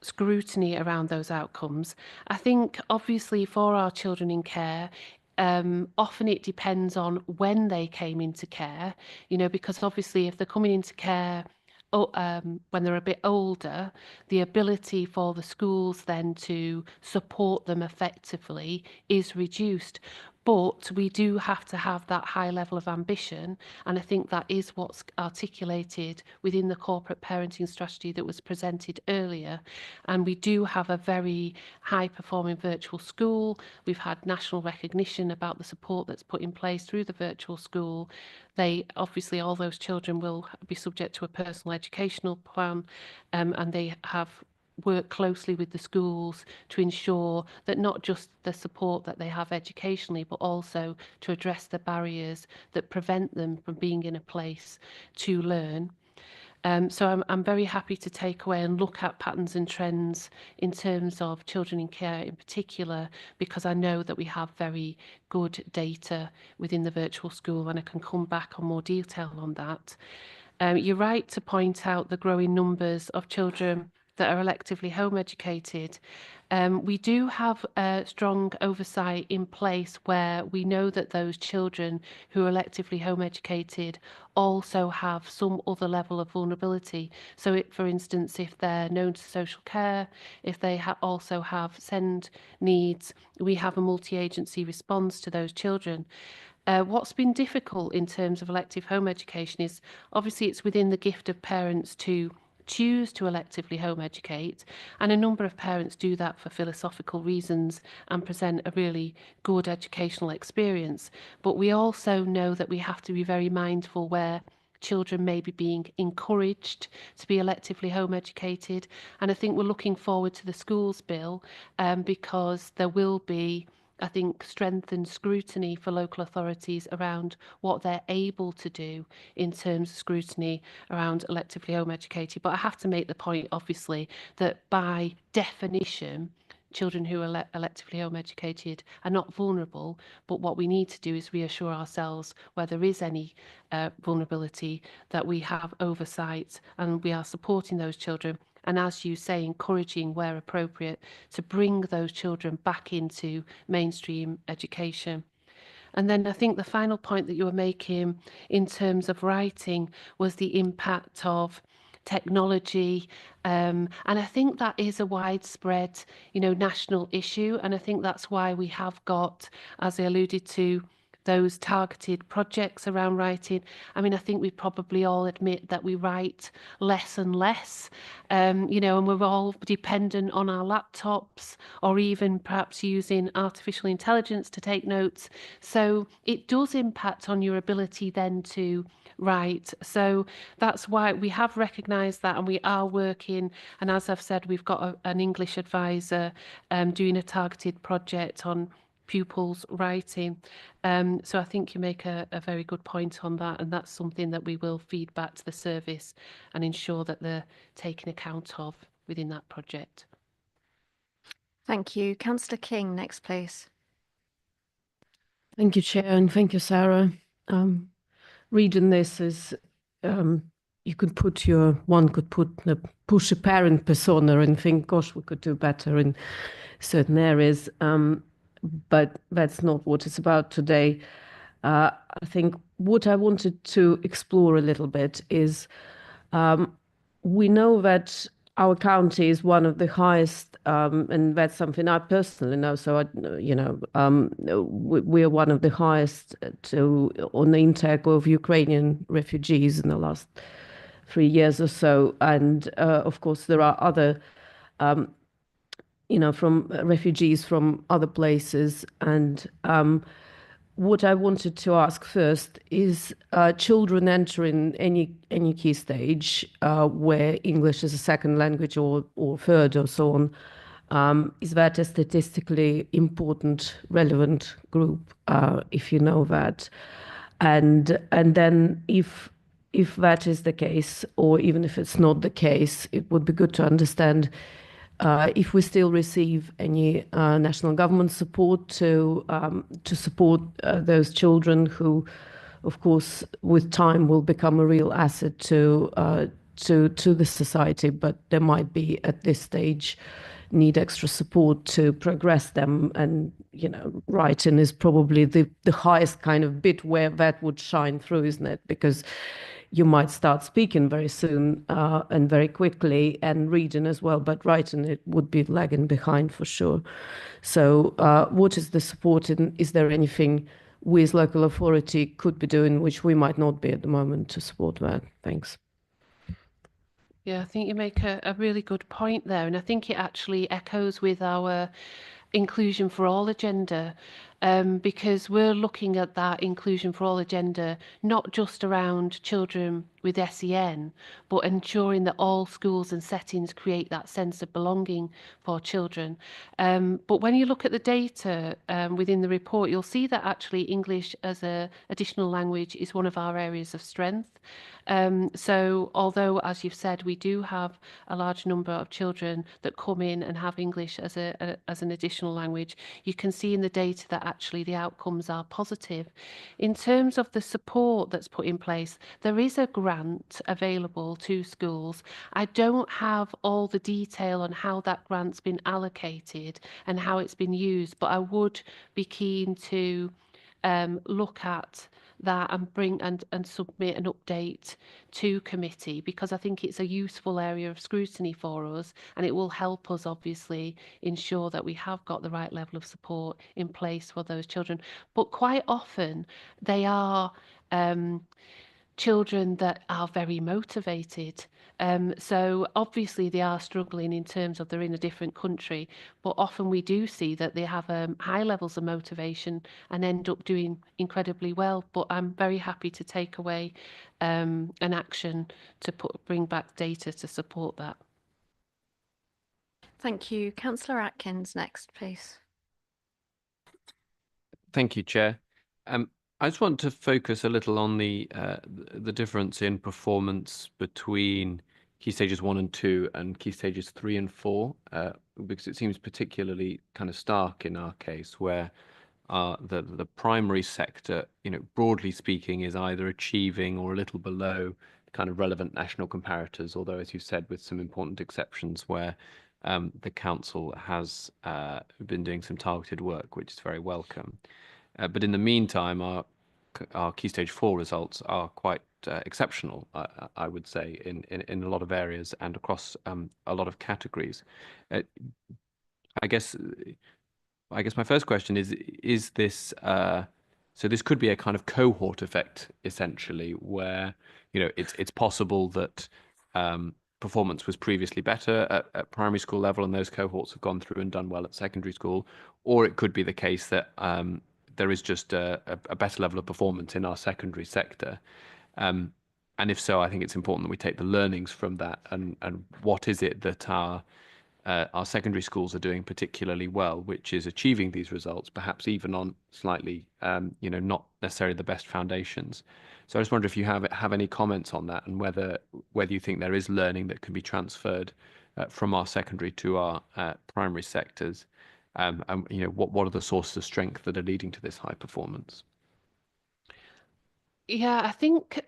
Speaker 11: scrutiny around those outcomes. I think obviously for our children in care, often it depends on when they came into care, because obviously if they're coming into care when they're a bit older, the ability for the schools then to support them effectively is reduced. But we do have to have that high level of ambition, and I think that is what's articulated within the corporate parenting strategy that was presented earlier. And we do have a very high performing virtual school. We've had national recognition about the support that's put in place through the virtual school. They obviously, all those children will be subject to a personal educational plan, and they have work closely with the schools to ensure that not just the support that they have educationally, but also to address the barriers that prevent them from being in a place to learn. So I'm very happy to take away and look at patterns and trends in terms of children in care in particular, because I know that we have very good data within the virtual school, and I can come back on more detail on that. You're right to point out the growing numbers of children that are electively home educated. We do have a strong oversight in place where we know that those children who are electively home educated also have some other level of vulnerability. So for instance, if they're known to social care, if they also have SEND needs, we have a multi-agency response to those children. What's been difficult in terms of elective home education is obviously it's within the gift of parents to choose to electively home educate, and a number of parents do that for philosophical reasons and present a really good educational experience. But we also know that we have to be very mindful where children may be being encouraged to be electively home educated, and I think we're looking forward to the schools bill because there will be, I think, strengthened scrutiny for local authorities around what they're able to do in terms of scrutiny around electively home educated. But I have to make the point, obviously, that by definition, children who are electively home educated are not vulnerable, but what we need to do is reassure ourselves where there is any vulnerability, that we have oversight and we are supporting those children. And as you say, encouraging where appropriate to bring those children back into mainstream education. And then I think the final point that you were making in terms of writing was the impact of technology. And I think that is a widespread, national issue. And I think that's why we have got, as I alluded to, those targeted projects around writing. I mean, I think we probably all admit that we write less and less, and we're all dependent on our laptops or even perhaps using artificial intelligence to take notes. So it does impact on your ability then to write. So that's why we have recognised that, and we are working. And as I've said, we've got an English advisor doing a targeted project on pupils writing. So I think you make a very good point on that, and that's something that we will feed back to the service and ensure that they're taken account of within that project.
Speaker 1: Thank you. Councillor King, next please.
Speaker 9: Thank you, Chair, and thank you, Sarah. Reading this is, you could put one could push a parent persona and think, gosh, we could do better in certain areas. But that's not what it's about today. I think what I wanted to explore a little bit is we know that our county is one of the highest, and that's something I personally know. So we are one of the highest on the intake of Ukrainian refugees in the last 3 years or so. And of course, there are other, from refugees from other places. And what I wanted to ask first is children entering any key stage where English is a second language or third or so on, is that a statistically important, relevant group, if you know that? And then if that is the case, or even if it's not the case, it would be good to understand if we still receive any national government support to support those children who, of course, with time will become a real asset to the society, but there might be at this stage need extra support to progress them. And writing is probably the highest kind of bit where that would shine through, isn't it? Because you might start speaking very soon and very quickly, and reading as well, but writing, it would be lagging behind for sure. So what is the support, and is there anything we as local authority could be doing which we might not be at the moment to support that? Thanks.
Speaker 11: Yeah, I think you make a really good point there, and I think it actually echoes with our Inclusion for All agenda, because we're looking at that Inclusion for All agenda not just around children with SEN, but ensuring that all schools and settings create that sense of belonging for children. But when you look at the data within the report, you'll see that actually English as an additional language is one of our areas of strength. So although, as you've said, we do have a large number of children that come in and have English as an additional language, you can see in the data that actually the outcomes are positive. In terms of the support that's put in place, there is a grant available to schools. I don't have all the detail on how that grant's been allocated and how it's been used, but I would be keen to look at that and bring and submit an update to committee, because I think it's a useful area of scrutiny for us, and it will help us obviously ensure that we have got the right level of support in place for those children. But quite often they are children that are very motivated. So obviously they are struggling in terms of they're in a different country, but often we do see that they have high levels of motivation and end up doing incredibly well. But I'm very happy to take away an action to bring back data to support that.
Speaker 1: Thank you. Councillor Atkins next, please.
Speaker 18: Thank you, Chair. I just want to focus a little on the difference in performance between Key Stages 1 and 2 and Key Stages 3 and 4, because it seems particularly kind of stark in our case, where the primary sector, broadly speaking, is either achieving or a little below kind of relevant national comparators, although, as you said, with some important exceptions where the council has been doing some targeted work, which is very welcome. But in the meantime, our Key Stage 4 results are quite exceptional, I would say, in a lot of areas and across a lot of categories. I guess my first question is this, so this could be a kind of cohort effect, essentially, where it's possible that performance was previously better at primary school level and those cohorts have gone through and done well at secondary school, or it could be the case that there is just a better level of performance in our secondary sector. And if so, I think it's important that we take the learnings from that and what is it that our secondary schools are doing particularly well, which is achieving these results, perhaps even on slightly, not necessarily the best foundations. So I just wonder if you have any comments on that and whether you think there is learning that can be transferred from our secondary to our primary sectors. And what are the sources of strength that are leading to this high performance?
Speaker 11: Yeah, I think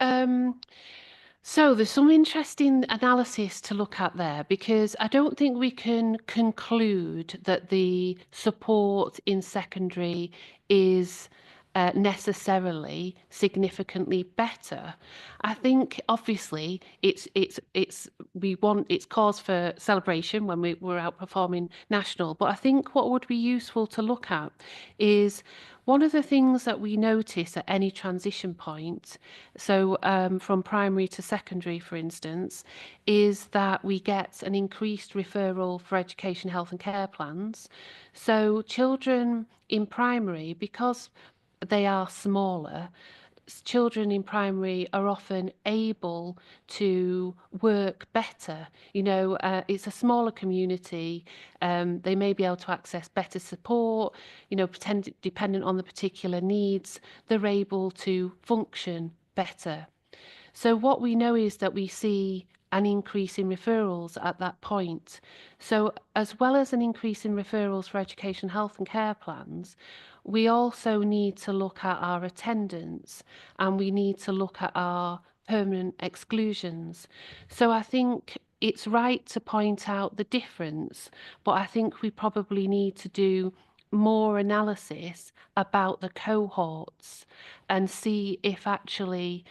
Speaker 11: so. There's some interesting analysis to look at there, because I don't think we can conclude that the support in secondary is necessarily significantly better. I think obviously it's cause for celebration when we're outperforming national, but I think what would be useful to look at is one of the things that we notice at any transition point, so from primary to secondary, for instance, is that we get an increased referral for education, health and care plans. So children in primary, because they are smaller, children in primary are often able to work better. You know, it's a smaller community. They may be able to access better support, you know, dependent on the particular needs, they're able to function better. So what we know is that we see an increase in referrals at that point. So as well as an increase in referrals for education, health and care plans, we also need to look at our attendance and we need to look at our permanent exclusions. So I think it's right to point out the difference, but I think we probably need to do more analysis about the cohorts and see if actually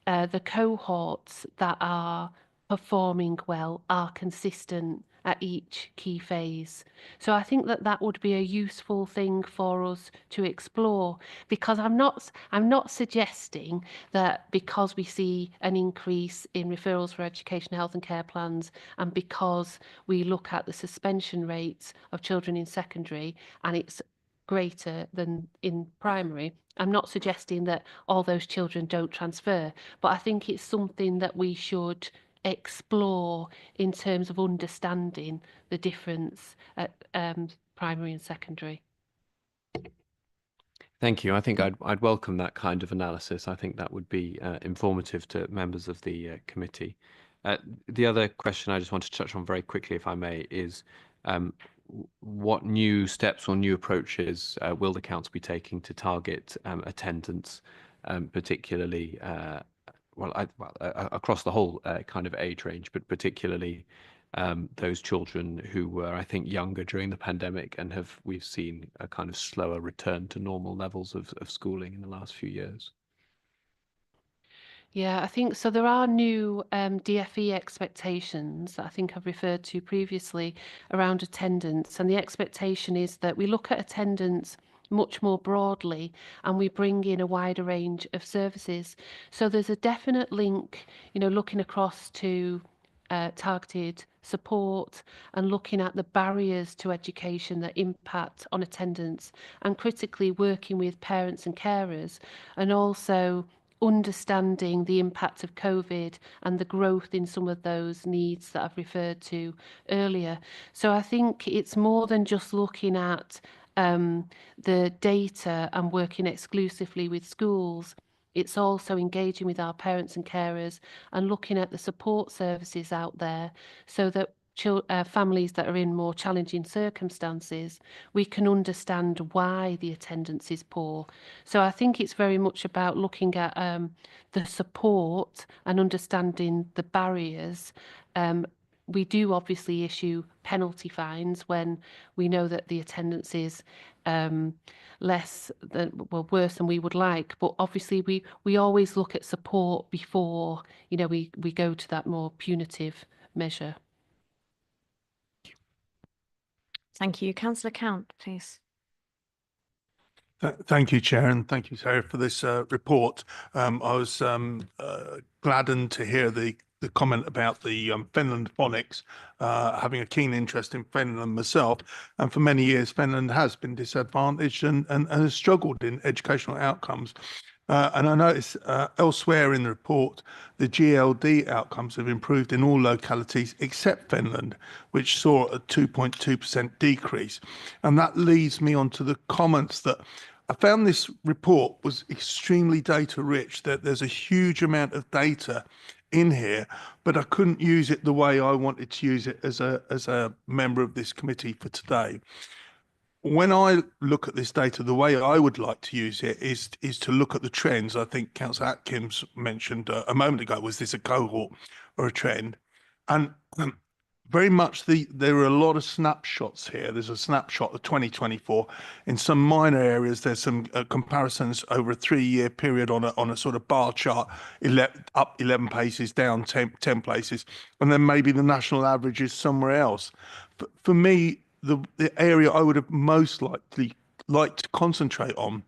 Speaker 11: the cohorts that are performing well are consistent at each key phase. So I think that that would be a useful thing for us to explore, because I'm not suggesting that because we see an increase in referrals for education, health and care plans, and because we look at the suspension rates of children in secondary and it's greater than in primary, I'm not suggesting that all those children don't transfer, but I think it's something that we should explore in terms of understanding the difference at primary and secondary.
Speaker 18: Thank you. I think I'd welcome that kind of analysis. I think that would be informative to members of the committee. The other question I just want to touch on very quickly, if I may, is what new steps or new approaches will the council be taking to target attendance, particularly across the whole kind of age range, but particularly those children who were, I think, younger during the pandemic and we've seen a kind of slower return to normal levels of schooling in the last few years?
Speaker 11: Yeah, I think so. There are new DFE expectations that I think I've referred to previously around attendance, and the expectation is that we look at attendance much more broadly and we bring in a wider range of services. So there's a definite link, you know, looking across to targeted support and looking at the barriers to education that impact on attendance, and critically working with parents and carers, and also understanding the impact of COVID and the growth in some of those needs that I've referred to earlier. So I think it's more than just looking at the data and working exclusively with schools. It's also engaging with our parents and carers and looking at the support services out there so that families that are in more challenging circumstances, we can understand why the attendance is poor. So I think it's very much about looking at the support and understanding the barriers. We do obviously issue penalty fines when we know that the attendance is worse than we would like. But obviously we always look at support before, you know, we go to that more punitive measure.
Speaker 1: Thank you. Councillor Count, please.
Speaker 3: Thank you, Chair, and thank you, Sarah, for this report. I was gladdened to hear the comment about the Fenland phonics, having a keen interest in Fenland myself. And for many years, Fenland has been disadvantaged and has struggled in educational outcomes. And I noticed elsewhere in the report, the GLD outcomes have improved in all localities except Fenland, which saw a 2.2% decrease. And that leads me on to the comments that I found this report was extremely data rich, that there's a huge amount of data in here, but I couldn't use it the way I wanted to use it as a member of this committee for today. When I look at this data, the way I would like to use it is to look at the trends. I think Councillor Atkins mentioned a moment ago, was this a cohort or a trend? And very much there are a lot of snapshots here. There's a snapshot of 2024. In some minor areas, there's some comparisons over a 3-year period on a sort of bar chart, up 11 places, down 10 places, and then maybe the national average is somewhere else. For me, the area I would have most likely liked to concentrate on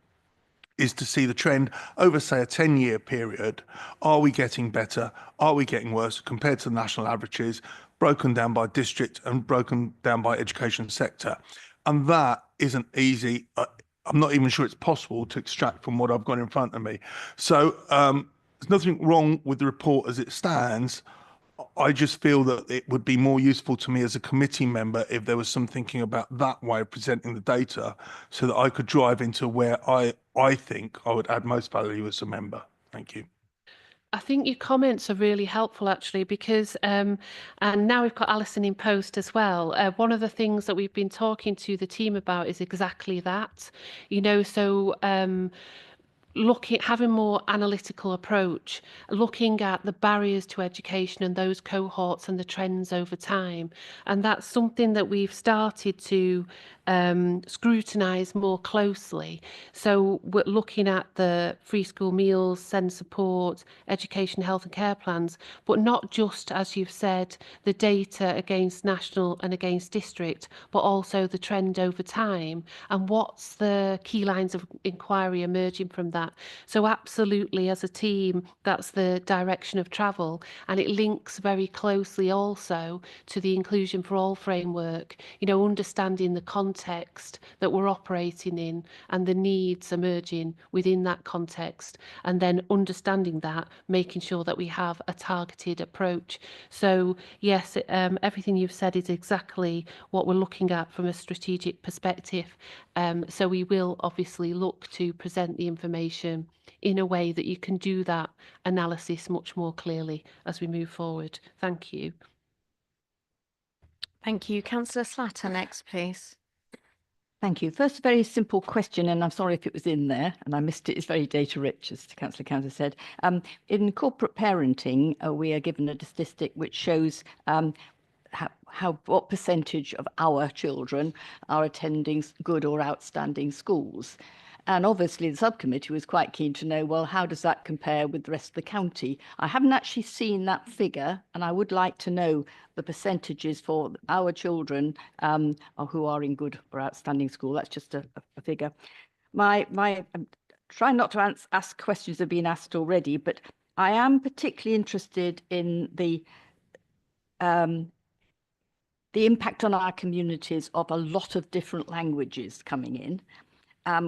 Speaker 3: is to see the trend over, say, a 10-year period. Are we getting better? Are we getting worse compared to the national averages, broken down by district and broken down by education sector? And that isn't easy. I'm not even sure it's possible to extract from what I've got in front of me. So there's nothing wrong with the report as it stands. I just feel that it would be more useful to me as a committee member if there was some thinking about that way of presenting the data, so that I could drive into where I think I would add most value as a member. Thank you.
Speaker 11: I think your comments are really helpful, actually, because and now we've got Alison in post as well. One of the things that we've been talking to the team about is exactly that, you know, so having more analytical approach, looking at the barriers to education and those cohorts and the trends over time. And that's something that we've started to scrutinise more closely. So we're looking at the free school meals, SEND support, education, health and care plans, but not just, as you've said, the data against national and against district, but also the trend over time and what's the key lines of inquiry emerging from that. So absolutely, as a team, that's the direction of travel, and it links very closely also to the Inclusion for All framework, you know, understanding the context that we're operating in and the needs emerging within that context, and then understanding that, making sure that we have a targeted approach. So yes, everything you've said is exactly what we're looking at from a strategic perspective. So we will obviously look to present the information in a way that you can do that analysis much more clearly as we move forward. Thank you.
Speaker 1: Thank you. Councillor Slatter next, please.
Speaker 8: Thank you. First, a very simple question, and I'm sorry if it was in there and I missed it. It's very data rich, as Councillor Counter said. In corporate parenting, we are given a statistic which shows what percentage of our children are attending good or outstanding schools. And obviously the subcommittee was quite keen to know, well, how does that compare with the rest of the county? I haven't actually seen that figure, and I would like to know the percentages for our children who are in good or outstanding school. That's just a figure. I'm trying not to ask questions that have been asked already, but I am particularly interested in the impact on our communities of a lot of different languages coming in.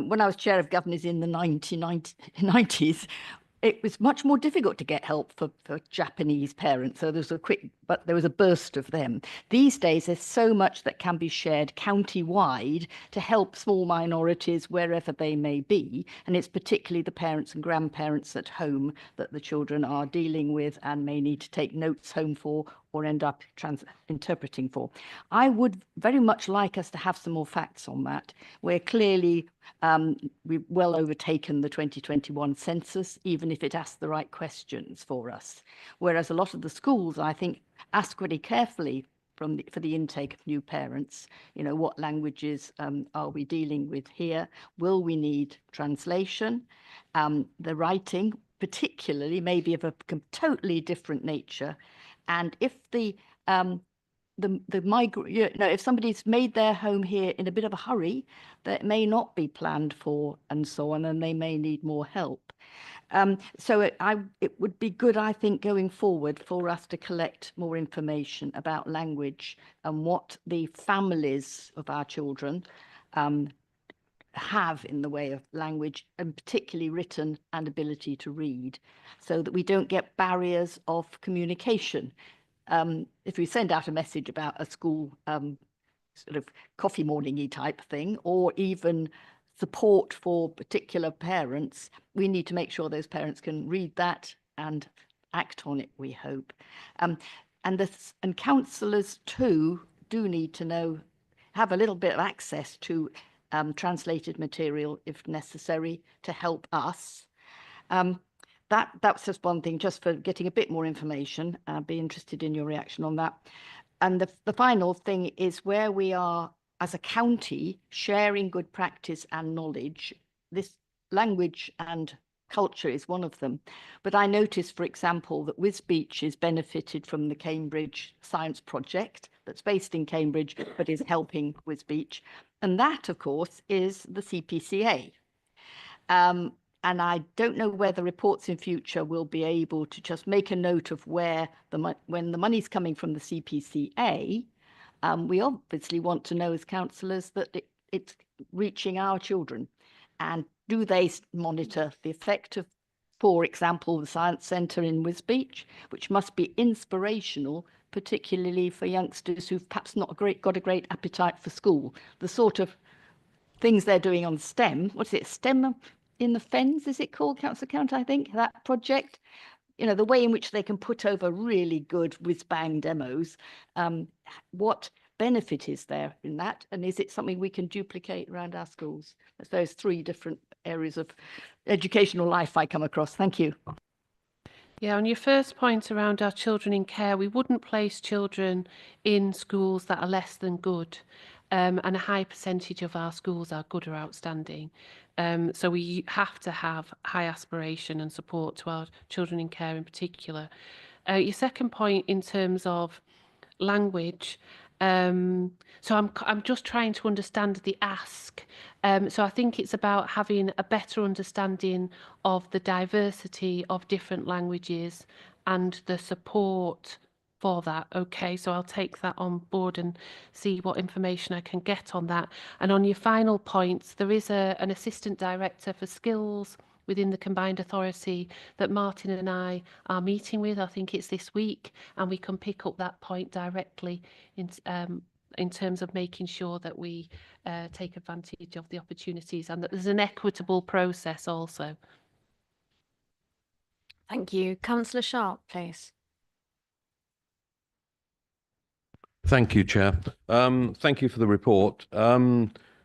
Speaker 8: When I was chair of governors in the 1990s, it was much more difficult to get help for Japanese parents. So there was a burst of them. These days, there's so much that can be shared county-wide to help small minorities wherever they may be. And it's particularly the parents and grandparents at home that the children are dealing with and may need to take notes home for or end up interpreting for. I would very much like us to have some more facts on that. We're clearly, we've well overtaken the 2021 census, even if it asks the right questions for us. Whereas a lot of the schools, I think, ask really carefully for the intake of new parents, you know, what languages are we dealing with here? Will we need translation? The writing, particularly, may be of a totally different nature. And if if somebody's made their home here in a bit of a hurry, that may not be planned for and so on, and they may need more help. So it would be good, I think, going forward for us to collect more information about language and what the families of our children have in the way of language, and particularly written and ability to read, so that we don't get barriers of communication. If we send out a message about a school sort of coffee morning-y type thing, or even support for particular parents, we need to make sure those parents can read that and act on it, we hope. And councillors too do need to have a little bit of access to translated material if necessary to help us. That's just one thing, just for getting a bit more information. I'd be interested in your reaction on that. And the final thing is where we are as a county sharing good practice and knowledge. This language and culture is one of them. But I noticed, for example, that Wisbech is benefited from the Cambridge Science Project that's based in Cambridge, but is helping Wisbech. And that, of course, is the CPCA. And I don't know whether reports in future will be able to just make a note of where when the money's coming from the CPCA, we obviously want to know as councillors that it's reaching our children. And do they monitor the effect of, for example, the Science Centre in Wisbech, which must be inspirational, particularly for youngsters who've perhaps not got a great appetite for school. The sort of things they're doing on STEM, what's it, STEM in the Fens, is it called, Councillor Count, I think, that project? You know, the way in which they can put over really good whiz-bang demos. What benefit is there in that? And is it something we can duplicate around our schools? That's those three different areas of educational life I come across. Thank you.
Speaker 11: Yeah, on your first point around our children in care, we wouldn't place children in schools that are less than good. And a high percentage of our schools are good or outstanding. So we have to have high aspiration and support to our children in care in particular. Your second point in terms of language, so I'm just trying to understand the ask. So I think it's about having a better understanding of the diversity of different languages and the support for that. Okay, so I'll take that on board and see what information I can get on that. And on your final points, there is an assistant director for skills within the combined authority that Martin and I are meeting with. I think it's this week, and we can pick up that point directly in terms of making sure that we take advantage of the opportunities and that there's an equitable process also.
Speaker 1: Thank you. Councillor Sharp, please.
Speaker 16: Thank you, Chair. Thank you for the report.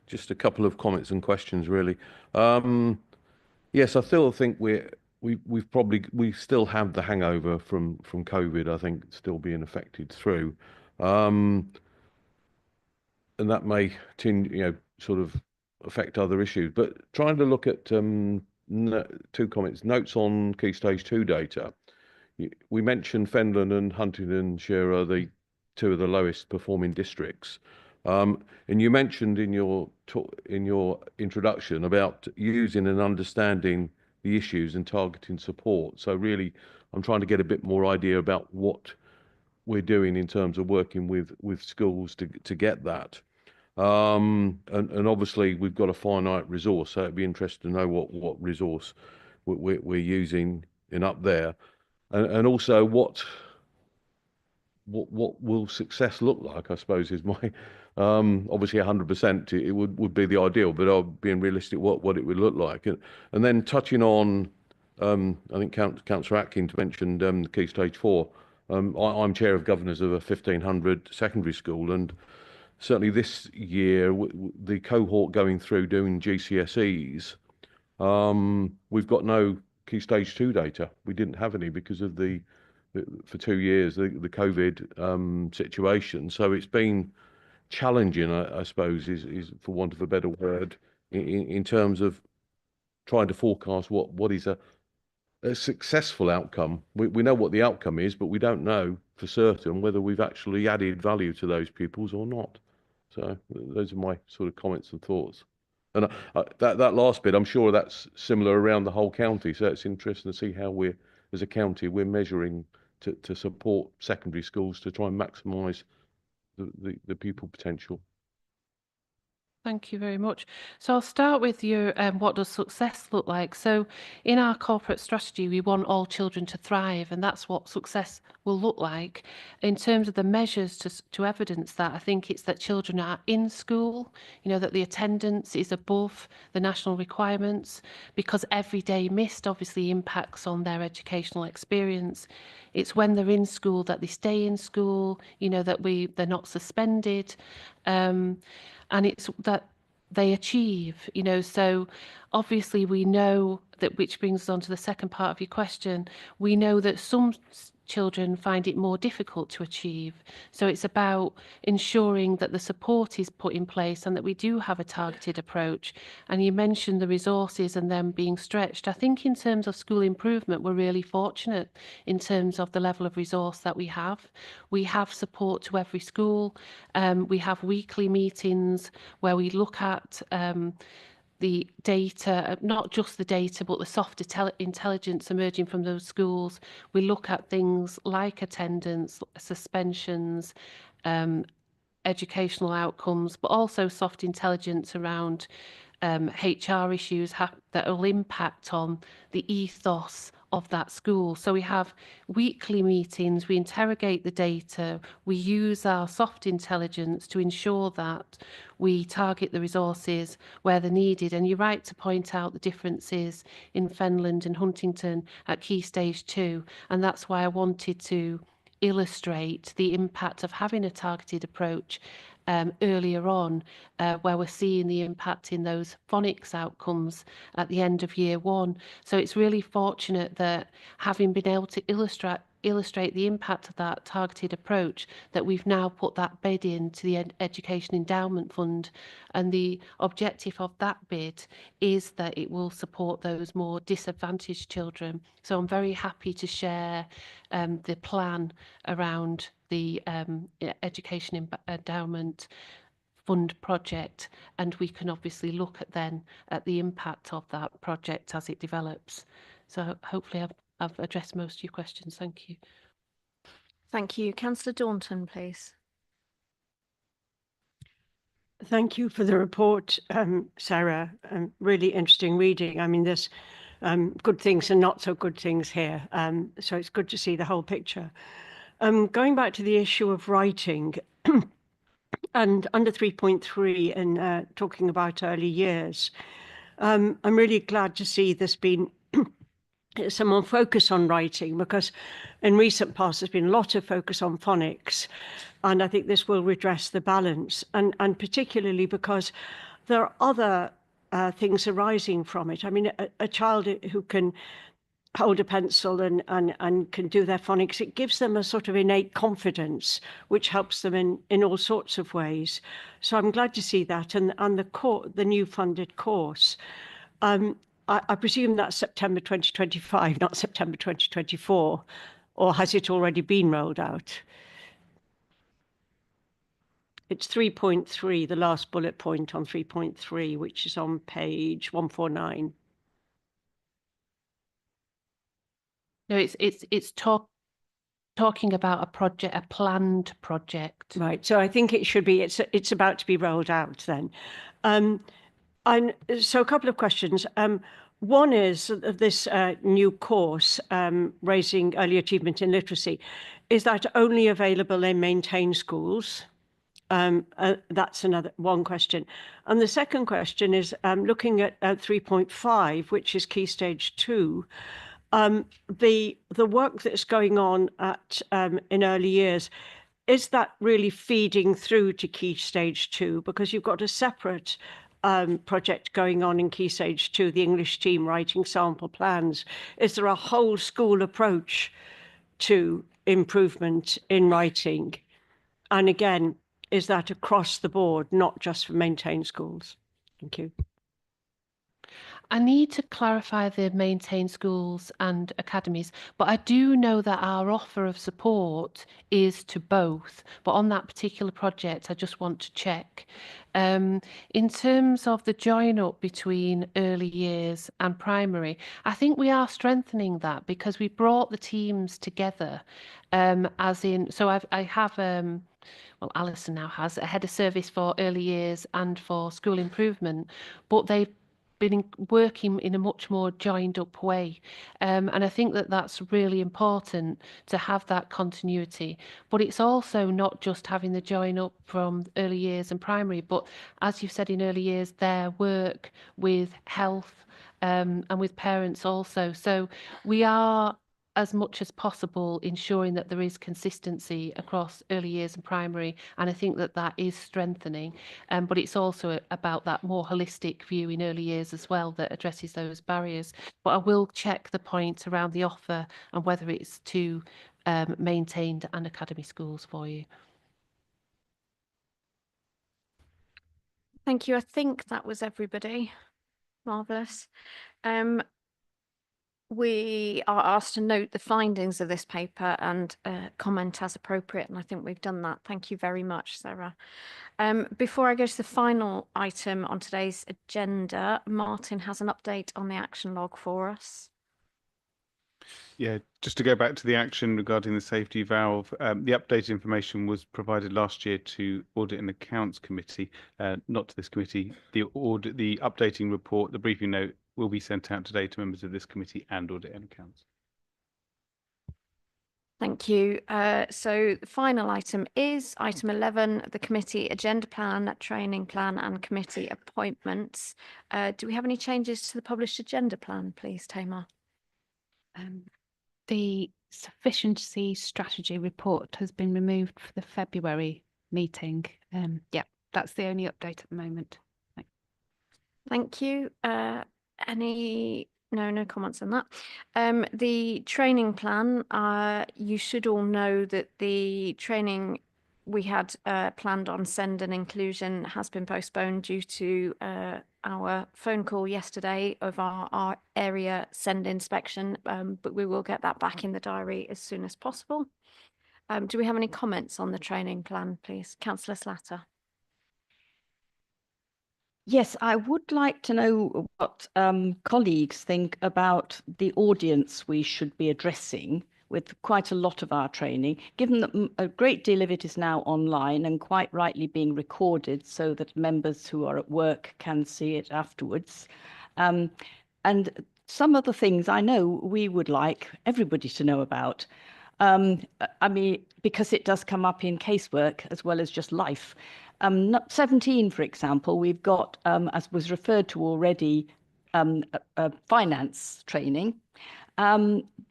Speaker 16: Just a couple of comments and questions, really. Yes, I still think we still have the hangover from COVID. I think still being affected through, and that may sort of affect other issues. But trying to look at two comments, notes on Key Stage 2 data. We mentioned Fenland and Huntingdonshire are the two of the lowest performing districts. And you mentioned in your introduction about using and understanding the issues and targeting support. So really, I'm trying to get a bit more idea about what we're doing in terms of working with schools to get that. And obviously, we've got a finite resource, so it'd be interesting to know what resource we're using in up there, and also what will success look like, I suppose, is my obviously 100% it would be the ideal, but being realistic what it would look like. And then touching on I think Councillor Atkins mentioned Key Stage 4. I'm chair of governors of a 1,500 secondary school, and certainly this year the cohort going through doing GCSEs, we've got no Key Stage 2 data. We didn't have any because of for 2 years, the COVID situation. So it's been challenging, I suppose, is for want of a better word, in terms of trying to forecast what is a successful outcome. We know what the outcome is, but we don't know for certain whether we've actually added value to those pupils or not. So those are my sort of comments and thoughts. And that last bit, I'm sure that's similar around the whole county. So it's interesting to see how as a county, we're measuring to support secondary schools to try and maximise the pupil potential.
Speaker 11: Thank you very much. So I'll start with your what does success look like? So in our corporate strategy, we want all children to thrive, and that's what success will look like. In terms of the measures to evidence that, I think it's that children are in school, that the attendance is above the national requirements, because every day missed obviously impacts on their educational experience. It's when they're in school that they stay in school, that they're not suspended. And it's that they achieve, so obviously we know that, which brings us on to the second part of your question, we know that some children find it more difficult to achieve. So it's about ensuring that the support is put in place and that we do have a targeted approach. And you mentioned the resources and them being stretched. I think in terms of school improvement, we're really fortunate in terms of the level of resource that we have. We have support to every school. We have weekly meetings where we look at the data, not just the data, but the soft intelligence emerging from those schools. We look at things like attendance, suspensions, educational outcomes, but also soft intelligence around HR issues that will impact on the ethos of that school. So we have weekly meetings, we interrogate the data, we use our soft intelligence to ensure that we target the resources where they're needed. And you're right to point out the differences in Fenland and Huntington at Key Stage 2, and that's why I wanted to illustrate the impact of having a targeted approach earlier on, where we're seeing the impact in those phonics outcomes at the end of year 1. So it's really fortunate that having been able to illustrate the impact of that targeted approach, that we've now put that bid into the Education Endowment Fund, and the objective of that bid is that it will support those more disadvantaged children. So I'm very happy to share the plan around the Education Endowment Fund project, and we can obviously look at the impact of that project as it develops. So hopefully I've addressed most of your questions. Thank you.
Speaker 1: Thank you. Councillor Daunton, please.
Speaker 4: Thank you for the report, Sarah. Really interesting reading. I mean, there's good things and not so good things here. So it's good to see the whole picture. Going back to the issue of writing and under 3.3 and talking about early years, I'm really glad to see there's been some more focus on writing, because in recent past there's been a lot of focus on phonics, and I think this will redress the balance, and particularly because there are other things arising from it. I mean, a child who can hold a pencil and can do their phonics, it gives them a sort of innate confidence, which helps them in all sorts of ways. So I'm glad to see that, and the new funded course. I presume that's September 2025, not September 2024, or has it already been rolled out? It's 3.3, the last bullet point on 3.3, which is on page 149.
Speaker 11: No, it's talking about a project, a planned project.
Speaker 4: Right. So I think it should be. It's about to be rolled out then. And so a couple of questions. One is this new course, Raising Early Achievement in Literacy. Is that only available in maintained schools? That's one question. And the second question is looking at 3.5, which is Key Stage 2. The work that's going on at in early years, is that really feeding through to Key Stage 2? Because you've got a separate project going on in Key Stage 2, the English team writing sample plans. Is there a whole school approach to improvement in writing? And again, is that across the board, not just for maintained schools? Thank you.
Speaker 11: I need to clarify the maintained schools and academies, but I do know that our offer of support is to both. But on that particular project, I just want to check. In terms of the join up between early years and primary, I think we are strengthening that because we brought the teams together, as in, so I have well, Alison now has a head of service for early years and for school improvement, but they've been working in a much more joined up way. And I think that that's really important to have that continuity. But it's also not just having the join up from early years and primary, but as you've said in early years, their work with health and with parents also. So we are, as much as possible, ensuring that there is consistency across early years and primary, and I think that that is strengthening. But it's also about that more holistic view in early years as well that addresses those barriers. But I will check the point around the offer and whether it's to maintained and academy schools for you.
Speaker 1: Thank you. I think that was everybody. Marvellous. We are asked to note the findings of this paper and comment as appropriate, and I think we've done that. Thank you very much, Sarah. Before I go to the final item on today's agenda, Martin has an update on the action log for us.
Speaker 5: Yeah, just to go back to the action regarding the safety valve, the updated information was provided last year to Audit and Accounts Committee, not to this committee. The updating report, the briefing note, will be sent out today to members of this committee and Audit and Accounts.
Speaker 1: Thank you. So the final item is item 11, the committee agenda plan, training plan and committee appointments. Do we have any changes to the published agenda plan, please, Tamar?
Speaker 2: The sufficiency strategy report has been removed for the February meeting. Yeah, that's the only update at the moment.
Speaker 1: Thank you. No comments on that. The training plan, you should all know that the training we had planned on send and inclusion has been postponed due to our phone call yesterday of our area send inspection, but we will get that back in the diary as soon as possible. Do we have any comments on the training plan, please? Councillor Slatter.
Speaker 8: Yes, I would like to know what colleagues think about the audience we should be addressing with quite a lot of our training, given that a great deal of it is now online and quite rightly being recorded so that members who are at work can see it afterwards. And some of the things I know we would like everybody to know about. I mean, because it does come up in casework as well as just life. 17, for example, we've got, as was referred to already, finance training.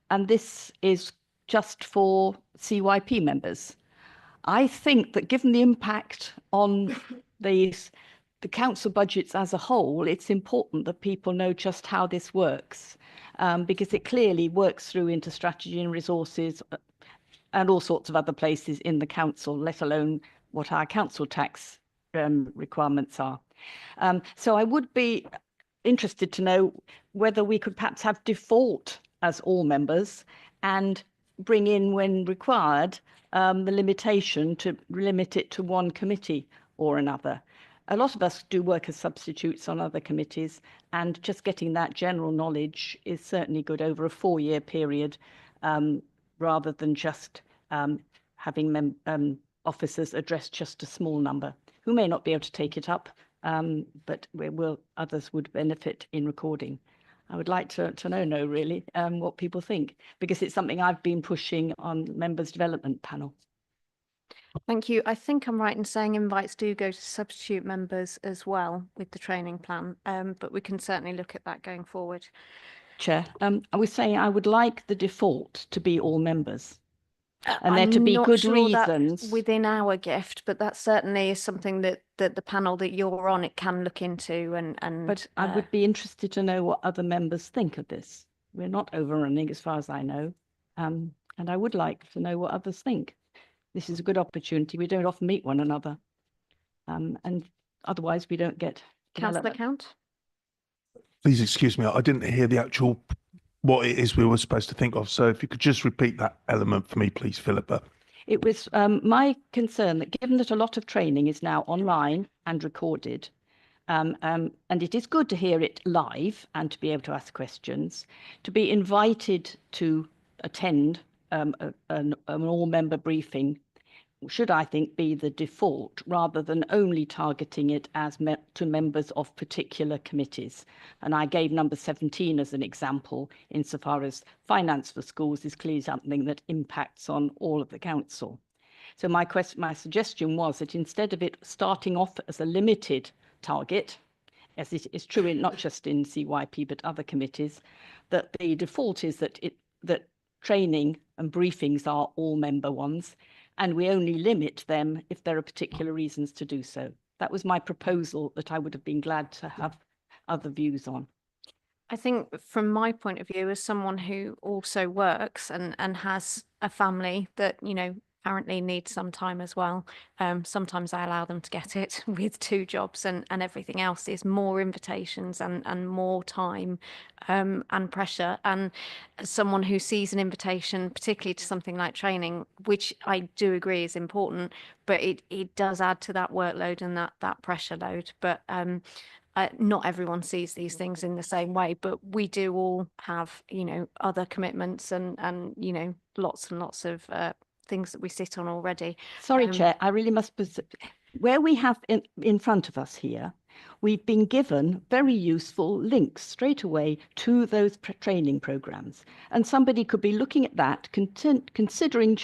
Speaker 8: And this is just for CYP members. I think that given the impact on the council budgets as a whole, it's important that people know just how this works, because it clearly works through into strategy and resources and all sorts of other places in the council, let alone what our council tax requirements are. So I would be interested to know whether we could perhaps have default as all members and bring in, when required, the limitation to limit it to one committee or another. A lot of us do work as substitutes on other committees, and just getting that general knowledge is certainly good over a 4-year period, rather than just having officers address just a small number who may not be able to take it up, but others would benefit in recording. I would like to know really what people think, because it's something I've been pushing on members' development panel.
Speaker 1: Thank you. I think I'm right in saying invites do go to substitute members as well with the training plan, but we can certainly look at that going forward.
Speaker 8: Chair, I was saying I would like the default to be all members. And there to be good reasons
Speaker 1: within our gift, but that certainly is something that the panel that you're on, it can look into. And
Speaker 8: but I would be interested to know what other members think of this. We're not overrunning as far as I know, and I would like to know what others think. This is a good opportunity. We don't often meet one another, and otherwise we don't get.
Speaker 1: Councillor Count.
Speaker 3: Please excuse me, I didn't hear the actual what it is we were supposed to think of. So if you could just repeat that element for me, please, Philippa.
Speaker 8: It was my concern that given that a lot of training is now online and recorded, and it is good to hear it live and to be able to ask questions, to be invited to attend an all-member briefing should, I think, be the default rather than only targeting it as to members of particular committees. And I gave number 17 as an example, insofar as finance for schools is clearly something that impacts on all of the council. So my suggestion was that instead of it starting off as a limited target, as it is true in not just in CYP but other committees, that the default is that training and briefings are all member ones, and we only limit them if there are particular reasons to do so. That was my proposal that I would have been glad to have other views on.
Speaker 1: I think from my point of view, as someone who also works and has a family that, you know, apparently needs some time as well, sometimes I allow them to get it with 2 jobs and everything else is more invitations and more time and pressure. And as someone who sees an invitation, particularly to something like training, which I do agree is important, but it does add to that workload and that pressure load. But not everyone sees these things in the same way, but we do all have, you know, other commitments and you know, lots and lots of things that we sit on already.
Speaker 8: Sorry, Chair, I really must, where we have in front of us here, we've been given very useful links straight away to those training programs. And somebody could be looking at that, considering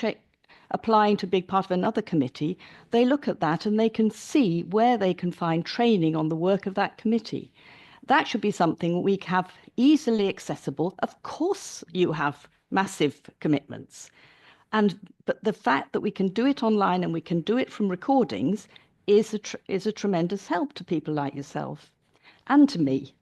Speaker 8: applying to be part of another committee. They look at that and they can see where they can find training on the work of that committee. That should be something we have easily accessible. Of course, you have massive commitments. But the fact that we can do it online and we can do it from recordings is a tremendous help to people like yourself and to me.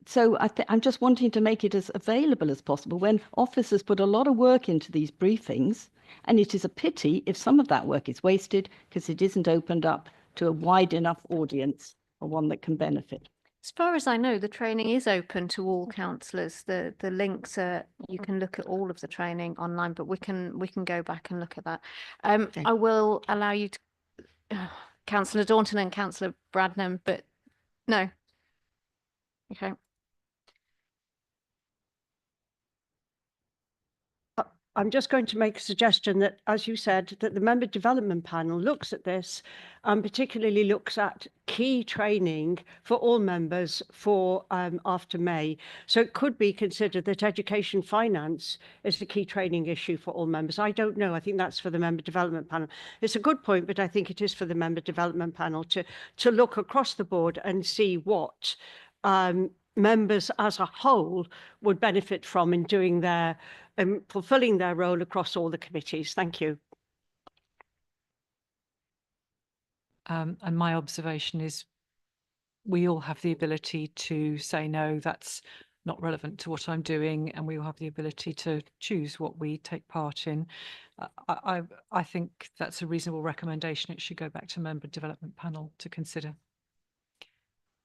Speaker 8: So I'm just wanting to make it as available as possible when officers put a lot of work into these briefings, and it is a pity if some of that work is wasted because it isn't opened up to a wide enough audience or one that can benefit.
Speaker 1: As far as I know, the training is open to all councillors. The links are, you can look at all of the training online, but we can go back and look at that. I will allow you to, Councillor Daunton and Councillor Bradnam, but no. Okay.
Speaker 4: I'm just going to make a suggestion that, as you said, that the member development panel looks at this and particularly looks at key training for all members for after May. So it could be considered that education finance is the key training issue for all members. I don't know. I think that's for the member development panel. It's a good point, but I think it is for the member development panel to look across the board and see what members as a whole would benefit from in doing their fulfilling their role across all the committees. Thank you.
Speaker 7: And my observation is we all have the ability to say, no, that's not relevant to what I'm doing, and we all have the ability to choose what we take part in. I think that's a reasonable recommendation. It should go back to member development panel to consider.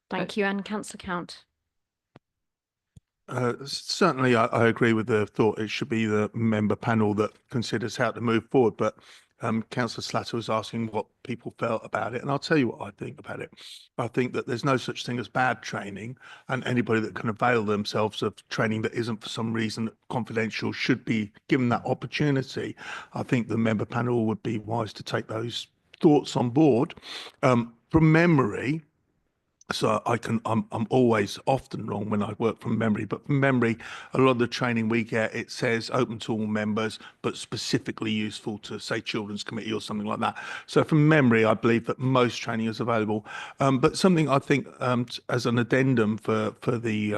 Speaker 1: Thank you. And Councillor Count.
Speaker 3: Certainly, I agree with the thought. It should be the member panel that considers how to move forward. But Councillor Slatter was asking what people felt about it, and I'll tell you what I think about it. I think that there's no such thing as bad training, and anybody that can avail themselves of training that isn't for some reason confidential should be given that opportunity. I think the member panel would be wise to take those thoughts on board. From memory, so I'm always often wrong when I work from memory, but from memory, a lot of the training we get, it says open to all members, but specifically useful to, say, Children's Committee or something like that. So from memory, I believe that most training is available. But something I think as an addendum for the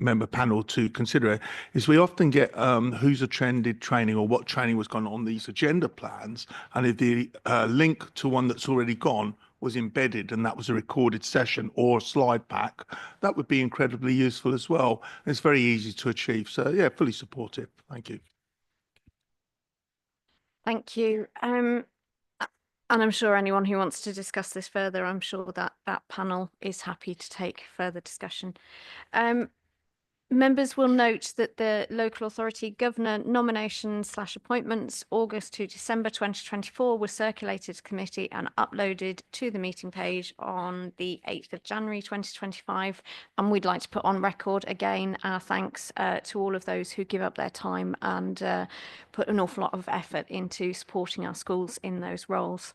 Speaker 3: member panel to consider is we often get who's attended training or what training was gone on these agenda plans, and if the link to one that's already gone was embedded and that was a recorded session or a slide pack, that would be incredibly useful as well. And it's very easy to achieve. So yeah, fully supportive. Thank you.
Speaker 1: Thank you. And I'm sure anyone who wants to discuss this further, I'm sure that panel is happy to take further discussion. Members will note that the local authority governor nominations/appointments August to December 2024 were circulated to committee and uploaded to the meeting page on the 8th of January 2025. And we'd like to put on record again our thanks to all of those who give up their time and put an awful lot of effort into supporting our schools in those roles.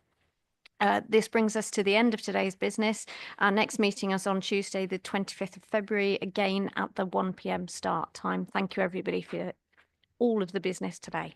Speaker 1: This brings us to the end of today's business. Our next meeting is on Tuesday, the 25th of February, again at the 1 p.m. start time. Thank you, everybody, for all of the business today.